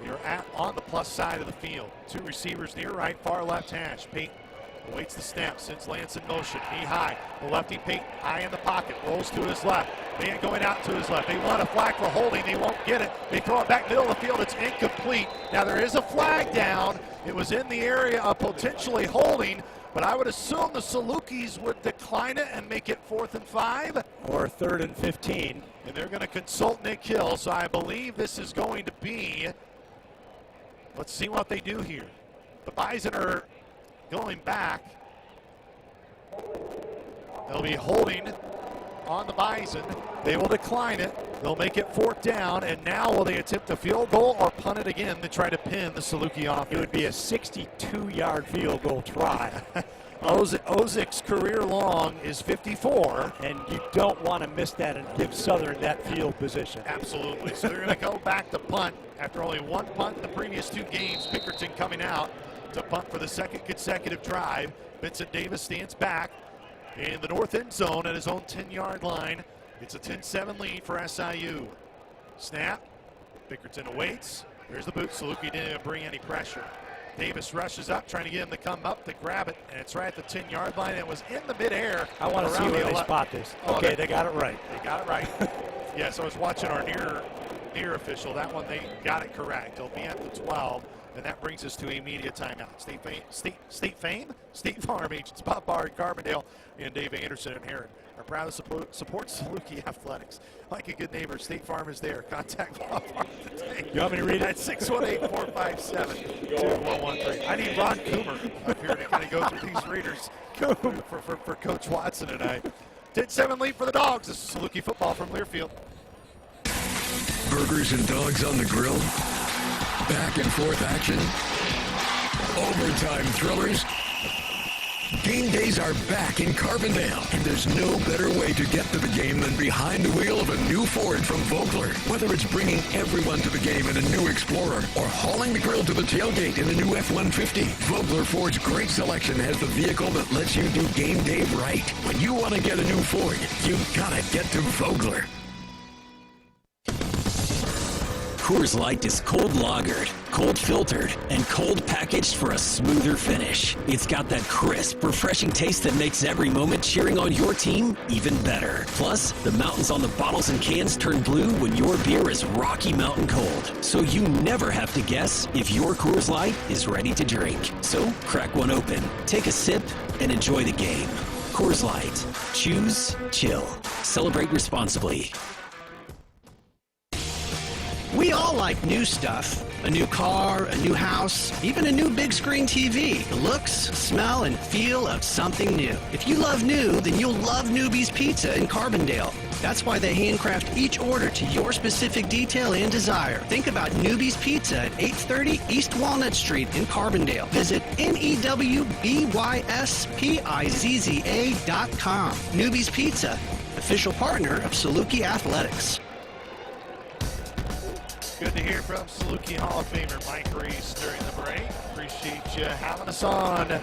You're on the plus side of the field. 2 receivers near right, far left hash. Payton awaits the snap, sends Lance in motion. Knee high. The lefty Payton high in the pocket. Rolls to his left. Man going out to his left. They want a flag for holding. They won't get it. They throw it back middle of the field. It's incomplete. Now there is a flag down. It was in the area of potentially holding, but I would assume the Salukis would decline it and make it 4th and 5. Or 3rd and 15. And they're going to consult Nick Hill, so I believe this is going to be, let's see what they do here. The Bison are going back. They'll be holding on the Bison. They will decline it. They'll make it 4th down, and now will they attempt a field goal or punt it again to try to pin the Saluki offense? It would be a 62-yard field goal try. Ozik's career long is 54. And you don't want to miss that and give Southern that field position. Absolutely. So they're going to go back to punt after only 1 punt in the previous 2 games. Pickerton coming out to punt for the 2nd consecutive drive. Vincent Davis stands back in the north end zone at his own 10-yard line. It's a 10-7 lead for SIU. Snap. Pickerton awaits. There's the boot. Saluki didn't even bring any pressure. Davis rushes up, trying to get him to come up to grab it, and it's right at the 10-yard line. It was in the midair. I want to see where they spot this. Okay, they got it right. They got it right. Yes, I was watching our near official. That one, they got it correct. He'll be at the 12, and that brings us to a media timeout. State Farm agents Bob Barr, Carbondale, and Dave Anderson and Heron are proud to support Saluki Athletics. Like a good neighbor, State Farm is there. Contact Bob Barr today. You want me to read it? At 618-457-2113. I need Ron Coomer up here to kind of go through these readers for Coach Watson and I. 10-7 lead for the Dogs. This is Saluki football from Learfield. Burgers and dogs on the grill. Back and forth action. Overtime thrillers. Game days are back in Carbondale, and there's no better way to get to the game than behind the wheel of a new Ford from Vogler. Whether it's bringing everyone to the game in a new Explorer or hauling the grill to the tailgate in a new F-150, Vogler Ford's great selection has the vehicle that lets you do game day right. When you want to get a new Ford, you gotta get to Vogler. Coors Light is cold lagered, cold filtered, and cold packaged for a smoother finish. It's got that crisp, refreshing taste that makes every moment cheering on your team even better. Plus, the mountains on the bottles and cans turn blue when your beer is Rocky Mountain cold. So you never have to guess if your Coors Light is ready to drink. So crack one open, take a sip, and enjoy the game. Coors Light. Choose chill. Celebrate responsibly. We all like new stuff. A new car, a new house, even a new big screen TV. The looks, smell, and feel of something new. If you love new, then you'll love Newbie's Pizza in Carbondale. That's why they handcraft each order to your specific detail and desire. Think about Newbie's Pizza at 830 East Walnut Street in Carbondale. Visit NEWBYSPIZZA.com. Newbie's Pizza, official partner of Saluki Athletics. Good to hear from Saluki Hall of Famer Mike Reese during the break. Appreciate you having us on.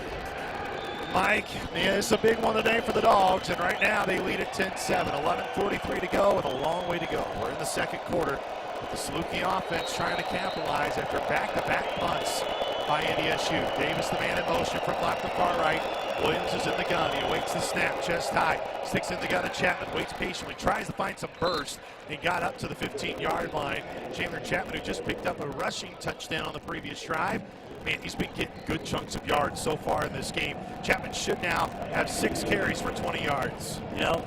Mike, yeah, it's a big one today for the Dawgs, and right now they lead at 10-7. 11:43 to go with a long way to go. We're in the second quarter with the Saluki offense trying to capitalize after back-to-back punts by NDSU. Davis, the man in motion from left to far right. Williams is in the gun. He awaits the snap, chest high. Sticks in the gun to Chapman, waits patiently, tries to find some burst. He got up to the 15-yard line. Chandler Chapman, who just picked up a rushing touchdown on the previous drive. Man, he's been getting good chunks of yards so far in this game. Chapman should now have 6 carries for 20 yards. You know,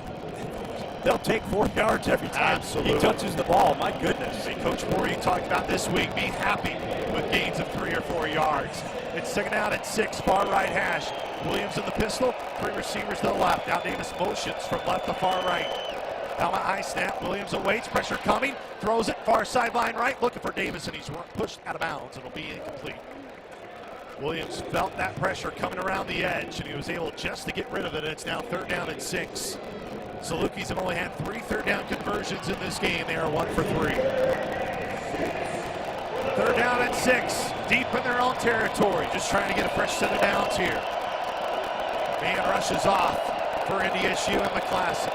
they'll take 4 yards every time Absolutely. he touches the ball. My goodness. And Coach Morey talked about this week being happy with gains of 3 or 4 yards. It's second out at 6, far right hash. Williams in the pistol, 3 receivers to the left. Now Davis motions from left to far right. Helmet high snap, Williams awaits, pressure coming, throws it far sideline right, looking for Davis, and he's pushed out of bounds. It'll be incomplete. Williams felt that pressure coming around the edge, and he was able just to get rid of it. It's now third down and 6. Salukis have only had 3 third down conversions in this game. They are 1 for 3. Third down and 6, deep in their own territory, just trying to get a fresh set of downs here. Man rushes off for NDSU and McClassen.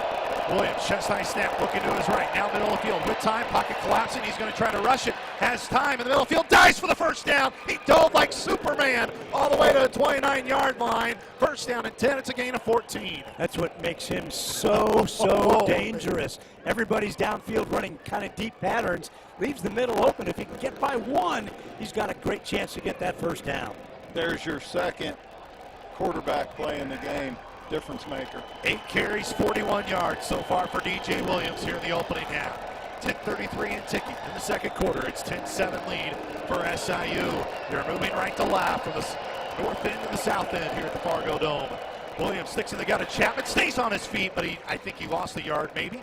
Williams, chest high snap, looking to his right, now middle of the field, with time, pocket collapsing, he's going to try to rush it, has time in the middle of the field, dives for the first down, he dove like Superman all the way to the 29-yard line, first down and 10, it's a gain of 14. That's what makes him so dangerous. Everybody's downfield running kind of deep patterns, leaves the middle open. If he can get by 1, he's got a great chance to get that first down. There's your second quarterback play in the game. Difference maker. 8 carries, 41 yards so far for DJ Williams here in the opening half. 10:33 and ticking in the second quarter. It's 10-7 lead for SIU. They're moving right to left from the north end to the south end here at the Fargo Dome. Williams sticks in the gun to Chapman, stays on his feet, but I think he lost a yard maybe.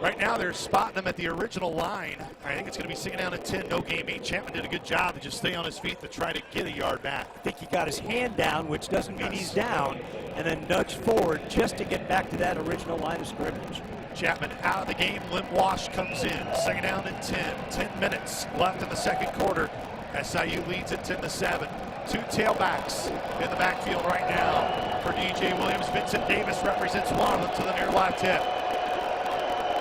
Right now they're spotting him at the original line. I think it's going to be second down and 10, no game 8. Chapman did a good job to just stay on his feet to try to get a yard back. I think he got his hand down, which doesn't mean he's down, and then nudged forward just to get back to that original line of scrimmage. Chapman out of the game. Lim Wash comes in. Second down and 10. 10 minutes left in the second quarter. SIU leads at 10-7. 2 tailbacks in the backfield right now for DJ Williams. Vincent Davis represents one of them to the near left hip.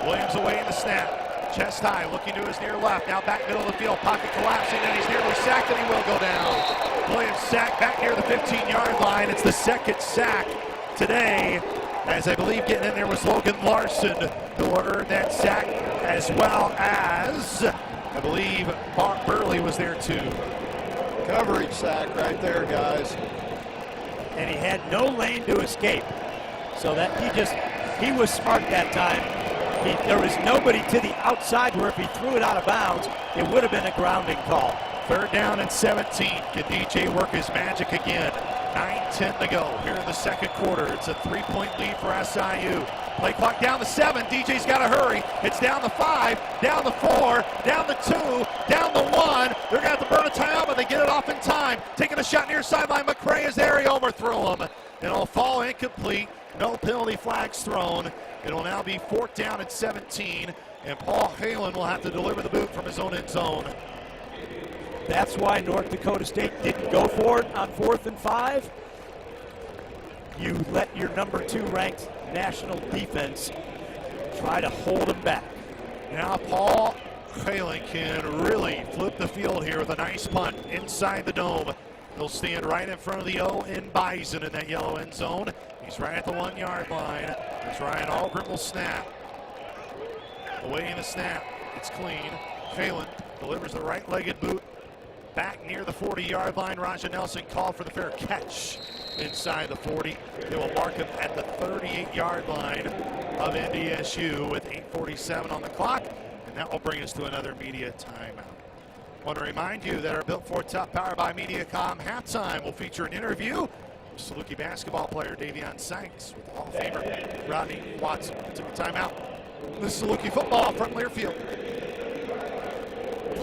Williams away in the snap. Chest high, looking to his near left. Now back middle of the field. Pocket collapsing, and he's nearly sacked, and he will go down. Williams sacked back near the 15-yard line. It's the second sack today, as I believe getting in there was Logan Larson, who earned that sack, as well as, I believe, Mark Burley was there too. Coverage sack right there, guys. And he had no lane to escape. So that he was smart that time. There was nobody to the outside where if he threw it out of bounds, it would have been a grounding call. Third down and 17. Can DJ work his magic again? 9:10 to go here in the second quarter. It's a 3-point lead for SIU. Play clock down to 7. DJ's got to hurry. It's down to 5, down to 4, down to 2, down to 1. They're going to have to burn a timeout, but they get it off in time. Taking a shot near sideline. McCray is there. He overthrew him. It'll fall incomplete. No penalty flags thrown. It'll now be 4th down and 17, and Paul Halen will have to deliver the boot from his own end zone. That's why North Dakota State didn't go for it on 4th and 5. You let your number 2 ranked national defense try to hold them back. Now Paul Halen can really flip the field here with a nice punt inside the dome. He'll stand right in front of the O in Bison in that yellow end zone. He's right at the 1-yard line. As Ryan Algrim will snap. Away in the snap. It's clean. Halen delivers the right-legged boot back near the 40-yard line. Raja Nelson called for the fair catch inside the 40. They will mark him at the 38-yard line of NDSU with 8:47 on the clock. And that will bring us to another media timeout. I want to remind you that our Built For Tough, powered by Mediacom halftime will feature an interview with Saluki basketball player Davion Sykes with Hall of Famer Rodney Watson. Took a timeout. This is Saluki football from Learfield.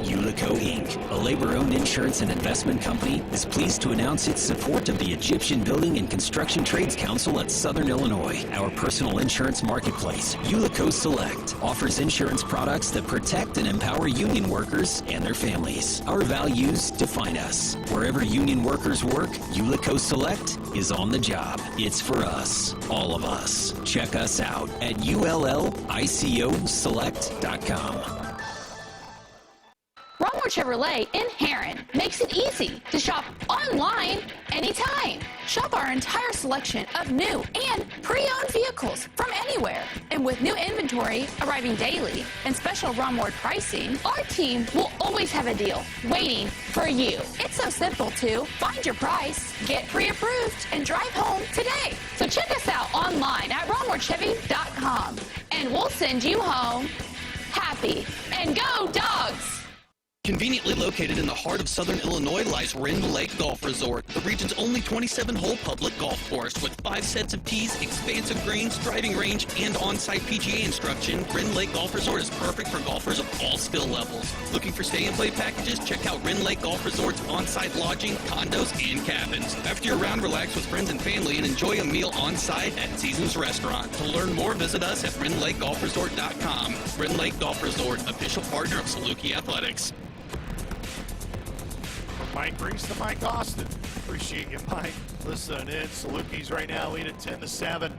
Ulico Inc., a labor-owned insurance and investment company, is pleased to announce its support of the Egyptian Building and Construction Trades Council at Southern Illinois. Our personal insurance marketplace, Ulico Select, offers insurance products that protect and empower union workers and their families. Our values define us. Wherever union workers work, Ulico Select is on the job. It's for us, all of us. Check us out at ULLICOselect.com. Romward Chevrolet in Heron makes it easy to shop online anytime. Shop our entire selection of new and pre-owned vehicles from anywhere. And with new inventory arriving daily and special Romward pricing, our team will always have a deal waiting for you. It's so simple to find your price, get pre-approved, and drive home today. So check us out online at RomwardChevy.com and we'll send you home happy. And go Dawgs! Conveniently located in the heart of Southern Illinois lies Rend Lake Golf Resort, the region's only 27-hole public golf course with 5 sets of tees, expansive greens, driving range, and on-site PGA instruction. Rend Lake Golf Resort is perfect for golfers of all skill levels. Looking for stay-and-play packages? Check out Rend Lake Golf Resort's on-site lodging, condos, and cabins. After your round, relax with friends and family and enjoy a meal on-site at Seasons Restaurant. To learn more, visit us at RendLakeGolfResort.com. Rend Lake Golf Resort, official partner of Saluki Athletics. Mike Reese to Mike Austin. Appreciate you, Mike. Listen in. Salukis right now lead at 10-7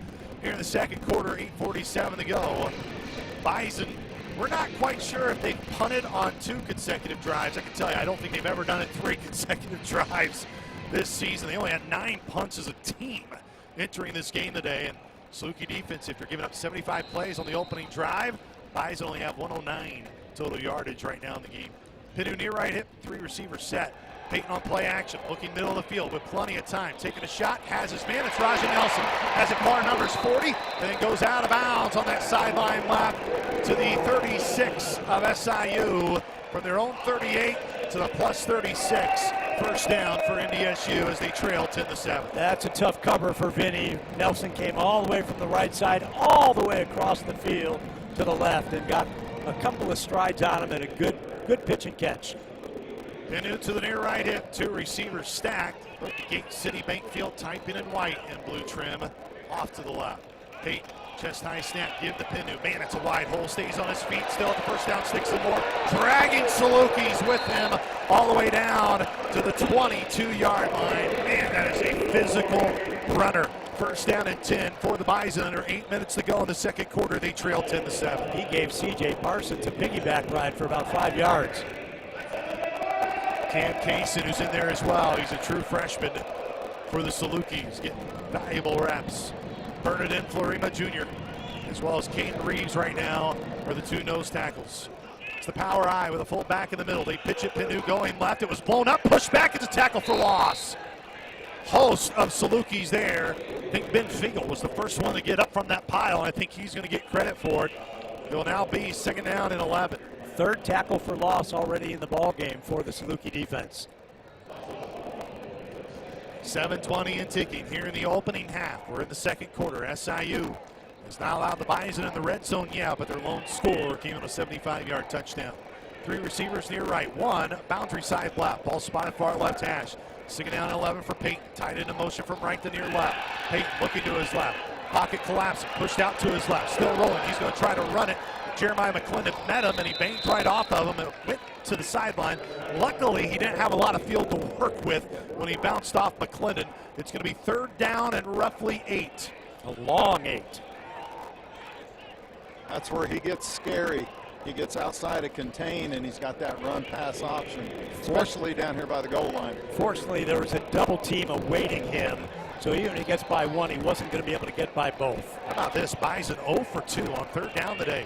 here in the second quarter, 8:47 to go. Bison, we're not quite sure if they've punted on 2 consecutive drives. I can tell you, I don't think they've ever done it 3 consecutive drives this season. They only had 9 punts as a team entering this game today. And Saluki defense, if you're giving up 75 plays on the opening drive, Bison only have 109 total yardage right now in the game. Pinu near right hip, 3 receiver set. Peyton on play action, looking middle of the field with plenty of time. Taking a shot, has his man. It's Raja Nelson. Has it car numbers 40, and then goes out of bounds on that sideline lap to the 36 of SIU. From their own 38 to the plus 36. First down for NDSU as they trail 10-7. That's a tough cover for Vinny. Nelson came all the way from the right side, all the way across the field to the left, and got a couple of strides on him and a good pitch and catch. Pinu to the near right hip, 2 receivers stacked. Look, the Gate City Bank Field typing in white and blue trim. Off to the left. Peyton, chest high snap, give to Pinu. Man, it's a wide hole, stays on his feet. Still at the first down, sticks some more. Dragging Salukis with him all the way down to the 22-yard line. Man, that is a physical runner. First down and 10 for the Bison. Under 8 minutes to go in the second quarter. They trail 10-7. He gave C.J. Parsons a piggyback ride for about 5 yards. Cam Kaysen, who's in there as well. He's a true freshman for the Salukis, getting valuable reps. Bernadette Florima Jr., as well as Caden Reeves right now are the 2 nose tackles. It's the power eye with a full back in the middle. They pitch it, Pinu going left. It was blown up, pushed back. It's a tackle for loss. Host of Salukis there. I think Ben Fingal was the first one to get up from that pile, and I think he's going to get credit for it. It will now be 2nd down and 11. 3rd tackle for loss already in the ball game for the Saluki defense. 7:20 and ticking here in the opening half. We're in the second quarter. SIU has not allowed the Bison in the red zone yet, but their lone score came on a 75-yard touchdown. 3 receivers near right, 1 boundary side left. Ball spotted far left hash. 2nd down and 11 for Peyton. Tied into motion from right to near left. Peyton looking to his left. Pocket collapsing, pushed out to his left. Still rolling. He's going to try to run it. Jeremiah McClendon met him, and he banged right off of him and went to the sideline. Luckily, he didn't have a lot of field to work with when he bounced off McClendon. It's going to be 3rd down and roughly 8. A long 8. That's where he gets scary. He gets outside of contain, and he's got that run-pass option, especially down here by the goal line. Fortunately, there was a double team awaiting him, so even if he gets by 1, he wasn't going to be able to get by both. How about this? Bison 0 for 2 on 3rd down today.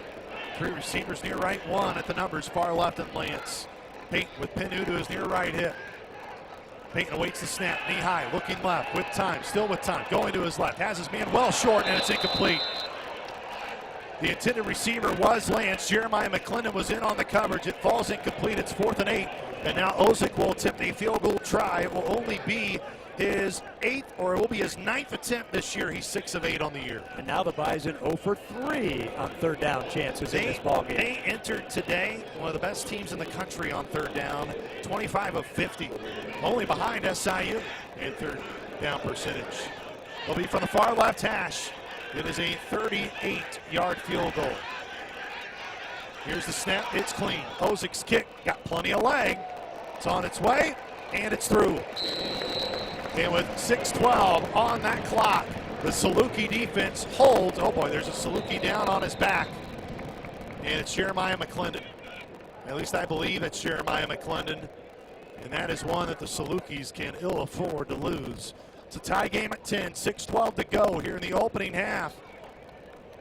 3 receivers near right, 1 at the numbers, far left and Lance. Peyton with Pinu to his near right hip. Peyton awaits the snap, knee high, looking left, with time, still with time, going to his left, has his man well short, and it's incomplete. The intended receiver was Lance. Jeremiah McClendon was in on the coverage. It falls incomplete. It's 4th and 8, and now Ozick will attempt a field goal try. It will only be his 8th, or it will be his 9th attempt this year. He's 6 of 8 on the year. And now the Bison 0 for 3 on third down chances in this ballgame. They entered today one of the best teams in the country on third down, 25 of 50. Only behind SIU in third down percentage. They'll be from the far left hash. It is a 38-yard field goal. Here's the snap. It's clean. Ozik's kick got plenty of leg. It's on its way, and it's through. And with 6:12 on that clock, the Saluki defense holds. Oh boy, there's a Saluki down on his back. And it's Jeremiah McClendon. At least I believe it's Jeremiah McClendon. And that is one that the Salukis can ill afford to lose. It's a tie game at 10, 6:12 to go here in the opening half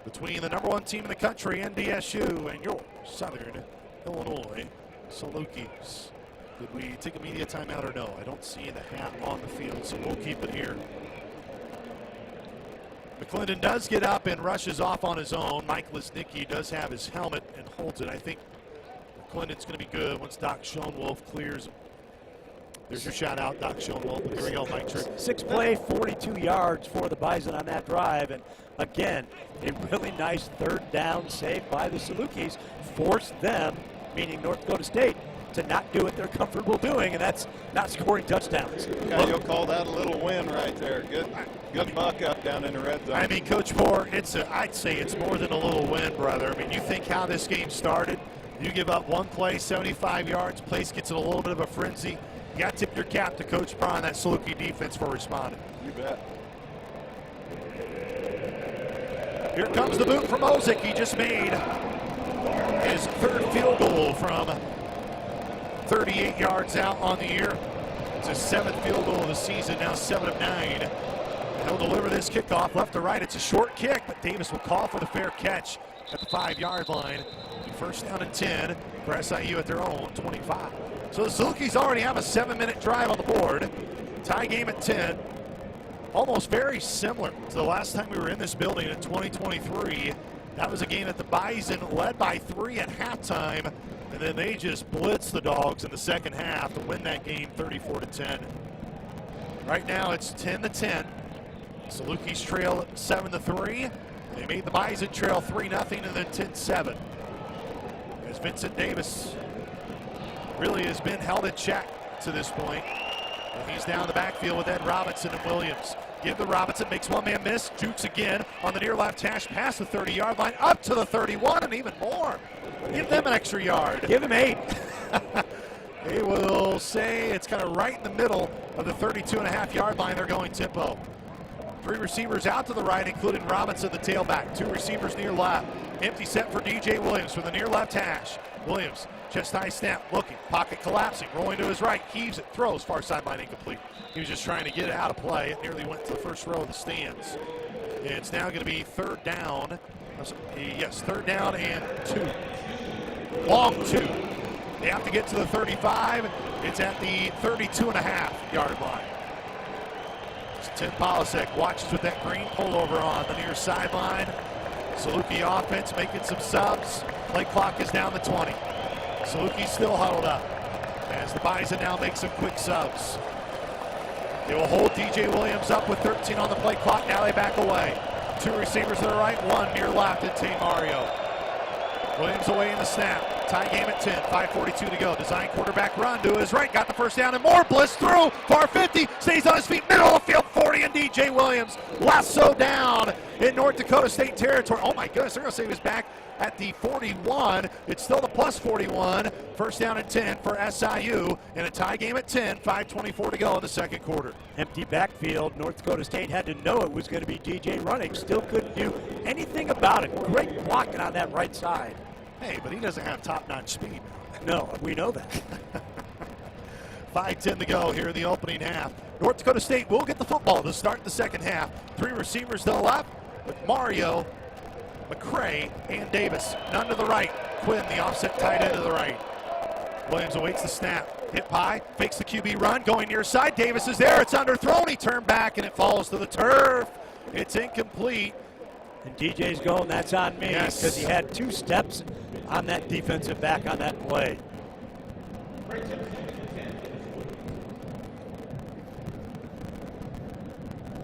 between the number 1 team in the country, NDSU, and your Southern Illinois Salukis. Did we take a media timeout or no? I don't see the hat on the field, so we'll keep it here. McClendon does get up and rushes off on his own. Mike Lesnicki does have his helmet and holds it. I think McClendon's going to be good once Doc Schoenwolf clears him. There's your shout out, Doc Schoenwolf. Here we go, Mike Trick. 6 play, 42 yards for the Bison on that drive. And again, a really nice third down save by the Salukis. Forced them, meaning North Dakota State, to not do what they're comfortable doing, and that's not scoring touchdowns. Yeah, you'll call that a little win right there. Good muck up down in the red zone. I mean, Coach Moore, I'd say it's more than a little win, brother. I mean, you think how this game started. You give up one play, 75 yards, place gets in a little bit of a frenzy. You got to tip your cap to Coach Braun, that Saluki defense, for responding. You bet. Here comes the boot from Ozik. He just made his 3rd field goal from 38 yards out on the year. It's his 7th field goal of the season, now 7 of 9. And he'll deliver this kickoff left to right. It's a short kick, but Davis will call for the fair catch at the 5-yard line. First down and 10 for SIU at their own 25. So the Salukis already have a 7-minute drive on the board. Tie game at 10. Almost very similar to the last time we were in this building in 2023. That was a game that the Bison led by 3 at halftime. And then they just blitzed the Dawgs in the second half to win that game 34-10. Right now it's 10-10. Salukis trail 7-3. They made the Bison trail 3-0 and then 10-7. As Vincent Davis really has been held in check to this point. And he's down the backfield with Ed Robinson and Williams. Give to Robinson, makes one man miss, jukes again on the near left hash, past the 30-yard line, up to the 31, and even more. Give them an extra yard. Give them 8. They will say it's kind of right in the middle of the 32.5-yard line. They're going tempo. 3 receivers out to the right, including Robinson, the tailback. 2 receivers near left. Empty set for DJ Williams from the near left hash. Williams, chest high snap, looking, pocket collapsing, rolling to his right, heaves it, throws, far sideline incomplete. He was just trying to get it out of play. It nearly went to the first row of the stands. It's now going to be 3rd down. Yes, 3rd down and 2. Long 2. They have to get to the 35. It's at the 32.5-yard line. Tim Polasek watches with that green pullover on the near sideline. Saluki offense making some subs. Play clock is down to 20. Saluki still huddled up as the Bison now make some quick subs. They will hold DJ Williams up with 13 on the play clock. Now they back away. 2 receivers to the right, 1 near left at Tay Mario. Williams away in the snap. Tie game at 10, 5:42 to go. Design quarterback run to his right, got the first down and more. Bliss through, far 50, stays on his feet, middle of the field, 40, and DJ Williams lasso down in North Dakota State territory. Oh my goodness, they're going to say he was back at the 41. It's still the plus 41. First down and 10 for SIU in a tie game at 10, 5:24 to go in the second quarter. Empty backfield. North Dakota State had to know it was going to be DJ running. Still couldn't do anything about it. Great blocking on that right side. Hey, but he doesn't have top-notch speed. No, we know that. 5:10 to go here in the opening half. North Dakota State will get the football to start the second half. 3 receivers to the left with Mario, McCray, and Davis. None to the right. Quinn, the offset tight end to the right. Williams awaits the snap. Hip high, fakes the QB run, going near side. Davis is there. It's underthrown. He turned back, and it falls to the turf. It's incomplete. And DJ's going, that's on me, because he had 2 steps on that defensive back on that play.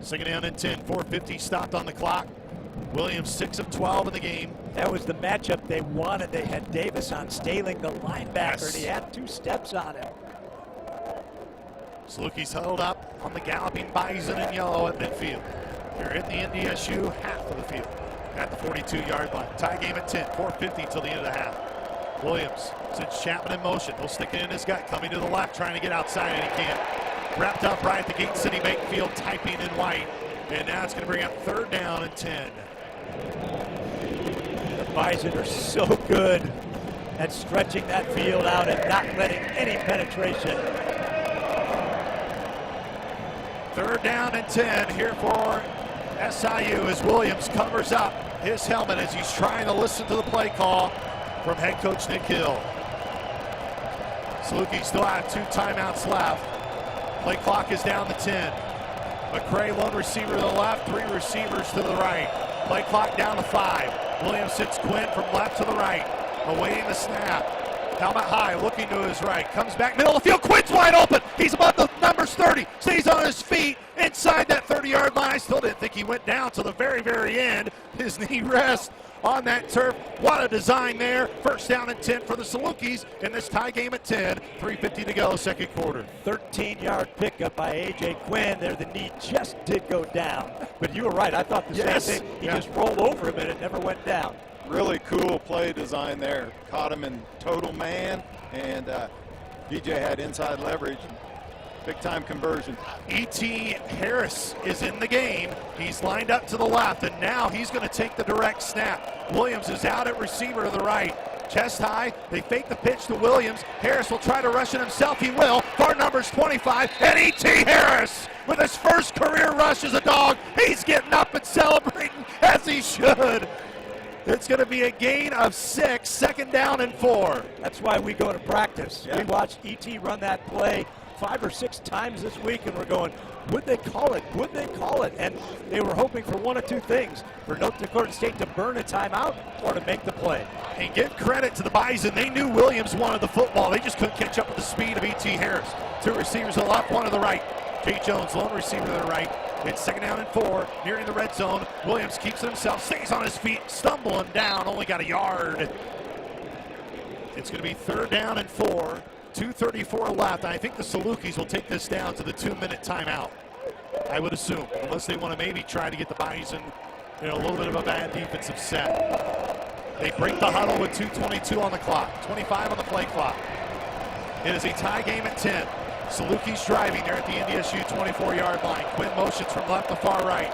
Second down and 10, 4:50 stopped on the clock. Williams 6 of 12 in the game. That was the matchup they wanted. They had Davis on Staling, the linebacker, and he had 2 steps on him. Salukis huddled up on the galloping Bison in yellow at midfield. You're in the NDSU half of the field at the 42-yard line. Tie game at 10, 4:50 until the end of the half. Williams sends Chapman in motion. He'll stick it in his gut, coming to the left, trying to get outside, and he can't. Wrapped up right at the Gate City Bank field, typing in white. And now it's going to bring up 3rd down and 10. The Bison are so good at stretching that field out and not letting any penetration. 3rd down and 10 here for SIU as Williams covers up his helmet as he's trying to listen to the play call from head coach Nick Hill. Saluki still have 2 timeouts left. Play clock is down to 10. McCray, lone receiver to the left, 3 receivers to the right. Play clock down to 5. Williams sits Quinn from left to the right, awaiting the snap. Helmet high, looking to his right. Comes back, middle of the field. Quinn's wide open. He's above the numbers 30. Stays on his feet inside that 30-yard line. I still didn't think he went down to the very, very end. His knee rests on that turf. What a design there. 1st down and 10 for the Salukis in this tie game at 10. 3:50 to go, 2nd quarter. 13-yard pickup by A.J. Quinn there. The knee just did go down. But you were right. I thought the same thing. He just rolled over him and it never went down. Really cool play design there. Caught him in total man, and DJ had inside leverage. Big time conversion. E.T. Harris is in the game. He's lined up to the left, and now he's going to take the direct snap. Williams is out at receiver to the right. Chest high. They fake the pitch to Williams. Harris will try to rush it himself. He will. Bar numbers 25. And E.T. Harris with his first career rush as a Dog. He's getting up and celebrating as he should. It's going to be a gain of 6, 2nd down and 4. That's why we go to practice. Yeah. We watched E.T. run that play 5 or 6 times this week, and we're going, would they call it? Would they call it? And they were hoping for 1 of 2 things, for North Dakota State to burn a timeout or to make the play. And give credit to the Bison. They knew Williams wanted the football. They just couldn't catch up with the speed of E.T. Harris. 2 receivers to the left, 1 to the right. Jay Jones, lone receiver to the right. It's 2nd down and 4, nearing the red zone. Williams keeps it himself, stays on his feet, stumbling down, only got a yard. It's going to be 3rd down and 4, 2:34 left. I think the Salukis will take this down to the 2-minute timeout, I would assume, unless they want to maybe try to get the Bison in a little bit of a bad defensive set. They break the huddle with 2:22 on the clock, 25 on the play clock. It is a tie game at 10. Salukis driving there at the NDSU 24-yard line. Quinn motions from left to far right.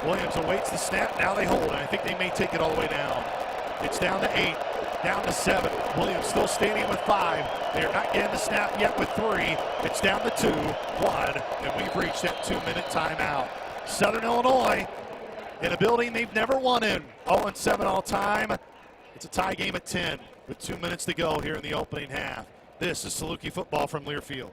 Williams awaits the snap. Now they hold, and I think they may take it all the way down. It's down to 8, down to 7. Williams still standing with 5. They're not getting the snap yet with 3. It's down to 2, 1, and we've reached that 2-minute timeout. Southern Illinois in a building they've never won in. 0-7 all time. It's a tie game at 10 with 2 minutes to go here in the opening half. This is Saluki football from Learfield.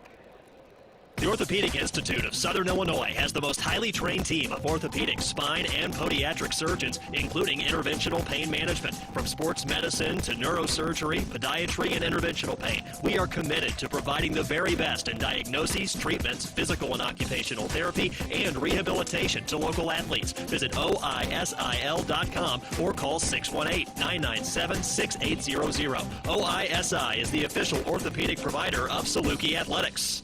The Orthopedic Institute of Southern Illinois has the most highly trained team of orthopedic, spine, and podiatric surgeons, including interventional pain management. From sports medicine to neurosurgery, podiatry, and interventional pain, we are committed to providing the very best in diagnoses, treatments, physical and occupational therapy, and rehabilitation to local athletes. Visit OISIL.com or call 618-997-6800. OISI is the official orthopedic provider of Saluki Athletics.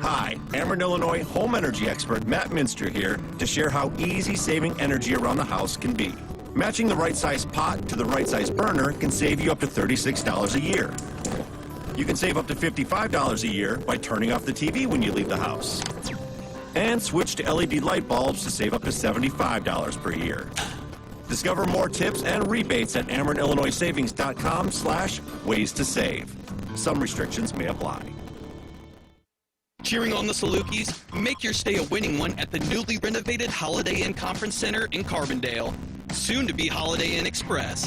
Hi, Ameren, Illinois home energy expert Matt Minster here to share how easy saving energy around the house can be. Matching the right size pot to the right size burner can save you up to $36 a year. You can save up to $55 a year by turning off the TV when you leave the house. And switch to LED light bulbs to save up to $75 per year. Discover more tips and rebates at AmerenIllinoisSavings.com/ways to save. Some restrictions may apply. Cheering on the Salukis? Make your stay a winning one at the newly renovated Holiday Inn Conference Center in Carbondale. Soon to be Holiday Inn Express.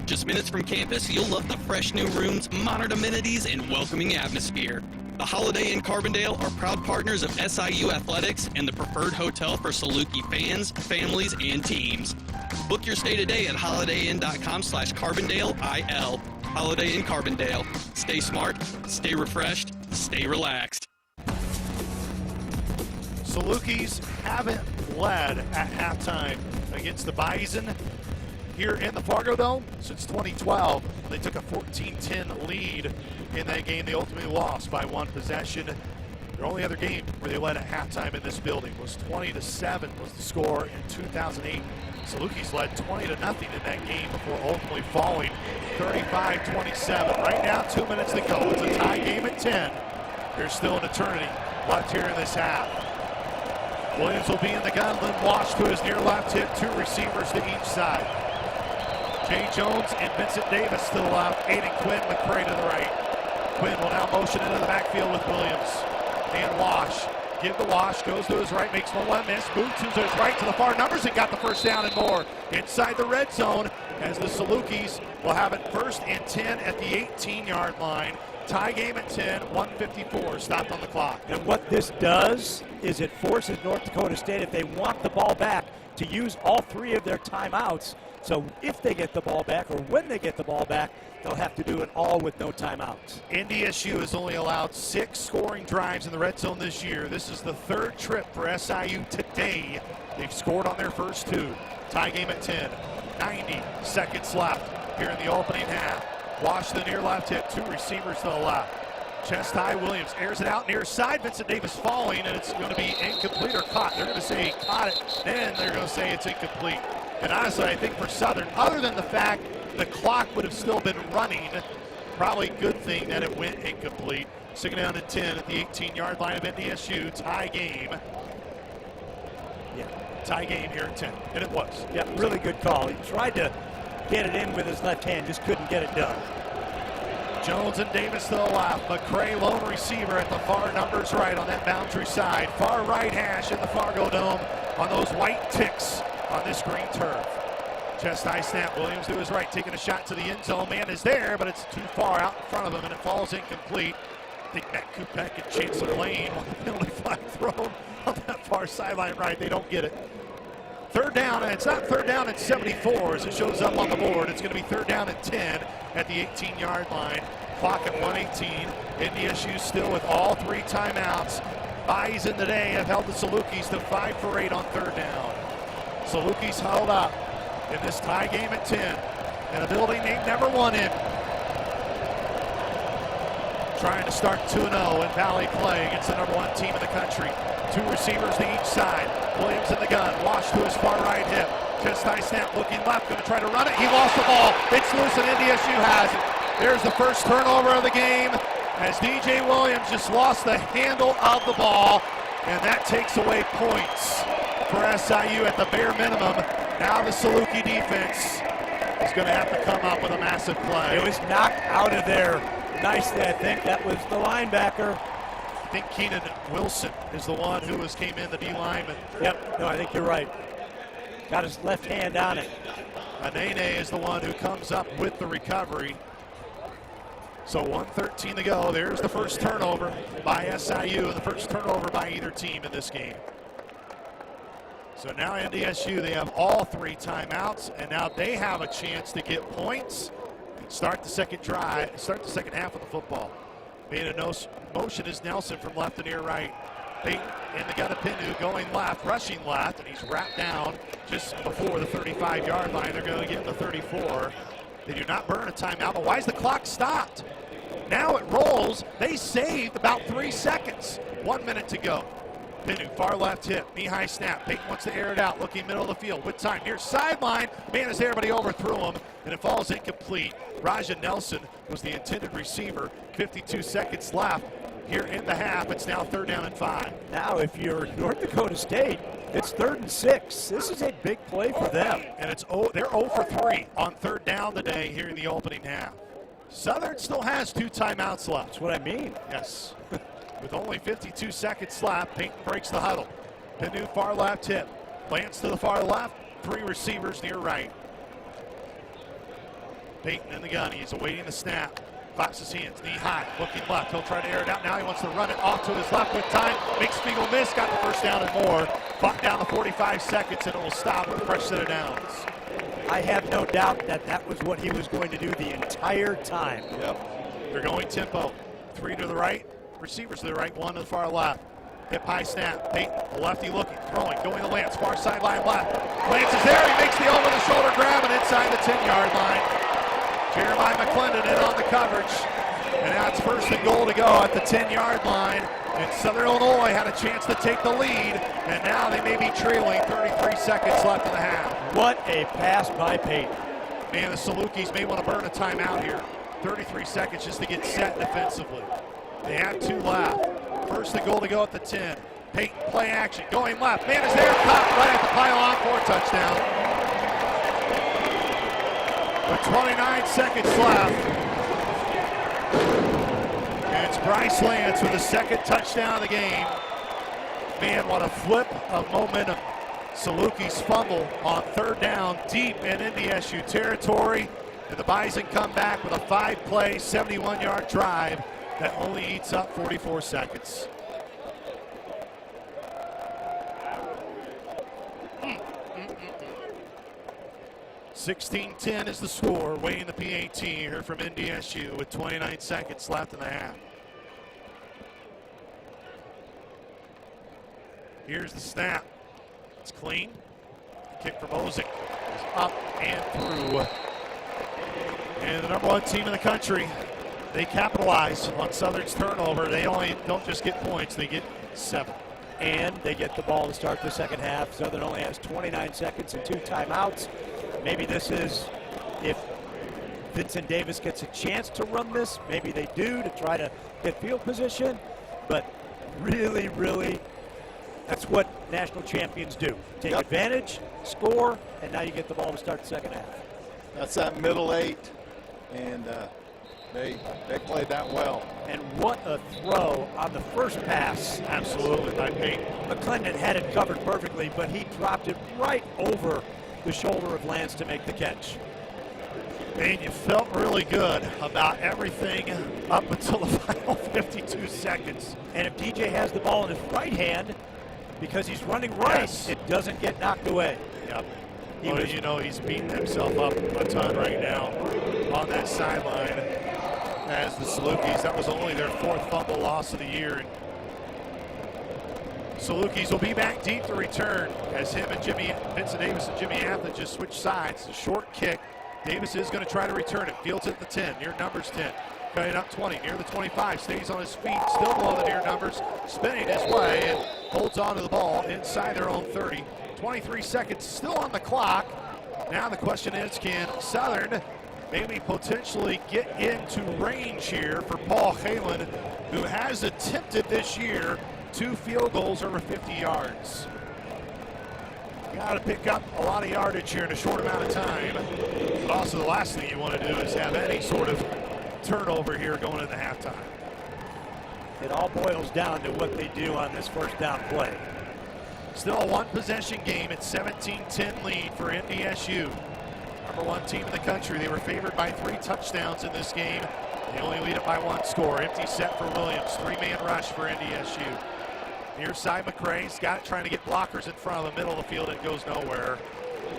Just minutes from campus, you'll love the fresh new rooms, modern amenities, and welcoming atmosphere. The Holiday Inn Carbondale are proud partners of SIU Athletics and the preferred hotel for Saluki fans, families, and teams. Book your stay today at holidayinn.com/CarbondaleIL. Holiday Inn Carbondale. Stay smart, stay refreshed, stay relaxed. Salukis haven't led at halftime against the Bison here in the Fargo Dome since 2012. They took a 14-10 lead in that game. They ultimately lost by 1 possession. Their only other game where they led at halftime in this building was 20-7 was the score in 2008. Salukis led 20-0 in that game before ultimately falling 35-27. Right now, 2 minutes to go. It's a tie game at 10. There's still an eternity left here in this half. Williams will be in the gun. Lynn Wash to his near left hip. 2 receivers to each side. Jay Jones and Vincent Davis still out. Aiden Quinn, McCray to the right. Quinn will now motion into the backfield with Williams. And Wash. Give the Wash, goes to his right, makes one miss, moves to his right to the far numbers and got the first down and more. Inside the red zone as the Salukis will have it 1st and 10 at the 18-yard line. Tie game at 10, 1:54 stopped on the clock. And what this does is it forces North Dakota State, if they want the ball back, to use all 3 of their timeouts. So if they get the ball back or when they get the ball back, they'll have to do it all with no timeouts. NDSU has only allowed 6 scoring drives in the red zone this year. This is the 3rd trip for SIU today. They've scored on their first 2. Tie game at 10. 90 seconds left here in the opening half. Wash the near left hip. 2 receivers to the left. Chest high, Williams airs it out near side. Vincent Davis falling, and it's going to be incomplete or caught. They're going to say he caught it, then they're going to say it's incomplete. And honestly, I think for Southern, other than the fact the clock would have still been running, probably a good thing that it went incomplete. 2nd down and 10 at the 18-yard line of NDSU. Tie game. Yeah, tie game here at 10. And it was. Yeah, really good call. He tried to get it in with his left hand, just couldn't get it done. Jones and Davis to the left. McCray, lone receiver at the far numbers right on that boundary side. Far right hash in the Fargo Dome on those white ticks on this green turf. Chest high snap. Williams to his right, taking a shot to the end zone. Man is there, but it's too far out in front of him, and it falls incomplete. I think Matt Kupek and Chancellor Lane on the penalty flag thrown on that far sideline right. They don't get it. 3rd down, and it's not 3rd down at 74 as it shows up on the board. It's going to be 3rd down at 10 at the 18-yard line. Clock at 1:18. NDSU still with all 3 timeouts. Bison today have held the Salukis to 5 for 8 on 3rd down. Salukis huddled up in this tie game at 10 in a building they've never won in. Trying to start 2-0 in Valley play against the #1 team in the country. 2 receivers to each side. Williams in the gun. Wash to his far right hip. Chest high snap, looking left, going to try to run it. He lost the ball. It's loose and NDSU has it. There's the first turnover of the game as DJ Williams just lost the handle of the ball, and that takes away points for SIU at the bare minimum. Now the Saluki defense is going to have to come up with a massive play. It was knocked out of there nicely, I think. That was the linebacker. I think Keenan Wilson is the one who came in, the D lineman. Yep, no, I think you're right. Got his left hand on it. Anene is the one who comes up with the recovery. So 1:13 to go. There's the first turnover by SIU and the first turnover by either team in this game. So now NDSU, they have all 3 timeouts, and now they have a chance to get points and start the second half of the football. Made a motion is Nelson from left to near right. Peyton in the gun of Pindu going left, rushing left, and he's wrapped down just before the 35-yard line. They're going to get the 34. They do not burn a timeout, but why is the clock stopped? Now it rolls. They saved about 3 seconds. 1 minute to go. Pindu, far left hip, knee-high snap. Peyton wants to air it out, looking middle of the field with time. Near sideline, man is there, but he overthrew him, and it falls incomplete. Raja Nelson was the intended receiver. 52 seconds left here in the half. It's now 3rd down and 5. Now, if you're North Dakota State, it's 3rd and 6. This is a big play for them. And they're 0 for 3 on 3rd down today here in the opening half. Southern still has 2 timeouts left. That's what I mean. Yes. With only 52 seconds left, Peyton breaks the huddle. Pindu far left hip. Lance to the far left. 3 receivers near right. Peyton in the gun. He's awaiting the snap. Claps his hands, knee high, looking left. He'll try to air it out. Now he wants to run it off to his left with time. Makes Spiegel miss. Got the first down and more. Clock down to 45 seconds, and it will stop with a fresh set of downs. I have no doubt that was what he was going to do the entire time. Yep. They're going tempo. 3 to the right. Receivers to the right, 1 to the far left. Hip high snap. Peyton, the lefty looking, throwing, going to Lance, far sideline left. Lance is there. He makes the over-the-shoulder grab and inside the 10-yard line. Jeremiah McClendon in on the coverage. And now it's first and goal to go at the 10-yard line. And Southern Illinois had a chance to take the lead. And now they may be trailing 33 seconds left in the half. What a pass by Peyton. Man, the Salukis may want to burn a timeout here. 33 seconds just to get set defensively. They have 2 left. First and goal to go at the 10. Peyton, play action, going left. Man is there, caught right at the pylon for a touchdown. With 29 seconds left. And it's Bryce Lance with the second touchdown of the game. Man, what a flip of momentum. Salukis fumble on third down deep in NDSU territory. And the Bison come back with a 5-play, 71-yard drive that only eats up 44 seconds. $16-10 is the score, weighing the PAT here from NDSU with 29 seconds left in the half. Here's the snap. It's clean. Kick for Mosick is up and through. And the number 1 team in the country, they capitalize on Southern's turnover. They don't just get points, they get 7. And they get the ball to start the second half. Southern only has 29 seconds and 2 timeouts. Maybe this is, if Vincent Davis gets a chance to run this, maybe they do to try to get field position. But really, really, that's what national champions do. Take advantage, score, and now you get the ball to start the second half. That's that middle 8. And they played that well. And what a throw on the first pass. Absolutely, by Peyton. McClendon had it covered perfectly, but he dropped it right over the shoulder of Lance to make the catch. And you felt really good about everything up until the final 52 seconds. And if DJ has the ball in his right hand, because he's running right, yes, it doesn't get knocked away. Yep. You know, he's beating himself up a ton right now on that sideline as the Salukis. That was only their 4th fumble loss of the year. And Salukis will be back deep to return as him and Vincent Davis and Jimmy Athens just switch sides. A short kick. Davis is going to try to return it. Fields at the 10, near numbers 10. Cutting up 20, near the 25, stays on his feet, still below the near numbers, spinning his way and holds on to the ball inside their own 30. 23 seconds still on the clock. Now the question is, can Southern maybe potentially get into range here for Paul Halen, who has attempted this year 2 field goals over 50 yards. Got to pick up a lot of yardage here in a short amount of time. But also the last thing you want to do is have any sort of turnover here going into halftime. It all boils down to what they do on this first down play. Still a 1-possession game. It's 17-10 lead for NDSU. Number 1 team in the country. They were favored by 3 touchdowns in this game. They only lead it by 1 score. Empty set for Williams. 3-man rush for NDSU. Near side McCrae's got it, trying to get blockers in front of the middle of the field. It goes nowhere.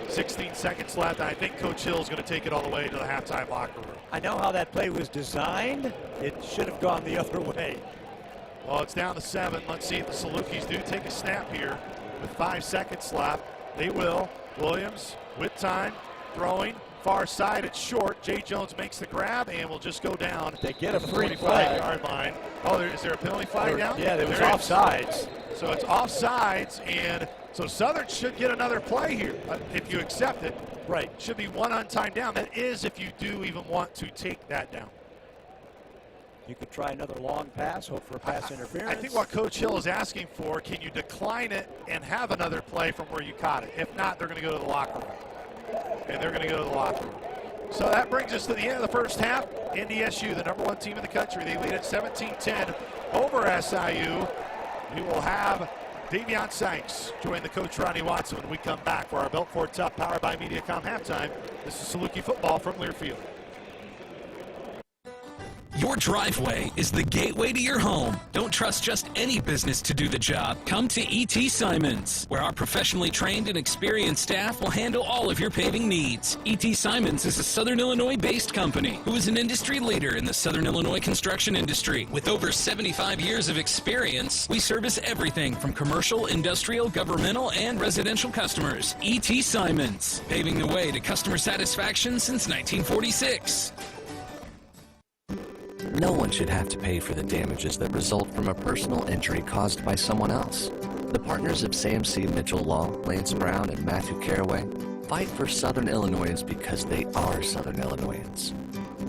16 seconds left. I think Coach Hill is going to take it all the way to the halftime locker room. I know how that play was designed. It should have gone the other way. Well, it's down to 7. Let's see if the Salukis do take a snap here with 5 seconds left. They will. Williams with time, throwing. Far side, it's short. Jay Jones makes the grab and will just go down. They get a free 25-yard line. Oh, is there a penalty flag down? Yeah, there was offsides. So it's offsides, and so Southern should get another play here if you accept it. Right. Should be 1 on time down. That is if you do even want to take that down. You could try another long pass, hope for a pass interference. I think what Coach Hill is asking for, can you decline it and have another play from where you caught it? If not, they're going to go to the locker room. And they're going to go to the locker room. So that brings us to the end of the first half. NDSU, the number 1 team in the country, they lead at 17-10 over SIU. We will have Davion Sykes join the coach Ronnie Watson when we come back for our Belt Ford Tough powered by Mediacom halftime. This is Saluki football from Learfield. Your driveway is the gateway to your home. Don't trust just any business to do the job. Come to E.T. Simons, where our professionally trained and experienced staff will handle all of your paving needs. E.T. Simons is a Southern Illinois-based company who is an industry leader in the Southern Illinois construction industry. With over 75 years of experience, we service everything from commercial, industrial, governmental, and residential customers. E.T. Simons, paving the way to customer satisfaction since 1946. No one should have to pay for the damages that result from a personal injury caused by someone else. The partners of Sam C. Mitchell Law, Lance Brown, and Matthew Caraway fight for Southern Illinoisans because they are Southern Illinoisans.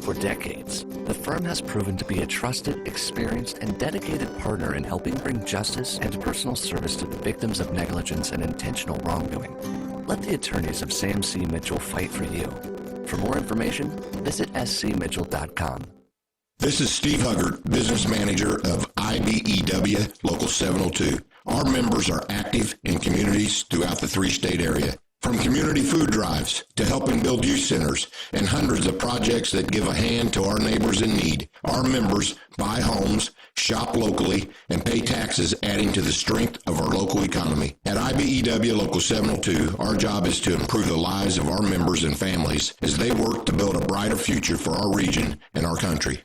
For decades, the firm has proven to be a trusted, experienced, and dedicated partner in helping bring justice and personal service to the victims of negligence and intentional wrongdoing. Let the attorneys of Sam C. Mitchell fight for you. For more information, visit scmitchell.com. This is Steve Huggard, Business Manager of IBEW Local 702. Our members are active in communities throughout the three-state area. From community food drives to helping build youth centers and hundreds of projects that give a hand to our neighbors in need, our members buy homes, shop locally, and pay taxes, adding to the strength of our local economy. At IBEW Local 702, our job is to improve the lives of our members and families as they work to build a brighter future for our region and our country.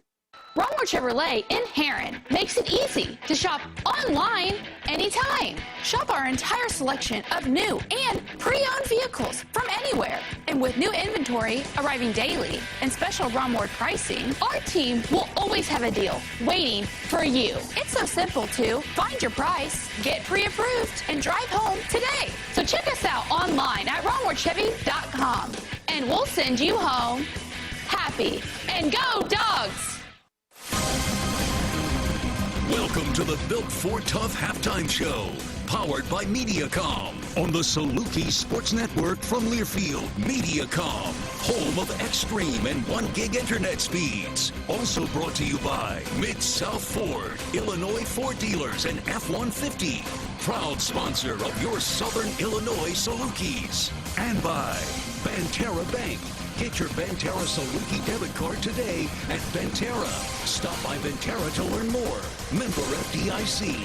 Romar Chevrolet in Heron makes it easy to shop online anytime. Shop our entire selection of new and pre-owned vehicles from anywhere. And with new inventory arriving daily and special Romar pricing, our team will always have a deal waiting for you. It's so simple to find your price, get pre-approved, and drive home today. So check us out online at romarchevy.com and we'll send you home happy. And go Dawgs! Welcome to the Built for Tough Halftime Show, powered by Mediacom on the Saluki Sports Network from Learfield. Mediacom, home of extreme and 1 gig internet speeds. Also brought to you by Mid-South Ford, Illinois Ford dealers and F-150. Proud sponsor of your Southern Illinois Salukis. And by Banterra Bank. Get your Banterra Saluki debit card today at Banterra. Stop by Banterra to learn more. Member FDIC.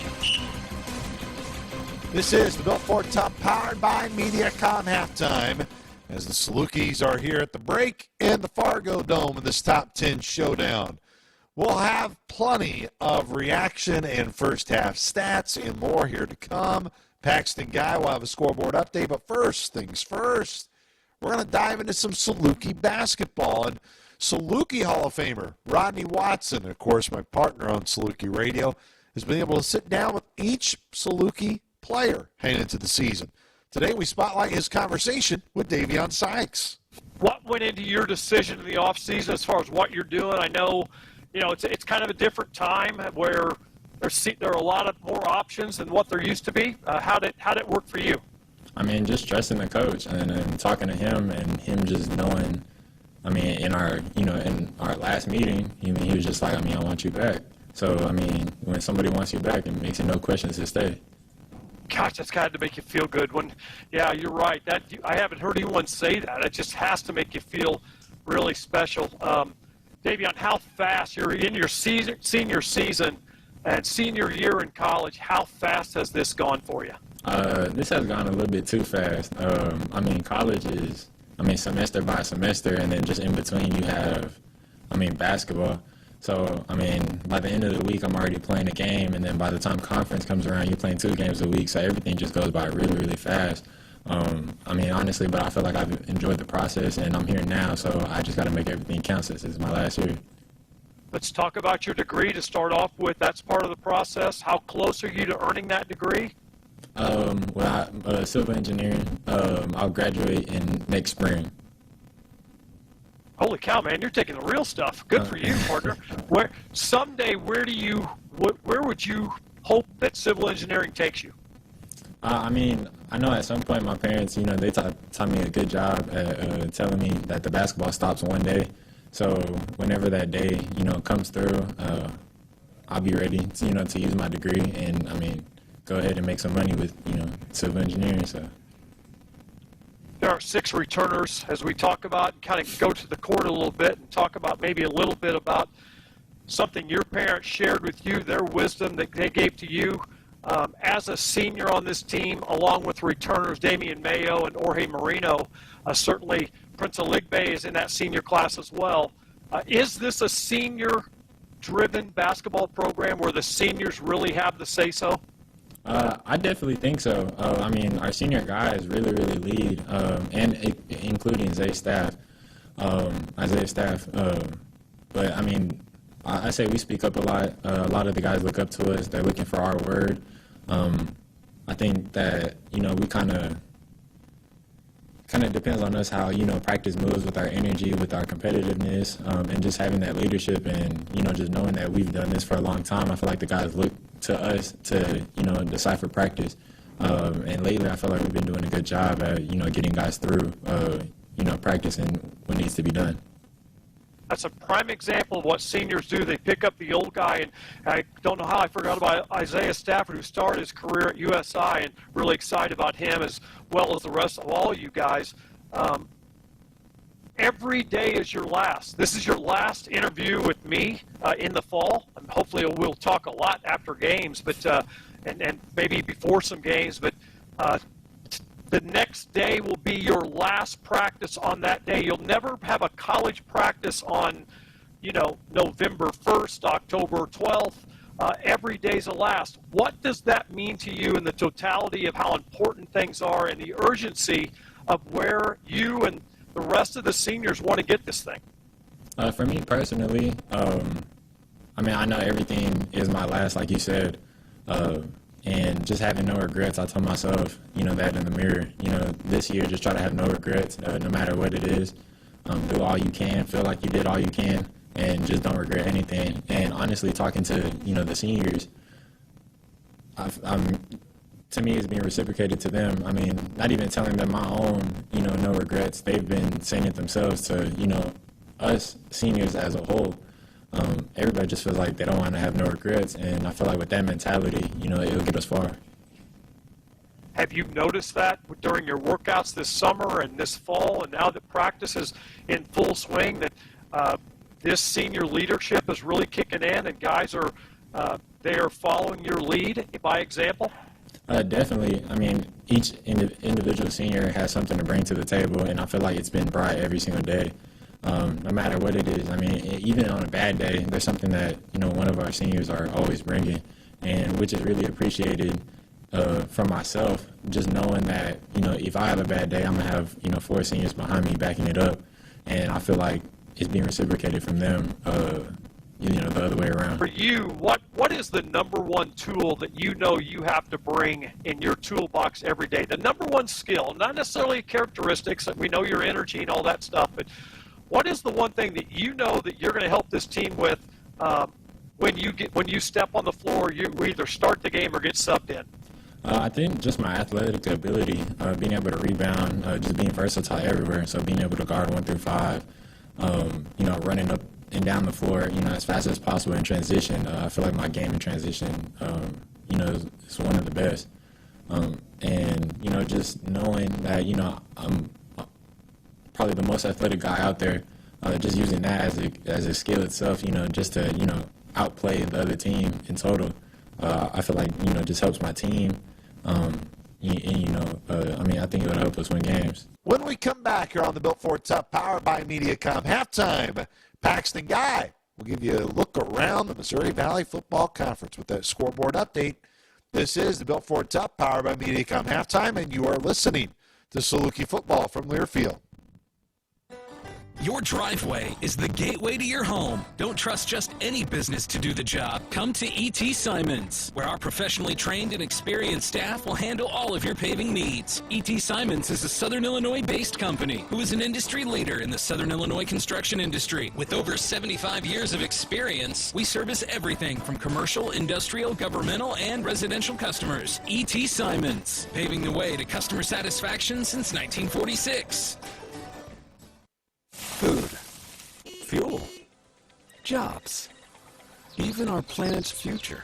This is the Built Ford Tough, powered by Mediacom halftime, as the Salukis are here at the break in the Fargo Dome in this top 10 showdown. We'll have plenty of reaction and first half stats and more here to come. Paxton Guy will have a scoreboard update, but first things first. We're going to dive into some Saluki basketball. And Saluki Hall of Famer Rodney Watson, of course, my partner on Saluki Radio, has been able to sit down with each Saluki player heading into the season. Today we spotlight his conversation with Davion Sykes. What went into your decision in the offseason as far as what you're doing? I know, it's kind of a different time where there are a lot of more options than what there used to be. How did it work for you? I mean, just trusting the coach and talking to him and him just knowing, in our last meeting, he was just like, I want you back. So, when somebody wants you back, it makes it no questions to stay. Gosh, that's got to make you feel good. Yeah, you're right. I haven't heard anyone say that. It just has to make you feel really special. Davion, how fast you're in your senior season and senior year in college, how fast has this gone for you? This has gone a little bit too fast. College is, semester by semester, and then just in between you have, basketball. So, by the end of the week, I'm already playing a game, and then by the time conference comes around, you're playing 2 games a week, so everything just goes by really, really fast. Honestly, but I feel like I've enjoyed the process, and I'm here now, so I just got to make everything count since it's my last year. Let's talk about your degree to start off with. That's part of the process. How close are you to earning that degree? Civil engineering. I'll graduate in next spring. Holy cow, man! You're taking the real stuff. Good for you, partner. Where would you hope that civil engineering takes you? I know at some point my parents, they taught me a good job at telling me that the basketball stops one day. So whenever that day, comes through, I'll be ready, to use my degree and, go ahead and make some money with, civil engineering. So there are 6 returners as we talk about, kind of go to the court a little bit and talk about maybe a little bit about something your parents shared with you, their wisdom that they gave to you as a senior on this team, along with returners Damian Mayo and Jorge Marino. Certainly Prince Aligbe is in that senior class as well. Is this a senior-driven basketball program where the seniors really have the say-so? I definitely think so. I mean, our senior guys really, really lead, and including Isaiah Staff. But, I mean, I say we speak up a lot. A lot of the guys look up to us. They're looking for our word. I think that, we kind of depends on us how, practice moves with our energy, with our competitiveness, and just having that leadership and, just knowing that we've done this for a long time. I feel like the guys look to us to, decipher practice. And lately I feel like we've been doing a good job at, getting guys through, practice and what needs to be done. That's a prime example of what seniors do. They pick up the old guy, and I don't know how I forgot about Isaiah Stafford, who started his career at USI, and really excited about him as well as the rest of all you guys. Every day is your last. This is your last interview with me in the fall. And hopefully we'll talk a lot after games, but and maybe before some games. But the next day will be your last practice on that day. You'll never have a college practice on, November 1st, October 12th. Every day's the last. What does that mean to you in the totality of how important things are and the urgency of where you and the rest of the seniors want to get this thing? For me personally, I know everything is my last, like you said. And just having no regrets, I told myself, that in the mirror, this year, just try to have no regrets, no matter what it is. Do all you can, feel like you did all you can, and just don't regret anything. And honestly, talking to, the seniors, to me, it's being reciprocated to them. I mean, not even telling them my own, no regrets. They've been saying it themselves to, us seniors as a whole. Everybody just feels like they don't want to have no regrets, and I feel like with that mentality, it'll get us far. Have you noticed that during your workouts this summer and this fall, and now that practice is in full swing, that this senior leadership is really kicking in, and guys are they are following your lead by example? Definitely. I mean, each individual senior has something to bring to the table, and I feel like it's been brought every single day. No matter what it is. I mean, even on a bad day, there's something that, one of our seniors are always bringing, and which is really appreciated from myself, just knowing that, if I have a bad day, I'm going to have, 4 seniors behind me backing it up, and I feel like it's being reciprocated from them, the other way around. For you, what is the number one tool that you have to bring in your toolbox every day? The number one skill, not necessarily characteristics, we know your energy and all that stuff, but what is the one thing that that you're going to help this team with when you step on the floor? You either start the game or get subbed in. I think just my athletic ability, being able to rebound, just being versatile everywhere. So being able to guard 1 through 5, running up and down the floor, as fast as possible in transition. I feel like my game in transition, is one of the best. And just knowing that I'm probably the most athletic guy out there, just using that as a skill itself, just to, outplay the other team in total. I feel like, just helps my team. I think it'll help us win games. When we come back here on the Built Ford Tough, powered by MediaCom halftime, Paxton Guy will give you a look around the Missouri Valley Football Conference with a scoreboard update. This is the Built Ford Tough, powered by MediaCom halftime, and you are listening to Saluki Football from Learfield. Your driveway is the gateway to your home. Don't trust just any business to do the job. Come to E.T. Simons, where our professionally trained and experienced staff will handle all of your paving needs. E.T. Simons is a Southern Illinois-based company who is an industry leader in the Southern Illinois construction industry. With over 75 years of experience, we service everything from commercial, industrial, governmental, and residential customers. E.T. Simons, paving the way to customer satisfaction since 1946. Food, fuel, jobs, even our planet's future.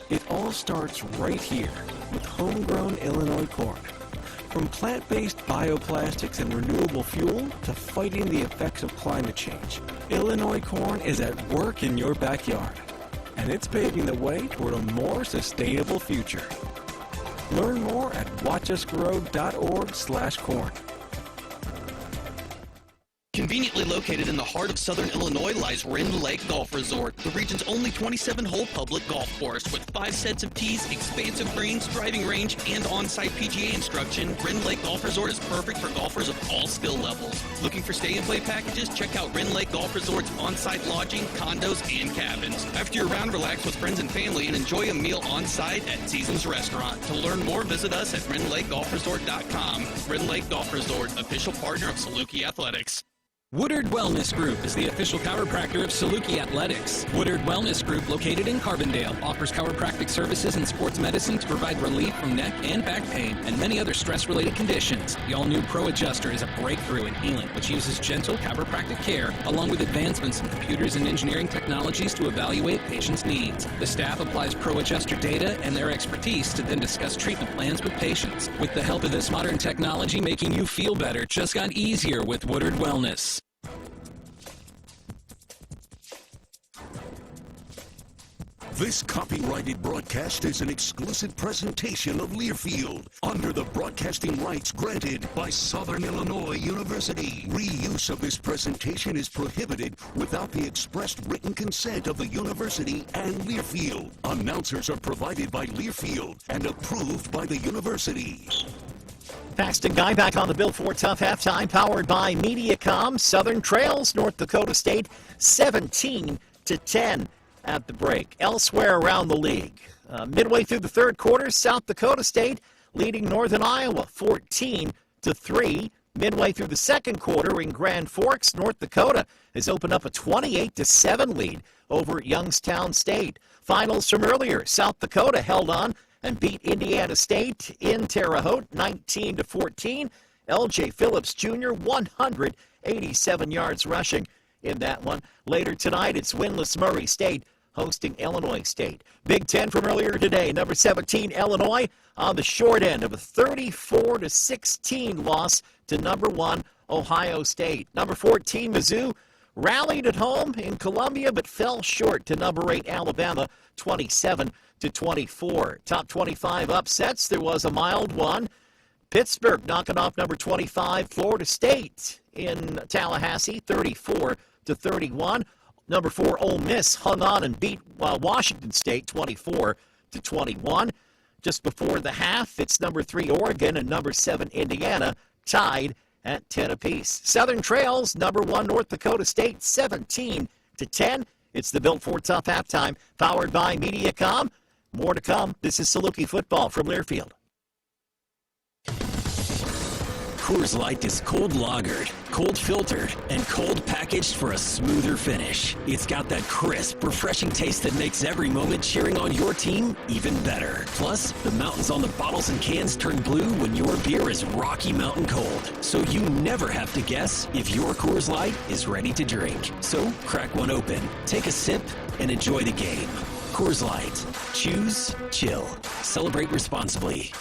It all starts right here with homegrown Illinois corn. From plant-based bioplastics and renewable fuel to fighting the effects of climate change, Illinois corn is at work in your backyard, and it's paving the way toward a more sustainable future. Learn more at watchusgrow.org/corn. Conveniently located in the heart of southern Illinois lies Rend Lake Golf Resort, the region's only 27-hole public golf course. With 5 sets of tees, expansive greens, driving range, and on-site PGA instruction, Rend Lake Golf Resort is perfect for golfers of all skill levels. Looking for stay-and-play packages? Check out Rend Lake Golf Resort's on-site lodging, condos, and cabins. After you're around, relax with friends and family and enjoy a meal on-site at Seasons Restaurant. To learn more, visit us at RendLakeGolfResort.com. Rend Lake Golf Resort, official partner of Saluki Athletics. Woodard Wellness Group is the official chiropractor of Saluki Athletics. Woodard Wellness Group, located in Carbondale, offers chiropractic services and sports medicine to provide relief from neck and back pain and many other stress-related conditions. The all-new Pro Adjuster is a breakthrough in healing, which uses gentle chiropractic care along with advancements in computers and engineering technologies to evaluate patients' needs. The staff applies Pro Adjuster data and their expertise to then discuss treatment plans with patients. With the help of this modern technology, making you feel better just got easier with Woodard Wellness. This copyrighted broadcast is an exclusive presentation of Learfield under the broadcasting rights granted by Southern Illinois University. Reuse of this presentation is prohibited without the expressed written consent of the university and Learfield. Announcers are provided by Learfield and approved by the university. Paxton Guy back on the Bill 4 Tough halftime, powered by MediaCom. Southern trails North Dakota State 17-10 at the break. Elsewhere around the league, midway through the third quarter, South Dakota State leading Northern Iowa 14-3. Midway through the second quarter in Grand Forks, North Dakota has opened up a 28-7 lead over Youngstown State. Finals from earlier, South Dakota held on and beat Indiana State in Terre Haute 19-14. L.J. Phillips Jr. 187 yards rushing in that one. Later tonight, it's winless Murray State hosting Illinois State. Big Ten from earlier today, number 17 Illinois on the short end of a 34-16 loss to number 1 Ohio State. Number 14 Mizzou rallied at home in Columbia but fell short to number 8 Alabama 27-24. Top 25 upsets, there was a mild one. Pittsburgh knocking off number 25 Florida State in Tallahassee 34-31. Number 4 Ole Miss hung on and beat Washington State 24-21. Just before the half, it's number 3 Oregon and number 7 Indiana tied at 10 apiece. Southern Trails, number 1 North Dakota State 17-10. It's the Built for Tough halftime, powered by MediaCom. More to come. This is Saluki football from Learfield. Coors Light is cold lagered, cold filtered, and cold packaged for a smoother finish. It's got that crisp, refreshing taste that makes every moment cheering on your team even better. Plus, the mountains on the bottles and cans turn blue when your beer is Rocky Mountain cold. So you never have to guess if your Coors Light is ready to drink. So crack one open, take a sip, and enjoy the game. Coors Light. Choose chill. Celebrate responsibly.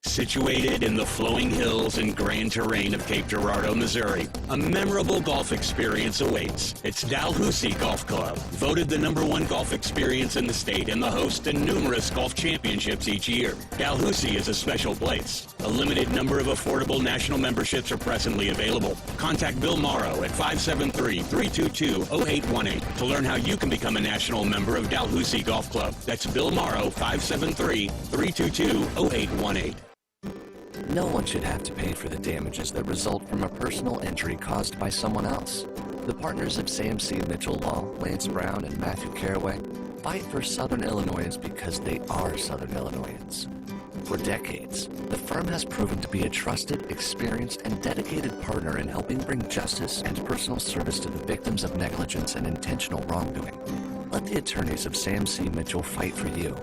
Situated in the flowing hills and grand terrain of Cape Girardeau, Missouri, a memorable golf experience awaits. It's Dalhousie Golf Club, voted the #1 golf experience in the state and the host to numerous golf championships each year. Dalhousie is a special place. A limited number of affordable national memberships are presently available. Contact Bill Morrow at 573-322-0818 to learn how you can become a national member of Dalhousie Golf Club. That's Bill Morrow, 573-322-0818. No one should have to pay for the damages that result from a personal injury caused by someone else. The partners of Sam C. Mitchell Law, Lance Brown, and Matthew Caraway fight for Southern Illinoisans because they are Southern Illinoisans. For decades, the firm has proven to be a trusted, experienced, and dedicated partner in helping bring justice and personal service to the victims of negligence and intentional wrongdoing. Let the attorneys of Sam C. Mitchell fight for you.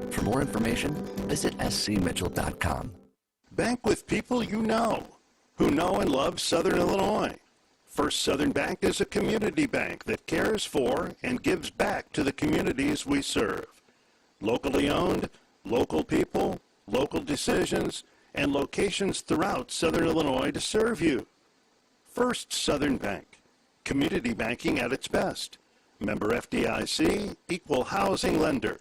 For more information, visit scmitchell.com. Bank with people you know, who know and love Southern Illinois. First Southern Bank is a community bank that cares for and gives back to the communities we serve. Locally owned, local people, local decisions, and locations throughout Southern Illinois to serve you. First Southern Bank, community banking at its best. Member FDIC, equal housing lender.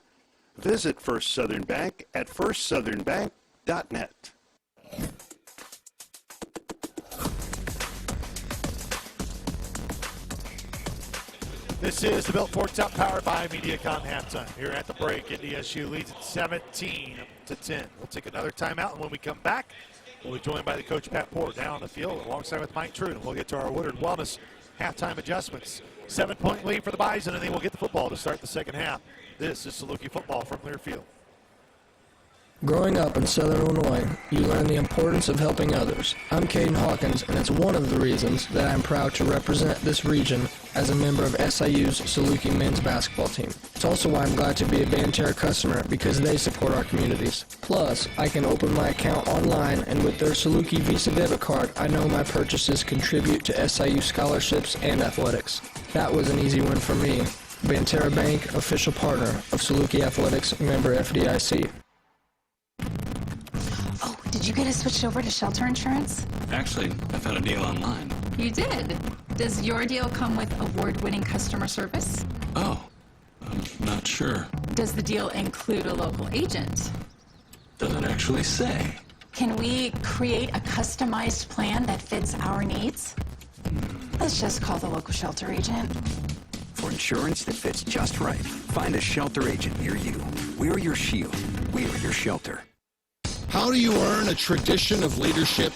Visit First Southern Bank at firstsouthernbank.net. This is the Built Ford Top powered by MediaCom halftime. Here at the break, NDSU leads at 17-10. We'll take another timeout, and when we come back, we'll be joined by the coach Pat Port down on the field alongside with Mike Trude, and we'll get to our Woodard Wellness halftime adjustments. 7-point lead for the Bison, and then we'll get the football to start the second half. This is Saluki football from Learfield. Growing up in Southern Illinois, you learn the importance of helping others. I'm Caden Hawkins, and it's one of the reasons that I'm proud to represent this region as a member of SIU's Saluki men's basketball team. It's also why I'm glad to be a Banterra customer, because they support our communities. Plus, I can open my account online, and with their Saluki Visa debit card, I know my purchases contribute to SIU scholarships and athletics. That was an easy win for me. Banterra Bank, official partner of Saluki Athletics, member FDIC. Oh, did you get it switched over to shelter insurance? Actually, I found a deal online. You did? Does your deal come with award-winning customer service? Oh, I'm not sure. Does the deal include a local agent? Doesn't actually say. Can we create a customized plan that fits our needs? Let's just call the local shelter agent. For insurance that fits just right, find a shelter agent near you. We're your shield. We're your shelter. How do you earn a tradition of leadership?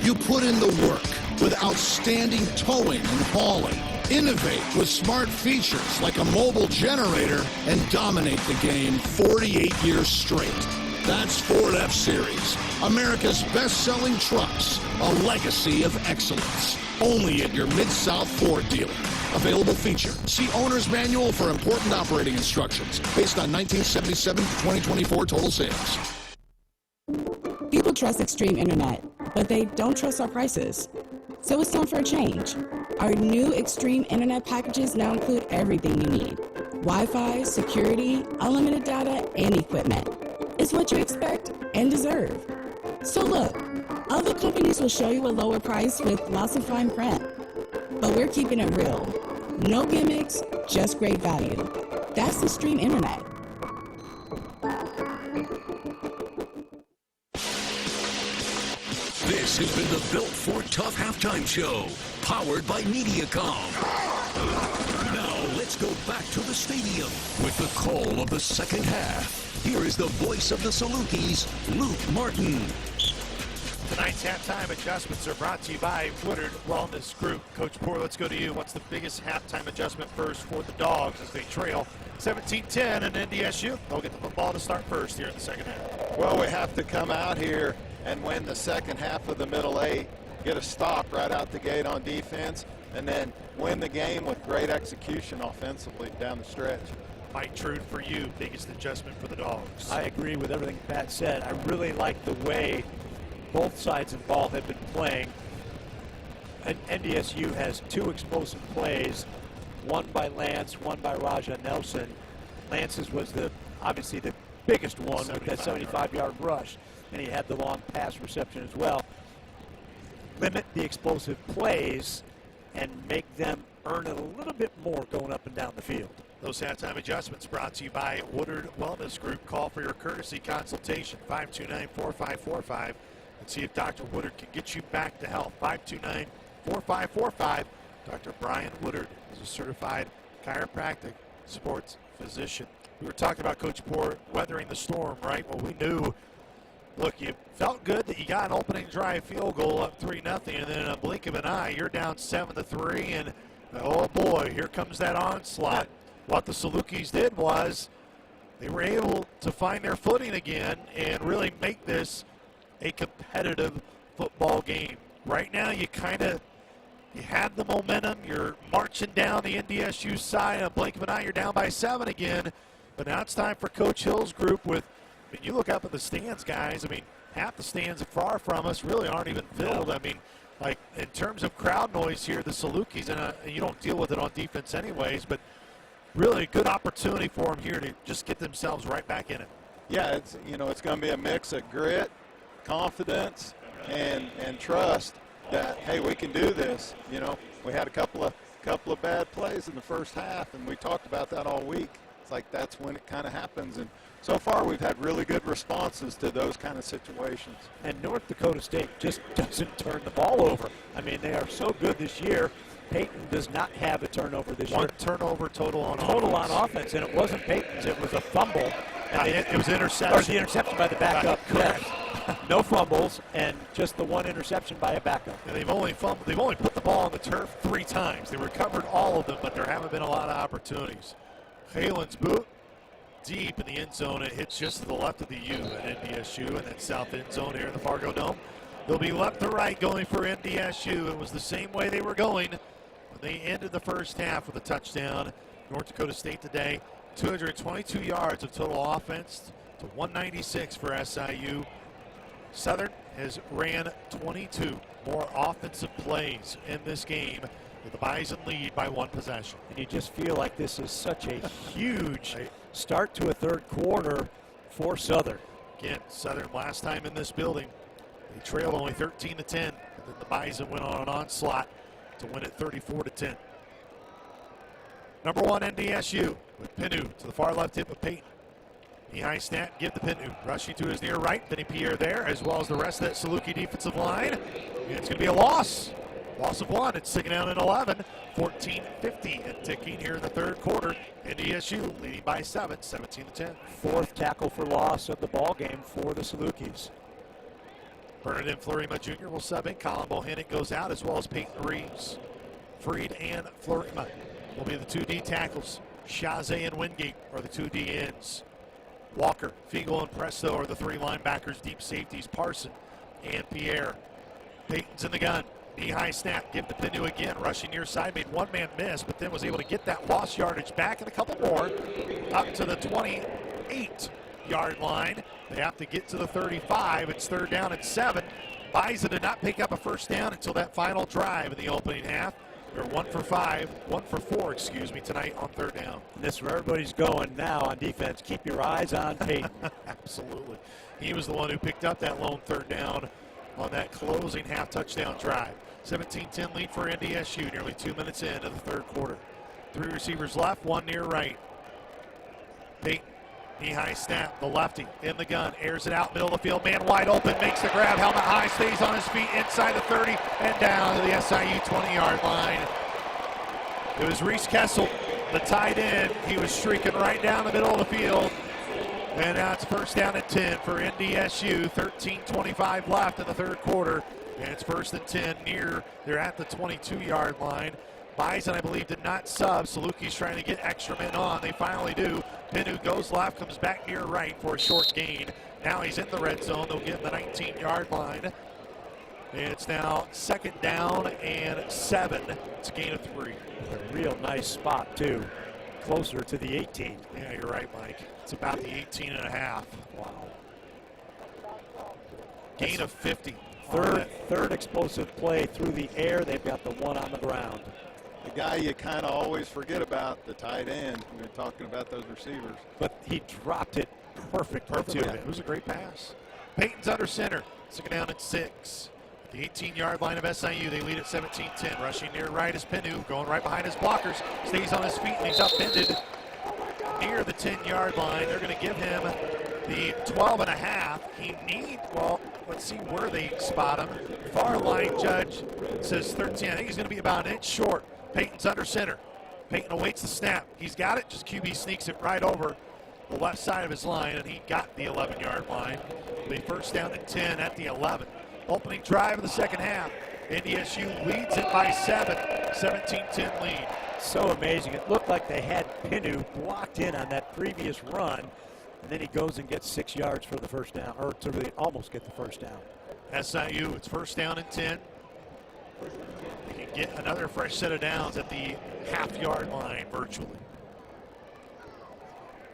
You put in the work with outstanding towing and hauling. Innovate with smart features like a mobile generator and dominate the game 48 years straight. That's Ford F-Series, America's best-selling trucks, a legacy of excellence. Only at your Mid-South Ford dealer. Available feature. See Owner's Manual for important operating instructions based on 1977 to 2024 total sales. People trust Extreme Internet, but they don't trust our prices. So it's time for a change. Our new Extreme Internet packages now include everything you need. Wi-Fi, security, unlimited data, and equipment. It's what you expect and deserve. So look, other companies will show you a lower price with lots of fine print. But we're keeping it real. No gimmicks, just great value. That's Extreme Internet. This has been the Built Ford Tough Halftime Show, powered by MediaCom. Now let's go back to the stadium with the call of the second half. Here is the voice of the Salukis, Luke Martin. Tonight's halftime adjustments are brought to you by Woodard Wellness Group. Coach Poor, let's go to you. What's the biggest halftime adjustment first for the Dawgs as they trail 17-10 in NDSU? They'll get the football to start first here in the second half. Well, we have to come out here and win the second half of the middle eight, get a stop right out the gate on defense, and then win the game with great execution offensively down the stretch. Mike Trude, for you, biggest adjustment for the Dawgs. I agree with everything Pat said. I really like the way both sides involved have been playing. And NDSU has two explosive plays, one by Lance, one by Raja Nelson. Lance's was obviously the biggest one with that 75-yard rush, and he had the long pass reception as well. Limit the explosive plays and make them earn it a little bit more going up and down the field. Those halftime adjustments brought to you by Woodard Wellness Group. Call for your courtesy consultation, 529-4545. And see if Dr. Woodard can get you back to health. 529-4545. Dr. Brian Woodard is a certified chiropractic sports physician. We were talking about Coach Poor weathering the storm, right? Well, we knew, look, you felt good that you got an opening drive field goal up 3-0, and then in a blink of an eye, you're down 7-3, and oh boy, here comes that onslaught. What the Salukis did was they were able to find their footing again and really make this a competitive football game. Right now, you had the momentum. You're marching down the NDSU side. In a blink of an eye, you're down by 7 again. But now it's time for Coach Hill's group with, I mean, you look up at the stands, guys. I mean, half the stands far from us really aren't even filled. I mean, like, in terms of crowd noise here, the Salukis, and you don't deal with it on defense anyways, but really a good opportunity for them here to just get themselves right back in it. Yeah, it's going to be a mix of grit confidence and trust that, hey, we can do this. You know, we had a couple of bad plays in the first half, and we talked about that all week. It's like that's when it kind of happens. And so far we've had really good responses to those kind of situations. And North Dakota State just doesn't turn the ball over. I mean, they are so good this year. Peyton does not have a turnover this year. One turnover total on offense, and it wasn't Peyton's. It was a fumble. And it was an interception. Or the interception by the backup. Correct. No fumbles, and just the one interception by a backup. And they've only put the ball on the turf 3 times. They recovered all of them, but there haven't been a lot of opportunities. Halen's boot deep in the end zone. It hits just to the left of the U at NDSU, and then south end zone here in the Fargo Dome. They'll be left to right going for NDSU. It was the same way they were going when they ended the first half with a touchdown. North Dakota State today, 222 yards of total offense to 196 for SIU. Southern has ran 22 more offensive plays in this game, with the Bison lead by 1 possession. And you just feel like this is such a huge start to a third quarter for Southern. Again, Southern last time in this building, they trailed only 13-10, but then the Bison went on an onslaught to win it 34-10. Number 1 NDSU with Pinu to the far left hip of Peyton. Knee-high snap, give to Pinu. Rushing to his near right, Vinny Pierre there, as well as the rest of that Saluki defensive line. And it's going to be a loss. Loss of 1. It's sticking down at 11. 14:50 and ticking here in the third quarter. NDSU leading by 7, 17-10. 4th tackle for loss of the ball game for the Salukis. Bernardin Fleuryma Jr. will sub in. Colin Bohannon goes out, as well as Peyton Reeves. Freed and Fleuryma will be the 2 D tackles. Chazé and Wingate are the 2 D ends. Walker, Fiegel, and Presto are the 3 linebackers. Deep safeties, Parson and Pierre. Peyton's in the gun. Knee-high snap, give to Pinu again. Rushing near side, made 1 man miss, but then was able to get that lost yardage back and a couple more up to the 28-yard line. They have to get to the 35. It's 3rd down and 7. Bison did not pick up a first down until that final drive in the opening half. They're 1 for 4, tonight on 3rd down. And this is where everybody's going now on defense. Keep your eyes on Peyton. Absolutely. He was the one who picked up that lone 3rd down on that closing half touchdown drive. 17-10 lead for NDSU, nearly 2 minutes into the third quarter. 3 receivers left, 1 near right. Peyton, knee-high snap, the lefty in the gun, airs it out, middle of the field, man wide open, makes the grab, helmet high, stays on his feet inside the 30 and down to the SIU 20-yard line. It was Reese Kessel, the tight end. He was streaking right down the middle of the field. And now it's 1st down and 10 for NDSU. 13:25 left in the third quarter. And it's 1st and 10 near, they're at the 22-yard line. Bison, I believe, did not sub. Saluki's trying to get extra men on. They finally do. Pinu goes left, comes back near right for a short gain. Now he's in the red zone. They'll get the 19-yard line. And it's now 2nd down and 7. It's a gain of 3. A real nice spot, too. Closer to the 18. Yeah, you're right, Mike. It's about the 18.5. Wow. Gain of 50. Third explosive play through the air. They've got the 1 on the ground. The guy you kind of always forget about, the tight end, when you're talking about those receivers. But he dropped it perfectly to him. It was a great pass. Peyton's under center. 2nd down and 6. The 18-yard line of SIU, they lead at 17-10. Rushing near right is Pinu, going right behind his blockers. Stays on his feet, and he's upended near the 10-yard line. They're going to give him the 12.5. He needs, well, let's see where they spot him. Far line judge says 13. I think he's going to be about an inch short. Peyton's under center. Peyton awaits the snap. He's got it. Just QB sneaks it right over the left side of his line, and he got the 11-yard line. The 1st down and 10 at the 11. Opening drive of the second half. NDSU leads it by 7. 17-10 lead. So amazing. It looked like they had Pinu blocked in on that previous run, and then he goes and gets 6 yards for the first down, or to really almost get the first down. SIU, it's 1st down and 10. They can get another fresh set of downs at the half-yard line virtually.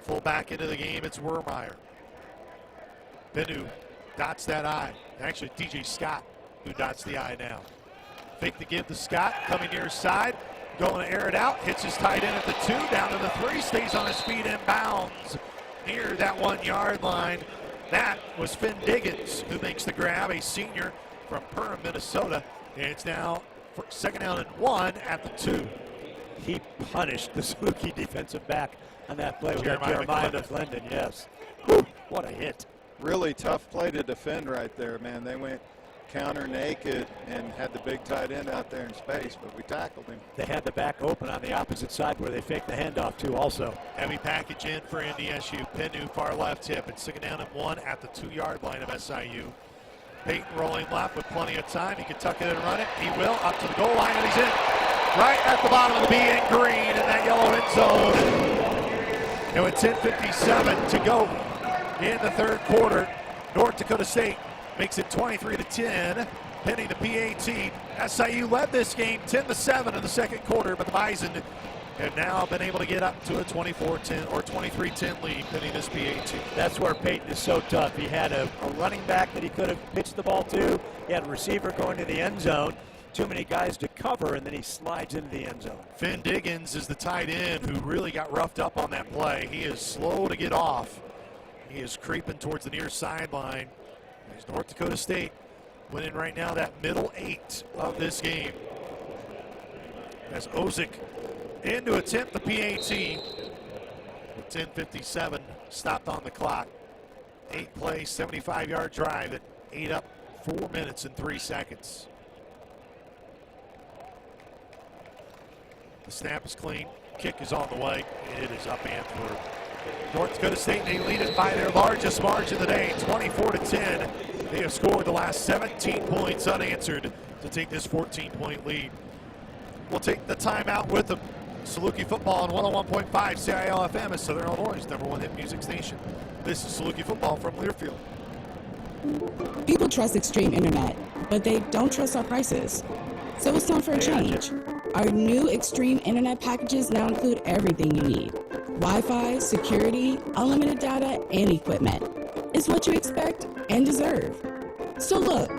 Full back into the game, it's Wermeyer. Pinu dots that I. Actually, DJ Scott who dots the I now. Fake the give to Scott, coming near his side. Going to air it out, hits his tight end at the 2, down to the 3, stays on his feet and bounds near that 1-yard line. That was Finn Diggins who makes the grab, a senior from Perham, Minnesota. And it's now for 2nd down and 1 at the 2. He punished the Saluki defensive back on that play. Jeremiah McClendon, yes. Whew, what a hit. Really tough play to defend right there, man. They went counter naked and had the big tight end out there in space, but we tackled him. They had the back open on the opposite side where they faked the handoff to also. Heavy package in for NDSU. Penu far left tip. It's 2nd down and 1 at the 2-yard line of SIU. Peyton rolling left with plenty of time. He can tuck it and run it. He will up to the goal line, and he's in. Right at the bottom of the B in green in that yellow end zone. And with 10:57 to go in the 3rd quarter, North Dakota State makes it 23-10, pinning the PAT. SIU led this game 10-7 in the 2nd quarter, but the Bison have now been able to get up to a 24-10 or 23-10 lead, pinning this PAT. That's where Peyton is so tough. He had a running back that he could have pitched the ball to. He had a receiver going to the end zone. Too many guys to cover, and then he slides into the end zone. Finn Diggins is the tight end who really got roughed up on that play. He is slow to get off. He is creeping towards the near sideline. There's North Dakota State winning right now that middle 8 of this game. As Ozick in to attempt the PAT. With 10:57 stopped on the clock. 8-play, 75-yard drive that ate up 4 minutes and 3 seconds. The snap is clean. Kick is on the way. It is up and through. North Dakota State, they lead it by their largest margin of the day, 24-10. They have scored the last 17 points unanswered to take this 14-point lead. We'll take the timeout with them. Saluki football on 101.5 CIL FM is Southern Illinois' #1 hit music station. This is Saluki football from Learfield. People trust Extreme Internet, but they don't trust our prices. So it's time for a change. Our new Extreme Internet packages now include everything you need. Wi-Fi, security, unlimited data, and equipment. It's what you expect and deserve. So look,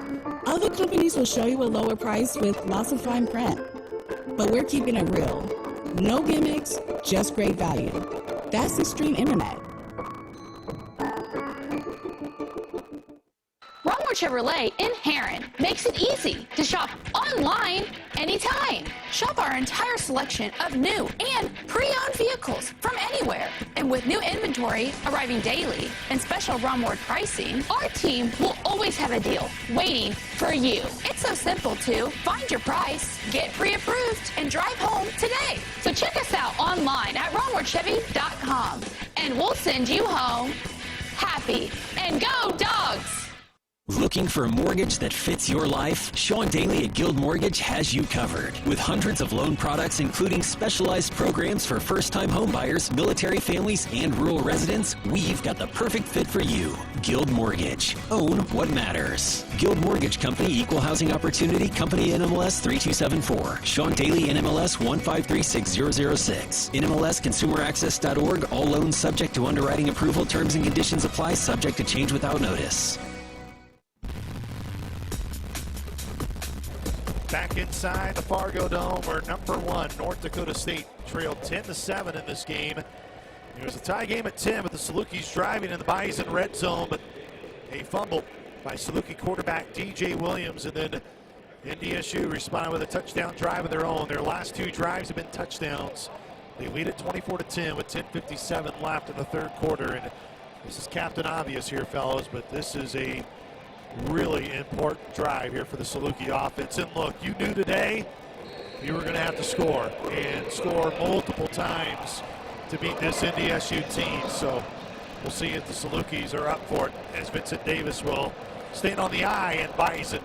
other companies will show you a lower price with lots of fine print. But we're keeping it real. No gimmicks, just great value. That's Extreme Internet. Rommer Chevrolet in Heron makes it easy to shop online anytime. Shop our entire selection of new and pre-owned vehicles from anywhere. And with new inventory arriving daily and special Rommer pricing, our team will always have a deal waiting for you. It's so simple to find your price, get pre-approved, and drive home today. So check us out online at RommerChevy.com and we'll send you home happy. And go Dawgs! Looking for a mortgage that fits your life? Sean Daly at Guild Mortgage has you covered. With hundreds of loan products, including specialized programs for first-time homebuyers, military families, and rural residents, we've got the perfect fit for you. Guild Mortgage. Own what matters. Guild Mortgage Company, Equal Housing Opportunity, Company NMLS 3274. Sean Daly, NMLS 1536006. NMLSConsumerAccess.org. All loans subject to underwriting approval. Terms and conditions apply, subject to change without notice. Back inside the Fargo Dome, where #1 North Dakota State trailed 10-7 in this game. It was a tie game at 10, but the Salukis driving in the Bison red zone, but a fumble by Saluki quarterback DJ Williams, and then NDSU responded with a touchdown drive of their own. Their last 2 drives have been touchdowns. They lead at 24-10 with 10:57 left in the 3rd quarter, and this is Captain Obvious here, fellas, but this is a really important drive here for the Saluki offense. And look, you knew today you were going to have to score, and score multiple times to beat this NDSU team. So we'll see if the Salukis are up for it, as Vincent Davis will stand on the eye and Bison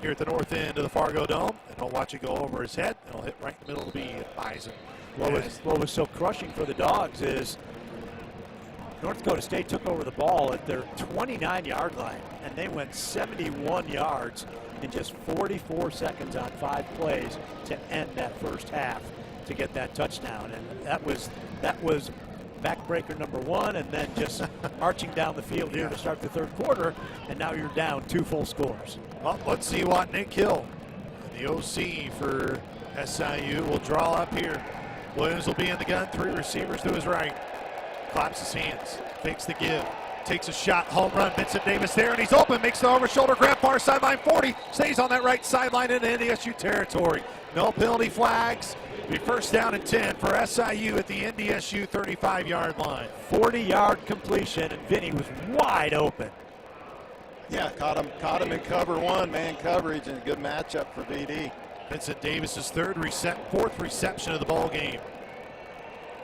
here at the north end of the Fargo Dome. And he'll watch it go over his head, and he'll hit right in the middle of the B at Bison. What was so crushing for the Dawgs is North Dakota State took over the ball at their 29-yard line, and they went 71 yards in just 44 seconds on 5 plays to end that first half to get that touchdown. And that was backbreaker #1, and then just marching down the field here to start the 3rd quarter, and now you're down 2 full scores. Well, let's see what Nick Hill, the OC for SIU, will draw up here. Williams will be in the gun, 3 receivers to his right. Claps his hands, fakes the give, takes a shot, home run, Vincent Davis there, and he's open, makes the over-shoulder grab, far sideline 40, stays on that right sideline into NDSU territory. No penalty flags. Be first down and 10 for SIU at the NDSU 35-yard line. 40-yard completion, and Vinny was wide open. Yeah, caught him in cover one, man coverage, and a good matchup for BD. Vincent Davis's fourth reception of the ball game.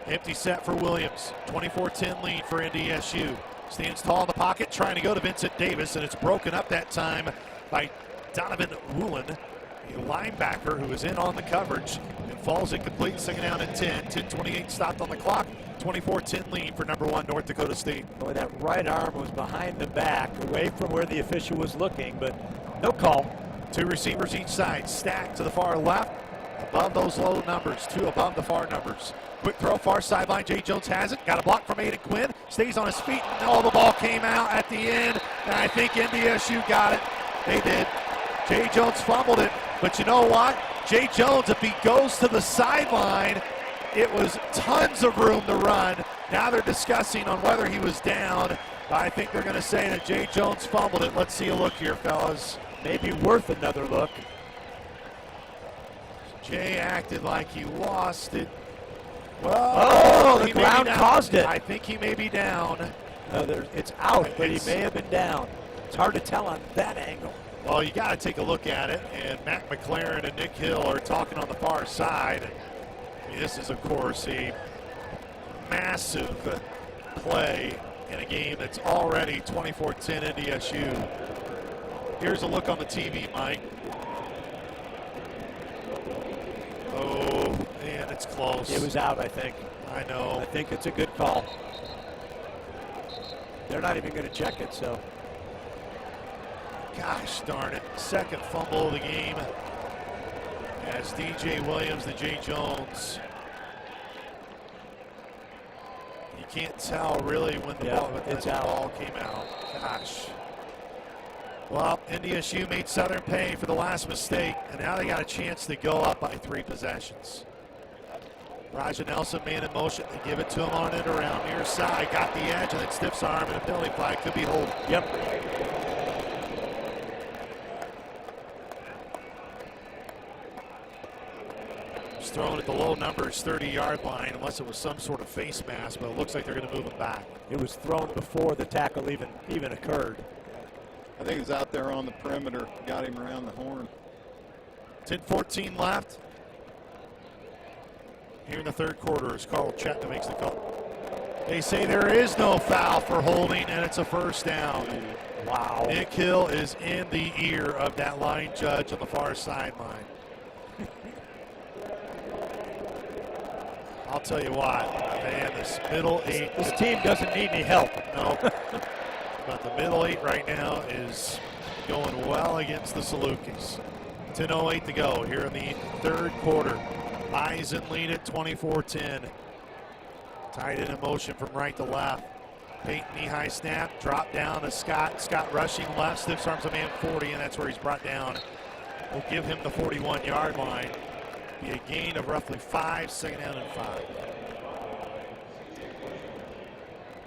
Empty set for Williams. 24-10 lead for NDSU. Stands tall in the pocket, trying to go to Vincent Davis, and it's broken up that time by Donovan Woolen, a linebacker who is in on the coverage, and falls incomplete. Second down and 10. 10:28 stopped on the clock. 24-10 lead for number 1 North Dakota State. Boy, that right arm was behind the back, away from where the official was looking, but no call. 2 receivers each side, stacked to the far left, above those low numbers, 2 above the far numbers. Quick throw, far sideline, Jay Jones has it, got a block from Aiden Quinn, stays on his feet, and the ball came out at the end, and I think NDSU got it. They did. Jay Jones fumbled it, but you know what? Jay Jones, if he goes to the sideline, it was tons of room to run. Now they're discussing on whether he was down. I think they're going to say that Jay Jones fumbled it. Let's see a look here, fellas. Maybe worth another look. Jay acted like he lost it. Well, the ground caused it. I think he may be down. No, it's out, but he may have been down. It's hard to tell on that angle. Well, you got to take a look at it, and Matt McLaren and Nick Hill are talking on the far side. I mean, this is, of course, a massive play in a game that's already 24-10 NDSU. Here's a look on the TV, Mike. Oh, man, it's close. It was out, I think. I know. I think it's a good call. They're not even going to check it, so. Gosh darn it. Second fumble of the game as DJ Williams and Jay Jones. You can't tell really when the ball came out. Gosh. Well, NDSU made Southern pay for the last mistake, and now they got a chance to go up by 3 possessions. Raja Nelson, man in motion. They give it to him on it around near side. Got the edge, and then stiffs arm, and a penalty flag could be hold. Yep. Thrown at the low numbers, 30-yard line, unless it was some sort of face mask, but it looks like they're going to move it back. It was thrown before the tackle even occurred. I think he was out there on the perimeter, got him around the horn. 10:14 left. Here in the third quarter as Carl Chetna makes the call. They say there is no foul for holding, and it's a first down. Wow. Nick Hill is in the ear of that line judge on the far sideline. I'll tell you what, man, this middle 8. This team doesn't need any help. No. But the middle 8 right now is going well against the Salukis. 10:08 to go here in the third quarter. Bison lead at 24-10. Tied in motion from right to left. Peyton knee-high snap, drop down to Scott. Scott rushing left, stiffs arms a man 40, and that's where he's brought down. We'll give him the 41-yard line. Be a gain of roughly 5, second down and 5.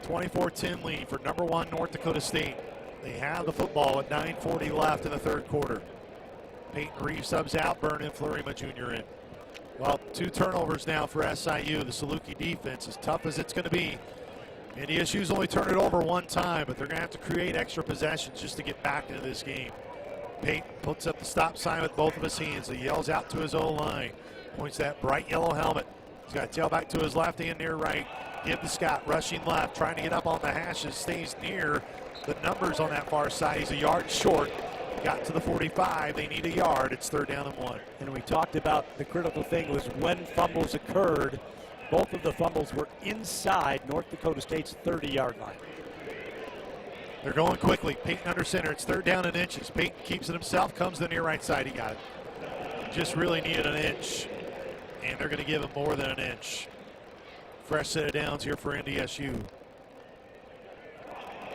24-10 lead for number 1 North Dakota State. They have the football at 9:40 left in the third quarter. Peyton Reeves subs out, Vernon Flurima Jr. in. Well, 2 turnovers now for SIU. The Saluki defense, as tough as it's going to be. NDSU's only turned it over 1 time, but they're going to have to create extra possessions just to get back into this game. Peyton puts up the stop sign with both of his hands. He yells out to his O-line. Points that bright yellow helmet. He's got a tailback to his left and near right. Give to Scott, rushing left, trying to get up on the hashes. Stays near the numbers on that far side. He's a yard short. Got to the 45. They need a yard. It's 3rd down and 1. And we talked about the critical thing was when fumbles occurred. Both of the fumbles were inside North Dakota State's 30-yard line. They're going quickly. Peyton under center. It's 3rd down and inches. Peyton keeps it himself. Comes to the near right side. He got it. Just really needed an inch. And they're going to give him more than an inch. Fresh set of downs here for NDSU.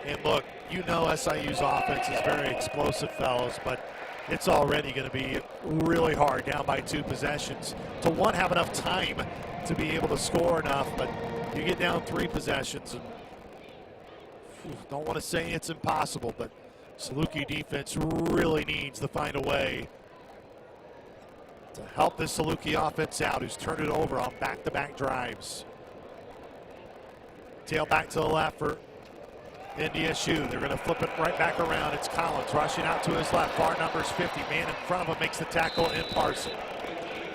And look, you know SIU's offense is very explosive, fellas, but it's already going to be really hard down by 2 possessions to, one, have enough time to be able to score enough, but you get down 3 possessions and don't want to say it's impossible, but Saluki defense really needs to find a way to help this Saluki offense out, who's turned it over on back-to-back drives. Tail back to the left for NDSU. They're going to flip it right back around. It's Collins rushing out to his left. Far numbers 50. Man in front of him makes the tackle in Parson.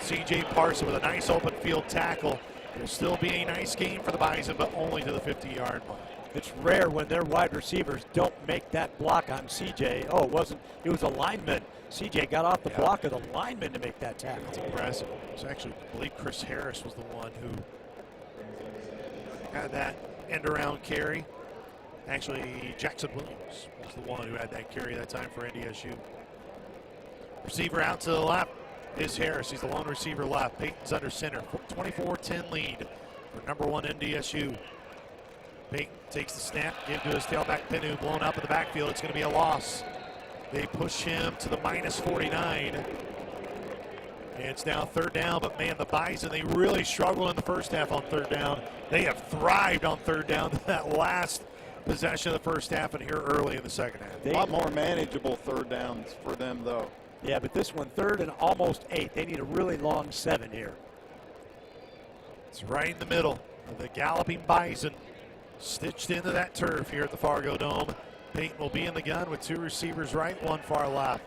C.J. Parson with a nice open field tackle. Will still be a nice game for the Bison, but only to the 50-yard line. It's rare when their wide receivers don't make that block on C.J. Oh, it was a lineman. C.J. got off the block of the lineman to make that tackle. That's impressive. It was actually, I believe Chris Harris was the one who had that end-around carry. Actually, Jackson Williams was the one who had that carry that time for NDSU. Receiver out to the left is Harris. He's the lone receiver left. Peyton's under center. 24-10 lead for number 1 NDSU. Peyton takes the snap, give to his tailback Penu, blown up in the backfield. It's going to be a loss. They push him to the -49. And it's now third down, but man, the Bison, they really struggled in the first half on third down. They have thrived on third down. That last possession of the first half and here early in the second half. A lot more manageable third downs for them, though. Yeah, but this one, 3rd and almost 8. They need a really long 7 here. It's right in the middle of the galloping Bison, stitched into that turf here at the Fargo Dome. Peyton will be in the gun with 2 receivers right, 1 far left.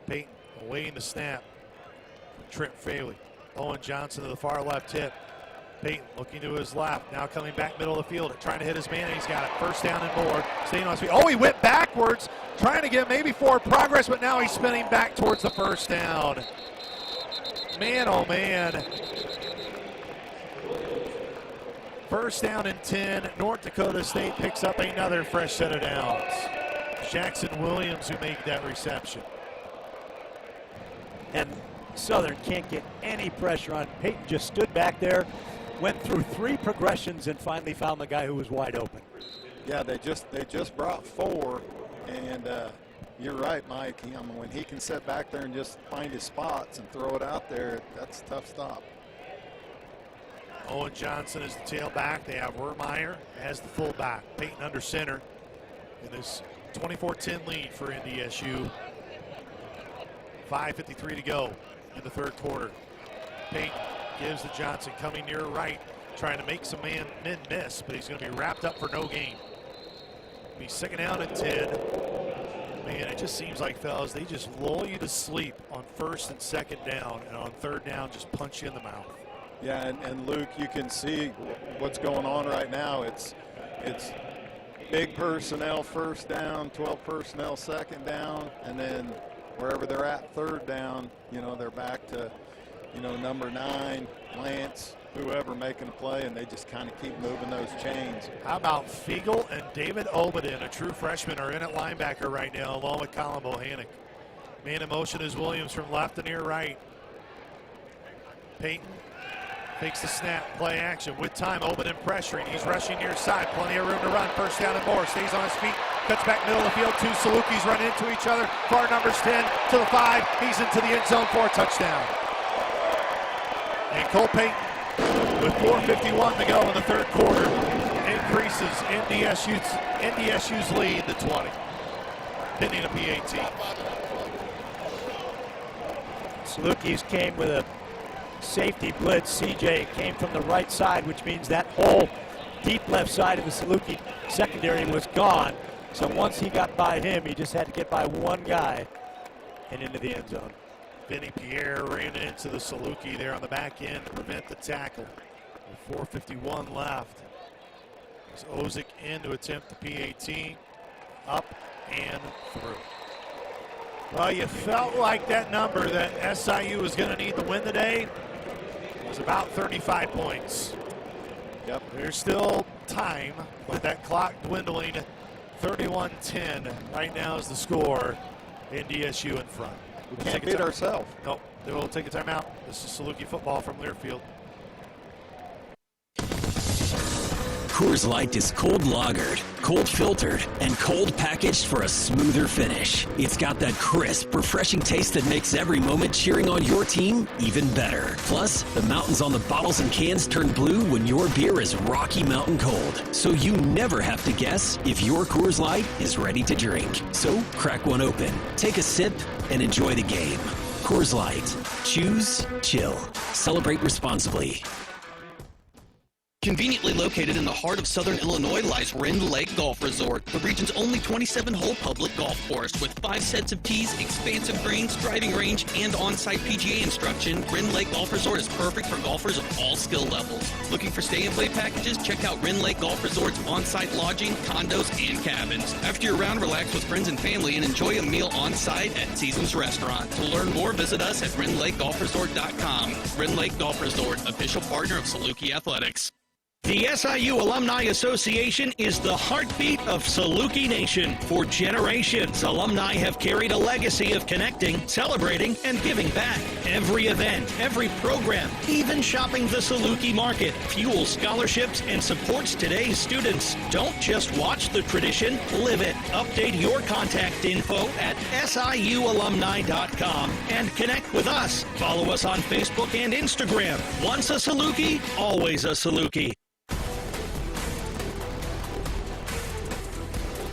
Peyton awaiting the snap. Trent Faley. Owen Johnson to the far left tip. Peyton looking to his left, now coming back middle of the field, trying to hit his man, and he's got it. First down and more. Staying on his feet. Oh, he went backwards, trying to get maybe forward progress, but now he's spinning back towards the first down. Man, oh man. First down and 10. North Dakota State picks up another fresh set of downs. Jackson Williams who made that reception. And Southern can't get any pressure on. Peyton just stood back there, went through 3 progressions, and finally found the guy who was wide open. Yeah, they just brought 4, and you're right, Mike. When he can sit back there and just find his spots and throw it out there, that's a tough stop. Owen Johnson is the tailback. They have Wermeyer as the fullback. Peyton under center in this 24-10 lead for NDSU. 5:53 to go in the third quarter. Peyton gives to Johnson, coming near right, trying to make some men miss, but he's going to be wrapped up for no gain. Be second down and 10. Man, it just seems like, fellas, they just lull you to sleep on first and second down, and on third down just punch you in the mouth. Yeah, and Luke, you can see what's going on right now. It's big personnel first down, 12 personnel second down, and then wherever they're at third down, they're back to, number 9, Lance, whoever making a play, and they just kind of keep moving those chains. How about Fiegel and David Obadin, a true freshman, are in at linebacker right now, along with Colin Bohannon. Man in motion is Williams from left to near right. Peyton takes the snap, play action with time. Obadin pressuring. He's rushing near side. Plenty of room to run. First down and more. Stays on his feet. Cuts back middle of the field. 2 Salukis run into each other. Far numbers 10 to the 5. He's into the end zone for a touchdown. And Cole Peyton, with 4:51 to go in the third quarter, increases NDSU's lead to 20. Pending a PAT. Salukis came with a safety blitz. CJ came from the right side, which means that whole deep left side of the Saluki secondary was gone. So once he got by him, he just had to get by one guy and into the end zone. Vinny Pierre ran into the Saluki there on the back end to prevent the tackle. With 4:51 left. As Ozick in to attempt the PAT. Up and through. Well, you felt like that number that SIU was going to need to win today was about 35 points. Yep. There's still time, but that clock dwindling. 31-10 right now is the score. NDSU in front. We can't beat ourselves. Nope. They will take a timeout. This is Saluki football from Learfield. Coors Light is cold lagered, cold filtered, and cold packaged for a smoother finish. It's got that crisp, refreshing taste that makes every moment cheering on your team even better. Plus, the mountains on the bottles and cans turn blue when your beer is Rocky Mountain cold. So you never have to guess if your Coors Light is ready to drink. So crack one open, take a sip, and enjoy the game. Coors Light. Choose chill. Celebrate responsibly. Conveniently located in the heart of southern Illinois lies Rend Lake Golf Resort, the region's only 27-hole public golf course. With 5 sets of tees, expansive greens, driving range, and on-site PGA instruction, Rend Lake Golf Resort is perfect for golfers of all skill levels. Looking for stay-and-play packages? Check out Rend Lake Golf Resort's on-site lodging, condos, and cabins. After your round, relax with friends and family and enjoy a meal on-site at Seasons Restaurant. To learn more, visit us at RendLakeGolfResort.com. Rend Lake Golf Resort, official partner of Saluki Athletics. The SIU Alumni Association is the heartbeat of Saluki Nation. For generations, alumni have carried a legacy of connecting, celebrating, and giving back. Every event, every program, even shopping the Saluki market, fuels scholarships and supports today's students. Don't just watch the tradition, live it. Update your contact info at SIUalumni.com and connect with us. Follow us on Facebook and Instagram. Once a Saluki, always a Saluki.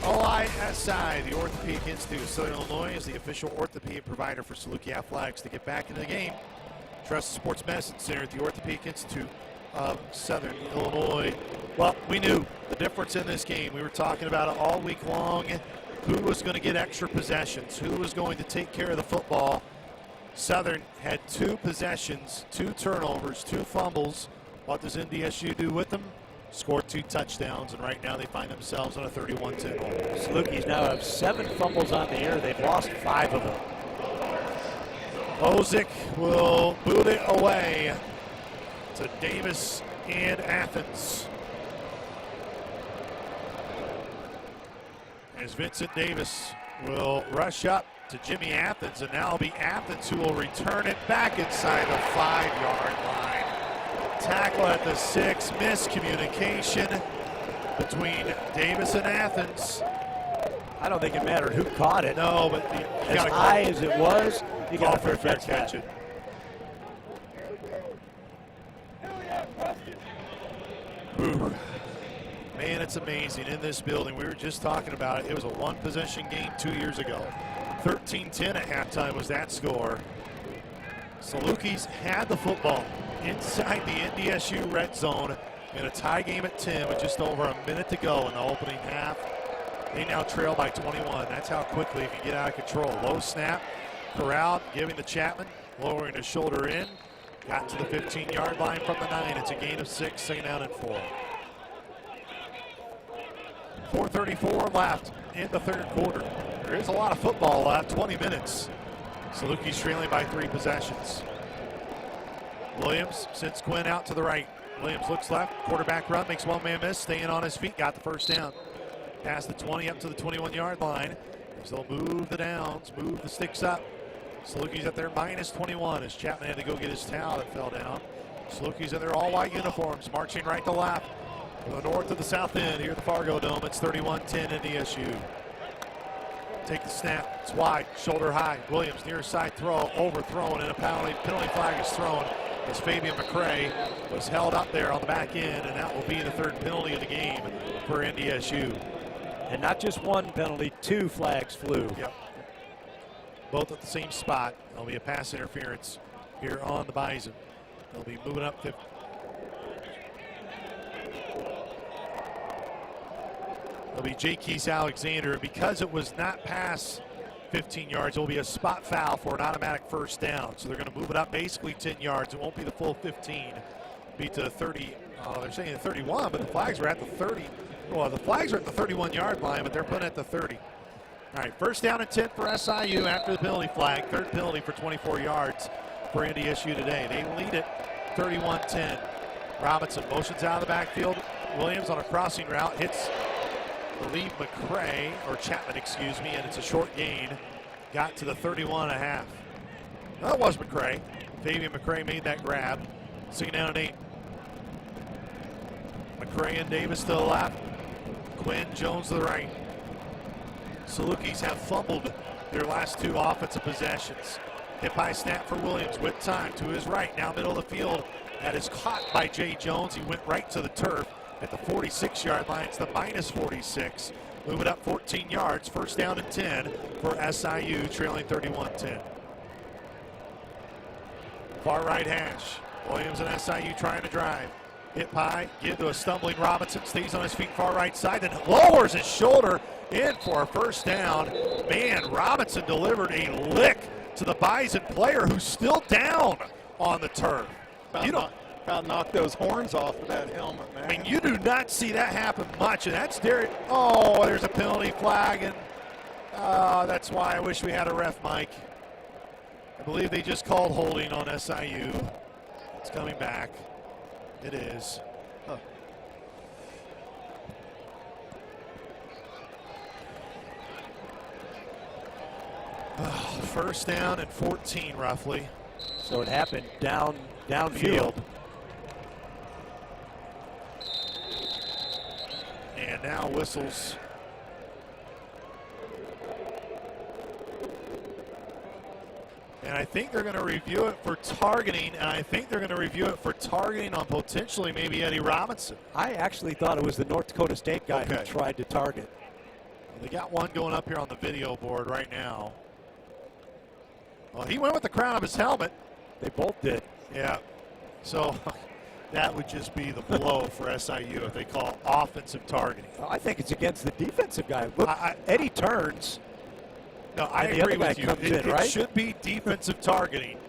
OISI, the Orthopedic Institute of Southern Illinois, is the official orthopedic provider for Saluki Athletics. To get back into the game, trust the Sports Medicine Center at the Orthopedic Institute of Southern Illinois. Well, we knew the difference in this game. We were talking about it all week long. Who was going to get extra possessions? Who was going to take care of the football? Southern had 2 possessions, 2 turnovers, 2 fumbles. What does NDSU do with them? Scored 2 touchdowns, and right now they find themselves on a 31-10 hole. Salukis now have 7 fumbles on the air. They've lost 5 of them. Ozick will boot it away to Davis and Athens. As Vincent Davis will rush up to Jimmy Athens, and now it'll be Athens who will return it back inside the 5-yard line. Tackle at the 6, miscommunication between Davis and Athens. I don't think it mattered who caught it. No, but as high as it was, you got to catch it. Ooh. Man, it's amazing in this building. We were just talking about it. It was a 1-possession game 2 years ago. 13-10 at halftime was that score. Salukis had the football inside the NDSU red zone in a tie game at 10 with just over a minute to go in the opening half. They now trail by 21. That's how quickly it can get out of control. Low snap, Corral giving to Chapman, lowering his shoulder in. Got to the 15-yard line from the 9. It's a gain of 6, 2nd down and 4. 4:34 left in the 3rd quarter. There is a lot of football left, 20 minutes. Salukis trailing by 3 possessions. Williams sends Quinn out to the right. Williams looks left, quarterback run, makes 1-man miss, staying on his feet, got the 1st down. Past the 20 up to the 21-yard line. As they'll move the downs, move the sticks up. Salukis at their minus 21 as Chapman had to go get his towel that fell down. Salukis in their all-white uniforms, marching right to left. From the north to the south end here at the Fargo Dome, it's 31-10 NDSU. Take the snap, it's wide, shoulder high. Williams near side throw, overthrown, and a penalty flag is thrown as Fabian McCray was held up there on the back end, and that will be the 3rd penalty of the game for NDSU. And not just 1 penalty, 2 flags flew. Yep. Both at the same spot. There'll be a pass interference here on the Bison. They'll be moving up 50. It'll be Jakees Alexander. Because it was not past 15 yards, it will be a spot foul for an automatic 1st down. So they're going to move it up basically 10 yards. It won't be the full 15. Be to the 30. They're saying the 31, but the flags are at the 30. Well, the flags are at the 31-yard line, but they're putting it at the 30. All right, 1st down and 10 for SIU after the penalty flag. 3rd penalty for 24 yards for NDSU today. They lead it 31-10. Robinson motions out of the backfield. Williams on a crossing route hits, I believe, McCray, or Chapman, excuse me, and it's a short gain. Got to the 31.5. No, that was McCray. Fabian McCray made that grab. 2nd down and 8. McCray and Davis to the left. Quinn, Jones to the right. Salukis have fumbled their last 2 offensive possessions. Hip high snap for Williams with time to his right. Now middle of the field. That is caught by Jay Jones. He went right to the turf at the 46-yard line. It's the -46. Moving up 14 yards. First down and 10 for SIU, trailing 31-10. Far right hash. Williams and SIU trying to drive. Hip high, give to a stumbling Robinson. Stays on his feet, far right side, then lowers his shoulder in for a first down. Man, Robinson delivered a lick to the Bison player who's still down on the turf. About knock those horns off of that helmet, man. I mean, you do not see that happen much, and that's Derek. Oh, there's a penalty flag, and that's why I wish we had a ref, Mike. I believe they just called holding on SIU. It's coming back. It is. Huh. First down and 14, roughly. So it happened downfield. And now whistles. And I think they're going to review it for targeting, and I think they're going to review it for targeting on potentially maybe Eddie Robinson. I actually thought it was the North Dakota State guy who tried to target. They got one going up here on the video board right now. Well, he went with the crown of his helmet. They both did. Yeah. So that would just be the blow for SIU if they call offensive targeting. I think it's against the defensive guy. Look, Eddie turns. No, I agree with you. It should be defensive targeting.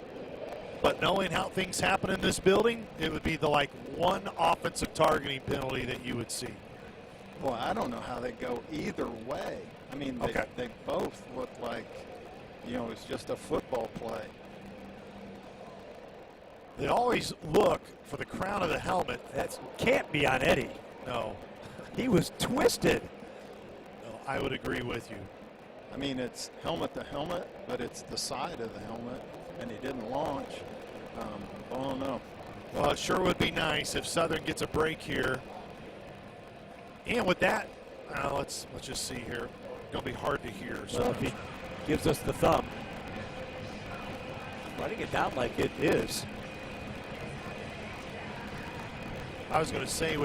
But knowing how things happen in this building, it would be the one offensive targeting penalty that you would see. Well, I don't know how they go either way. I mean, they both look like, it's just a football play. They always look for the crown of the helmet. That can't be on Eddie. No. He was twisted. No, I would agree with you. I mean, it's helmet to helmet, but it's the side of the helmet, and he didn't launch. I don't know. Well, it sure would be nice if Southern gets a break here. And with that, let's just see here. It's going to be hard to hear. So if he gives us the thumb, writing it down like it is. I was going to say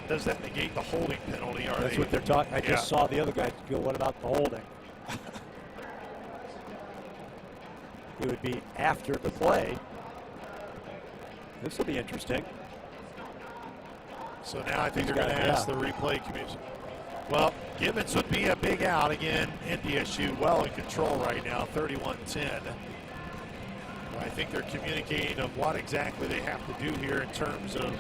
does that negate the holding penalty? That's what they're talking. I just saw the other guy go, what about the holding? It would be after the play. This will be interesting. So now I think they're going to ask the replay commission. Well, Gibbons would be a big out again. NDSU well in control right now, 31-10. I think they're communicating of what exactly they have to do here in terms of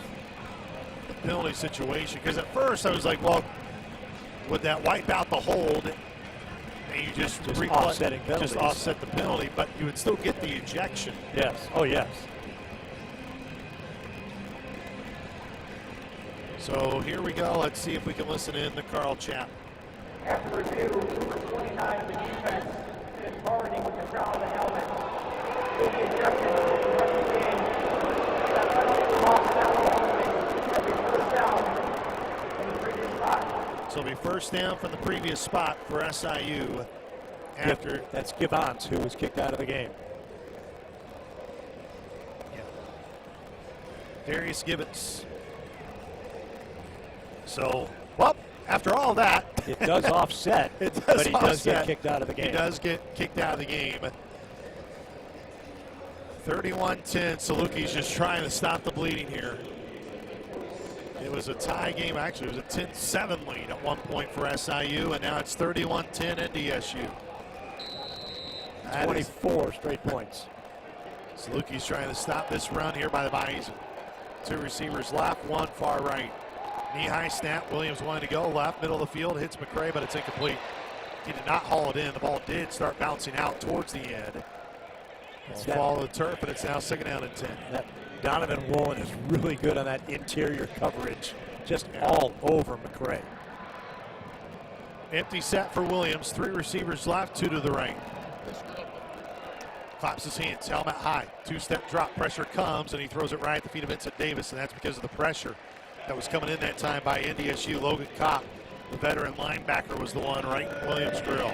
the penalty situation. Because at first I was like, well, would that wipe out the hold? And you just offset the penalty, but you would still get the ejection. Yes. Oh, yes. So here we go. Let's see if we can listen in to Carl Chapman. After review, number 29 of the defense is targeting with the crown of the helmet. The ejection of the game. That penalty off that one. First down from the previous spot. So it'll be first down from the previous spot for SIU. That's Gibbons, who was kicked out of the game. Darius Gibbons. So, well, after all that, it does offset, but he does get kicked out of the game. He does get kicked out of the game. 31-10. Saluki's just trying to stop the bleeding here. It was a tie game. Actually, it was a 10-7 lead at one point for SIU, and now it's 31-10 NDSU. 24 straight points. Saluki's trying to stop this run here by the Bison. Two receivers left, one far right. Knee-high snap. Williams wanted to go left, middle of the field, hits McCray, but it's incomplete. He did not haul it in. The ball did start bouncing out towards the end. It's follow the turf, and it's now 2nd down and 10. That Donovan Woolen is really good on that interior coverage, just all over McCray. Empty set for Williams. Three receivers left, two to the right. claps his hands, helmet high, two-step drop, pressure comes, and he throws it right at the feet of Vincent Davis, and that's because of the pressure that was coming in that time by NDSU. Logan Kopp, the veteran linebacker, was the one right in Williams' grill.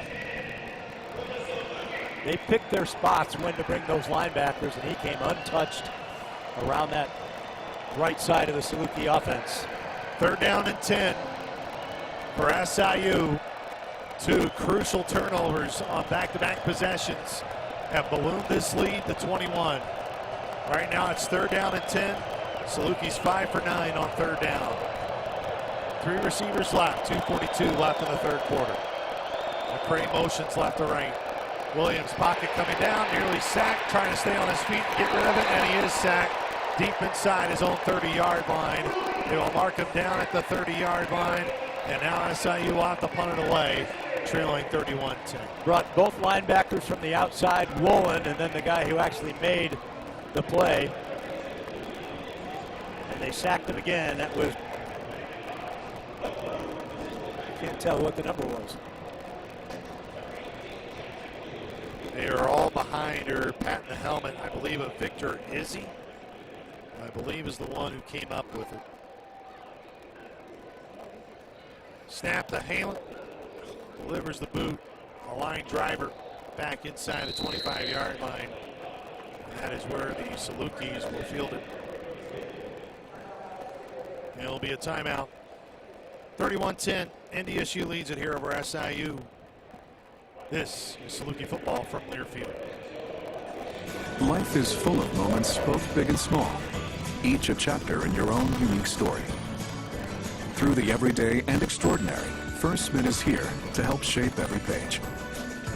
They picked their spots when to bring those linebackers, and he came untouched around that right side of the Saluki offense. 3rd down and 10 for SIU. 2 crucial turnovers on back-to-back possessions have ballooned this lead to 21. Right now it's 3rd down and 10. Saluki's 5 for 9 on 3rd down. 3 receivers left, 2:42 left in the 3rd quarter. McCray motions left to right. Williams pocket coming down, nearly sacked, trying to stay on his feet and get rid of it, and he is sacked deep inside his own 30-yard line. They will mark him down at the 30-yard line, and now SIU will have to punt it away, trailing 31-10. Brought both linebackers from the outside, Woolen, and then the guy who actually made the play. And they sacked him again. That was, I can't tell what the number was. They are all behind her, patting the helmet, I believe, of Victor Izzy. I believe is the one who came up with it. Snap to Halen. Delivers the boot. A line driver back inside the 25-yard line. And that is where the Salukis will field it. It'll be a timeout. 31-10. NDSU leads it here over SIU. This is Saluki football from Learfield. Life is full of moments, both big and small, each a chapter in your own unique story. Through the everyday and extraordinary, First Mint is here to help shape every page.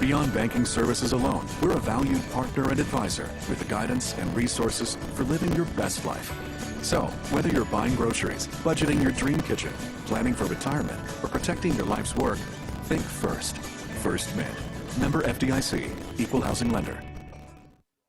Beyond banking services alone, we're a valued partner and advisor with the guidance and resources for living your best life. So, whether you're buying groceries, budgeting your dream kitchen, planning for retirement, or protecting your life's work, think First. First Mint. Member FDIC. Equal housing lender.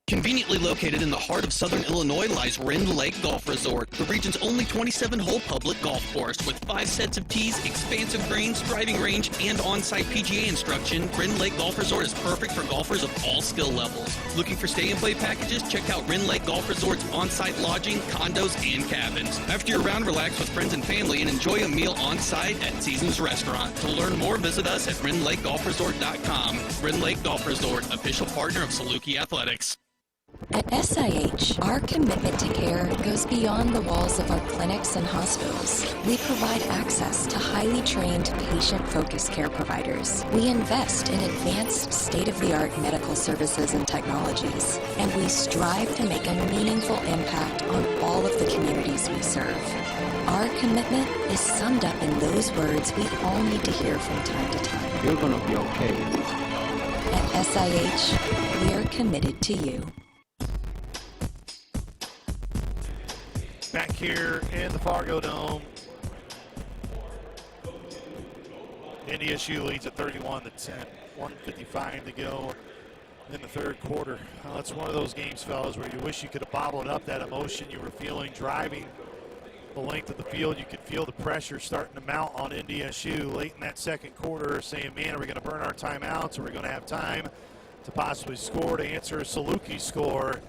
Conveniently located in the heart of southern Illinois lies Rend Lake Golf Resort, the region's only 27-hole public golf course. With 5 sets of tees, expansive greens, driving range, and on-site PGA instruction, Rend Lake Golf Resort is perfect for golfers of all skill levels. Looking for stay-and-play packages? Check out Rend Lake Golf Resort's on-site lodging, condos, and cabins. After your round, relax with friends and family and enjoy a meal on-site at Seasons Restaurant. To learn more, visit us at RendLakeGolfResort.com. Rend Lake Golf Resort, official partner of Saluki Athletics. At SIH, our commitment to care goes beyond the walls of our clinics and hospitals. We provide access to highly trained, patient-focused care providers. We invest in advanced, state-of-the-art medical services and technologies, and we strive to make a meaningful impact on all of the communities we serve. Our commitment is summed up in those words we all need to hear from time to time. You're gonna be okay. At SIH, we're committed to you. Back here in the Fargo Dome. NDSU leads at 31-10. 1:55 to go in the 3rd quarter. Well, it's one of those games, fellas, where you wish you could have bottled up that emotion you were feeling driving the length of the field. You could feel the pressure starting to mount on NDSU late in that 2nd quarter, saying, man, are we going to burn our timeouts? Are we going to have time to possibly score, to answer a Saluki score?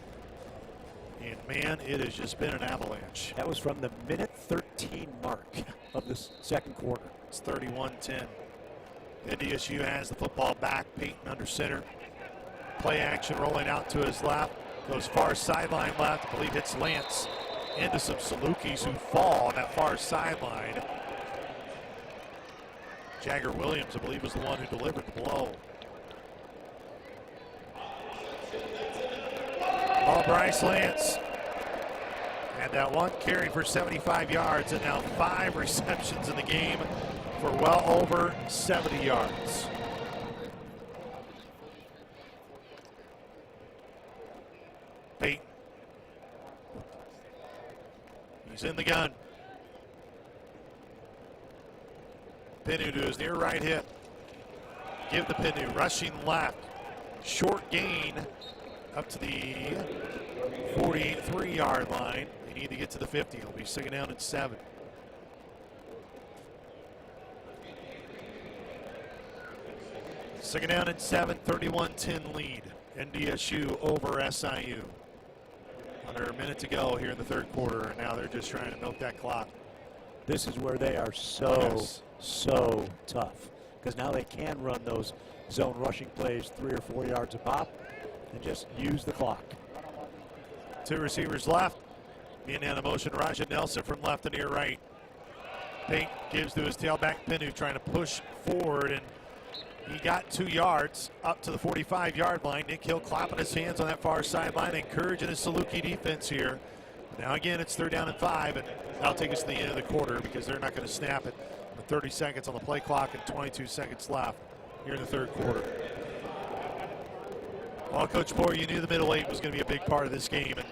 And, man, it has just been an avalanche. That was from the minute 13 mark of the 2nd quarter. It's 31-10. NDSU has the football back. Peyton under center. Play action rolling out to his left. Goes far sideline left. I believe hits Lance into some Salukis who fall on that far sideline. Jagger Williams, I believe, was the one who delivered the blow. Ball Bryce Lance had that one carry for 75 yards and now 5 receptions in the game for well over 70 yards. Peyton. He's in the gun. Pinu to his near right hip. Give to Pinu, rushing left. Short gain up to the 43-yard line. They need to get to the 50. It'll be 2nd down and 7. Second down and 7, 31-10 lead. NDSU over SIU. Under a minute to go here in the third quarter, and now they're just trying to milk that clock. This is where they are so tough, because now they can run those zone rushing plays 3 or 4 yards a pop and just use the clock. 2 receivers left. Being out of motion, Raja Nelson from left to near right. Pate gives to his tailback, Pinu, trying to push forward, and he got 2 yards up to the 45-yard line. Nick Hill clapping his hands on that far sideline, encouraging his Saluki defense here. Now again, it's 3rd down and 5, and that'll take us to the end of the quarter because they're not going to snap it with 30 seconds on the play clock and 22 seconds left here in the third quarter. Well, Coach Moore, you knew the middle 8 was going to be a big part of this game, and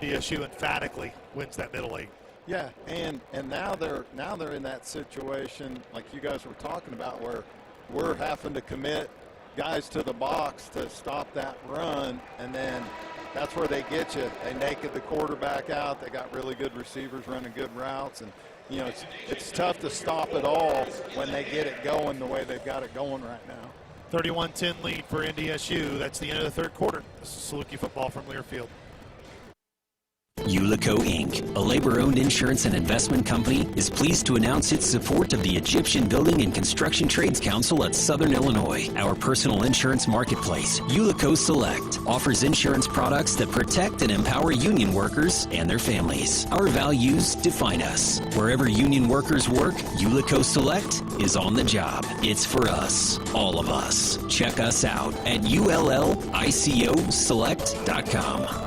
NDSU emphatically wins that middle 8. Yeah, and now they're in that situation like you guys were talking about, where we're having to commit guys to the box to stop that run, and then that's where they get you. They naked the quarterback out. They got really good receivers running good routes, and you know it's tough to stop it all when they get it going the way they've got it going right now. 31-10 lead for NDSU. That's the end of the third quarter. This is Saluki football from Learfield. Ulico Inc., a labor-owned insurance and investment company, is pleased to announce its support of the Egyptian Building and Construction Trades Council at Southern Illinois. Our personal insurance marketplace, Ulico Select, offers insurance products that protect and empower union workers and their families. Our values define us. Wherever union workers work, Ulico Select is on the job. It's for us, all of us. Check us out at ullicoselect.com.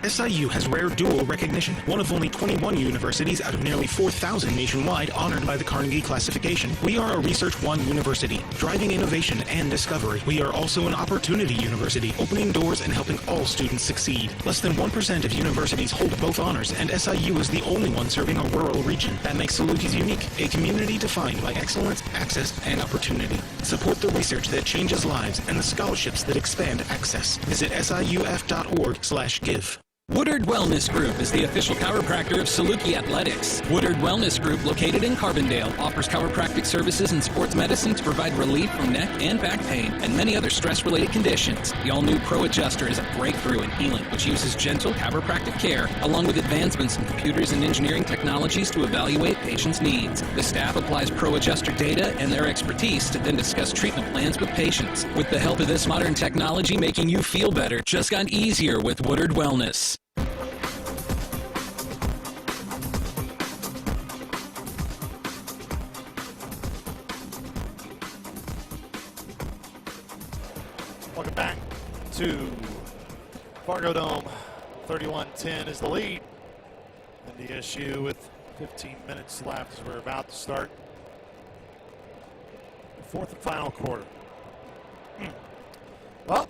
SIU has rare dual recognition, one of only 21 universities out of nearly 4,000 nationwide honored by the Carnegie classification. We are a Research One university, driving innovation and discovery. We are also an opportunity university, opening doors and helping all students succeed. Less than 1% of universities hold both honors, and SIU is the only one serving a rural region. That makes Salukis unique, a community defined by excellence, access, and opportunity. Support the research that changes lives and the scholarships that expand access. Visit siuf.org/give. Woodard Wellness Group is the official chiropractor of Saluki Athletics. Woodard Wellness Group, located in Carbondale, offers chiropractic services and sports medicine to provide relief from neck and back pain and many other stress-related conditions. The all-new Pro Adjuster is a breakthrough in healing, which uses gentle chiropractic care along with advancements in computers and engineering technologies to evaluate patients' needs. The staff applies Pro Adjuster data and their expertise to then discuss treatment plans with patients. With the help of this modern technology, making you feel better just got easier with Woodard Wellness. Welcome back to Fargo Dome. 31-10 is the lead. NDSU with 15 minutes left as we're about to start the fourth and final quarter. Well,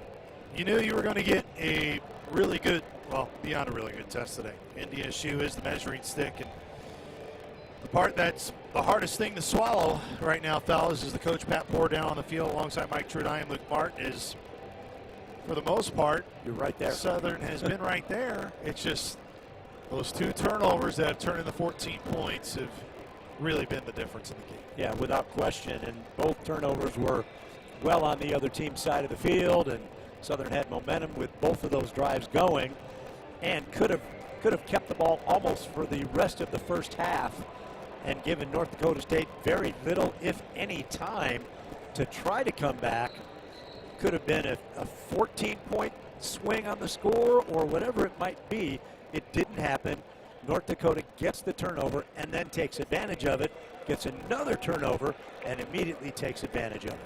you knew you were going to get a really good, well, beyond a really good test today. NDSU is the measuring stick, and the part that's the hardest thing to swallow right now, fellas, is the coach Pat Poore down on the field alongside Mike Trudine and Luke Martin is, for the most part, you're right there. Southern has been right there. It's just those 2 turnovers that have turned into 14 points have really been the difference in the game. Yeah, without question, and both turnovers were well on the other team's side of the field, and Southern had momentum with both of those drives going and could have kept the ball almost for the rest of the first half and given North Dakota State very little, if any, time to try to come back. Could have been a 14-point swing on the score or whatever it might be. It didn't happen. North Dakota gets the turnover and then takes advantage of it, gets another turnover, and immediately takes advantage of it.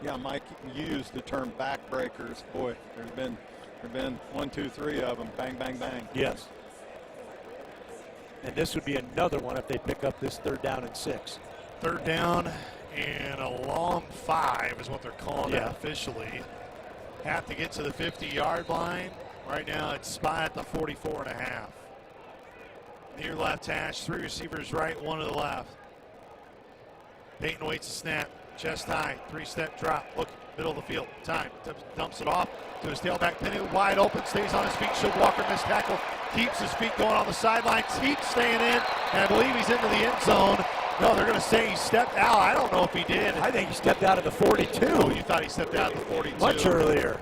Yeah, Mike, you used the term backbreakers. Boy, there's been 1, 2, 3 of them. Bang, bang, bang. Yes. And this would be another one if they pick up this 3rd down and 6. 3rd down and a long 5 is what they're calling it officially. Have to get to the 50-yard line. Right now it's spot at the 44.5. Near left hash, 3 receivers right, 1 to the left. Peyton waits a snap, chest high, 3-step drop, look, middle of the field, time, dumps it off to his tailback, Pinu, wide open, stays on his feet, Should Walker missed tackle, keeps his feet going on the sidelines, keeps staying in, and I believe he's into the end zone. No, they're going to say he stepped out. I don't know if he did. I think he stepped out of the 42. Oh, you thought he stepped out of the 42? Much earlier.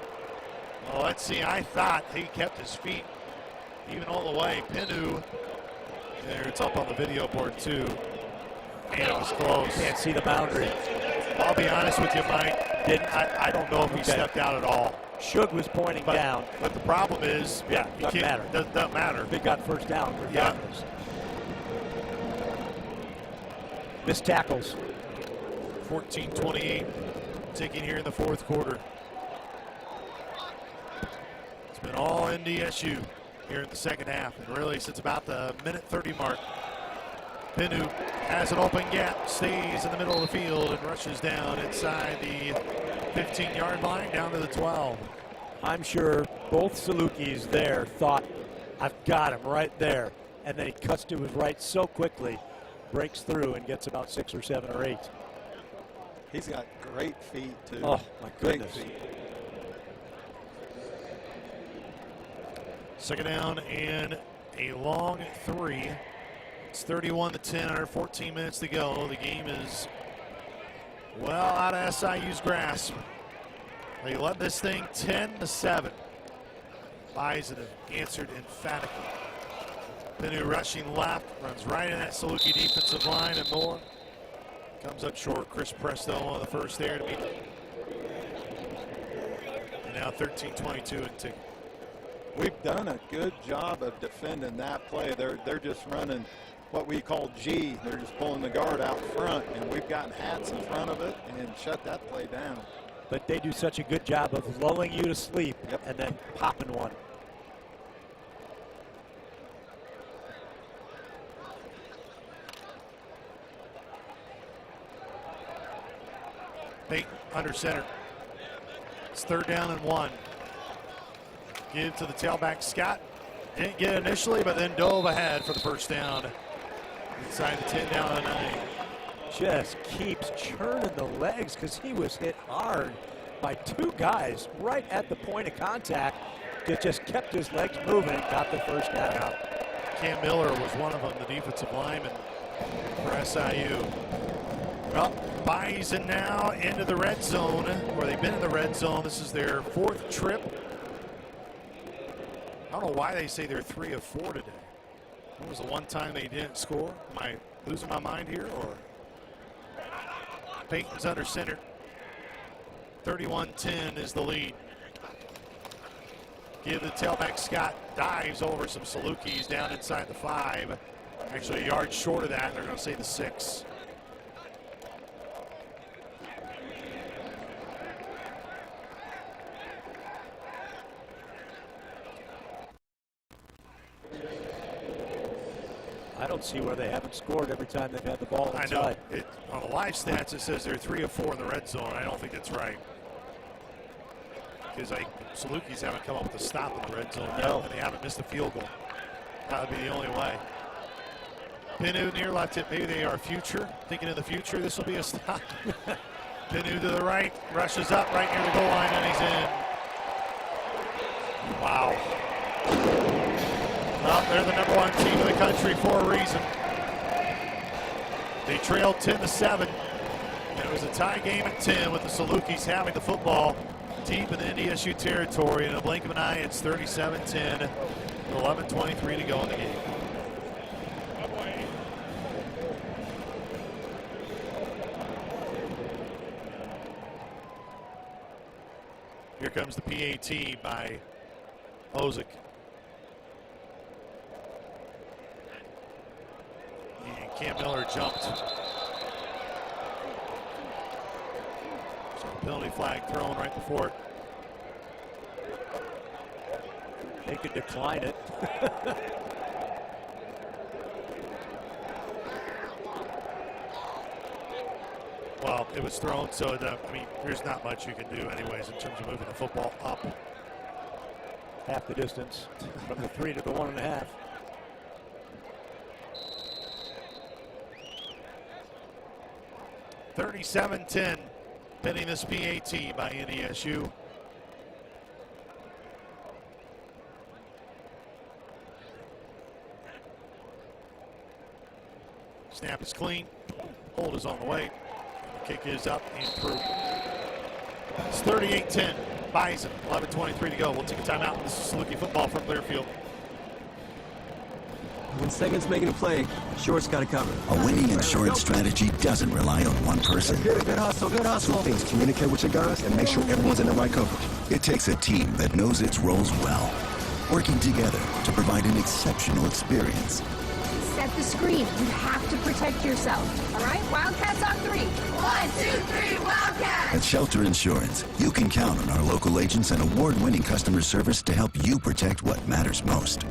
Well, let's see. I thought he kept his feet even all the way. Pinu, there, it's up on the video board too. And it was close. Can't see the boundary. I'll be honest with you, Mike. I don't know if he stepped out at all. Shug was pointing down. But the problem is, doesn't matter. Doesn't matter. They got first down regardless. Missed tackles. 14-28, ticking here in the fourth quarter. It's been all NDSU here in the second half, and really since about the minute 30 mark. Pinu has an open gap, stays in the middle of the field, and rushes down inside the 15-yard line, down to the 12. I'm sure both Salukis there thought, I've got him right there. And then he cuts to his right so quickly, breaks through, and gets about 6 or 7 or 8. He's got great feet, too. Oh, my goodness. Great feet. Second down and a long 3. It's 31-10, under 14 minutes to go. The game is well out of SIU's grasp. They led this thing 10-7. Bison have answered emphatically. Pinu rushing left, runs right in that Saluki defensive line, and more. Comes up short. Chris Presto on the first there to meet it. And now 13-22 and ticking. We've done a good job of defending that play. They're just running what we call G. They're just pulling the guard out front, and we've gotten hats in front of it and shut that play down. But they do such a good job of lulling you to sleep and then popping one. Peyton under center. It's third down and 1. Give to the tailback, Scott. Didn't get it initially, but then dove ahead for the first down. Inside the 10, down to 9. Just keeps churning the legs because he was hit hard by 2 guys right at the point of contact that just kept his legs moving and got the first down. Cam Miller was one of them, the defensive lineman for SIU. Well, Bison now into the red zone, where they've been in the red zone. This is their 4th trip. I don't know why they say they're 3 of 4 today. When was the one time they didn't score? Am I losing my mind here? Or Peyton's under center. 31-10 is the lead. Give the tailback, Scott dives over some Salukis down inside the 5. Actually a yard short of that. They're going to say the 6. I don't see where they haven't scored every time they've had the ball inside. I know. On the live stats, it says they're 3 of 4 in the red zone. I don't think that's right. Because Salukis haven't come up with a stop in the red zone yet, and they haven't missed a field goal. That would be the only way. Pinu near left hip. Maybe they are future. Thinking of the future, this will be a stop. Pinu to the right, rushes up right near the goal line, and he's in. Wow. Well, they're the #1 team in the country for a reason. They trailed 10-7. And it was a tie game at 10 with the Salukis having the football deep in the NDSU territory. In a blink of an eye, it's 37-10. 11:23 to go in the game. Here comes the PAT by Ozick. And Cam Miller jumped. So penalty flag thrown right before it. They could decline it. Well, it was thrown, so I mean, there's not much you can do anyways in terms of moving the football up. Half the distance from the 3 to the 1.5. $37-10, pinning this PAT by NDSU. Snap is clean. Hold is on the way. The kick is up and through. It's 38-10. Bison, 11:23 to go. We'll take a timeout. This is Saluki football from Learfield. When second's making a play, short's got to cover. A winning insurance strategy doesn't rely on one person. Good hustle, good hustle. Two things: communicate with your guys and make sure everyone's in the right coverage. It takes a team that knows its roles well, working together to provide an exceptional experience. Set the screen. You have to protect yourself. All right? Wildcats on 3. 1, 2, 3, Wildcats! At Shelter Insurance, you can count on our local agents and award-winning customer service to help you protect what matters most.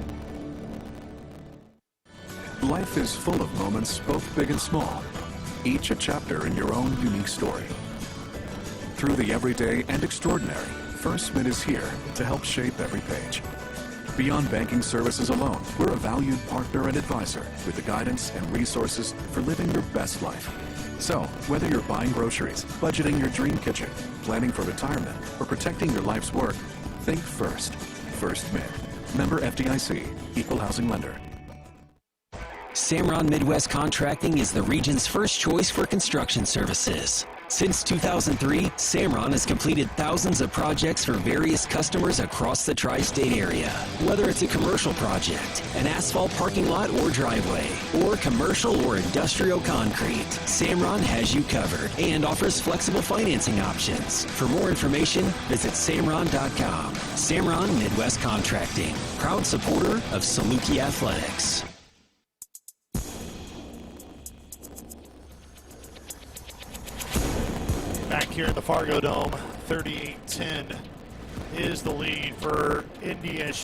Life is full of moments, both big and small, each a chapter in your own unique story. Through the everyday and extraordinary, First Mid is here to help shape every page. Beyond banking services alone, we're a valued partner and advisor with the guidance and resources for living your best life. So, whether you're buying groceries, budgeting your dream kitchen, planning for retirement, or protecting your life's work, think First. First Mid. Member FDIC. Equal housing lender. Samron Midwest Contracting is the region's first choice for construction services. Since 2003, Samron has completed thousands of projects for various customers across the tri-state area. Whether it's a commercial project, an asphalt parking lot or driveway, or commercial or industrial concrete, Samron has you covered and offers flexible financing options. For more information, visit samron.com. Samron Midwest Contracting, proud supporter of Saluki Athletics. Back here in the Fargo Dome, 38-10 is the lead for NDSU.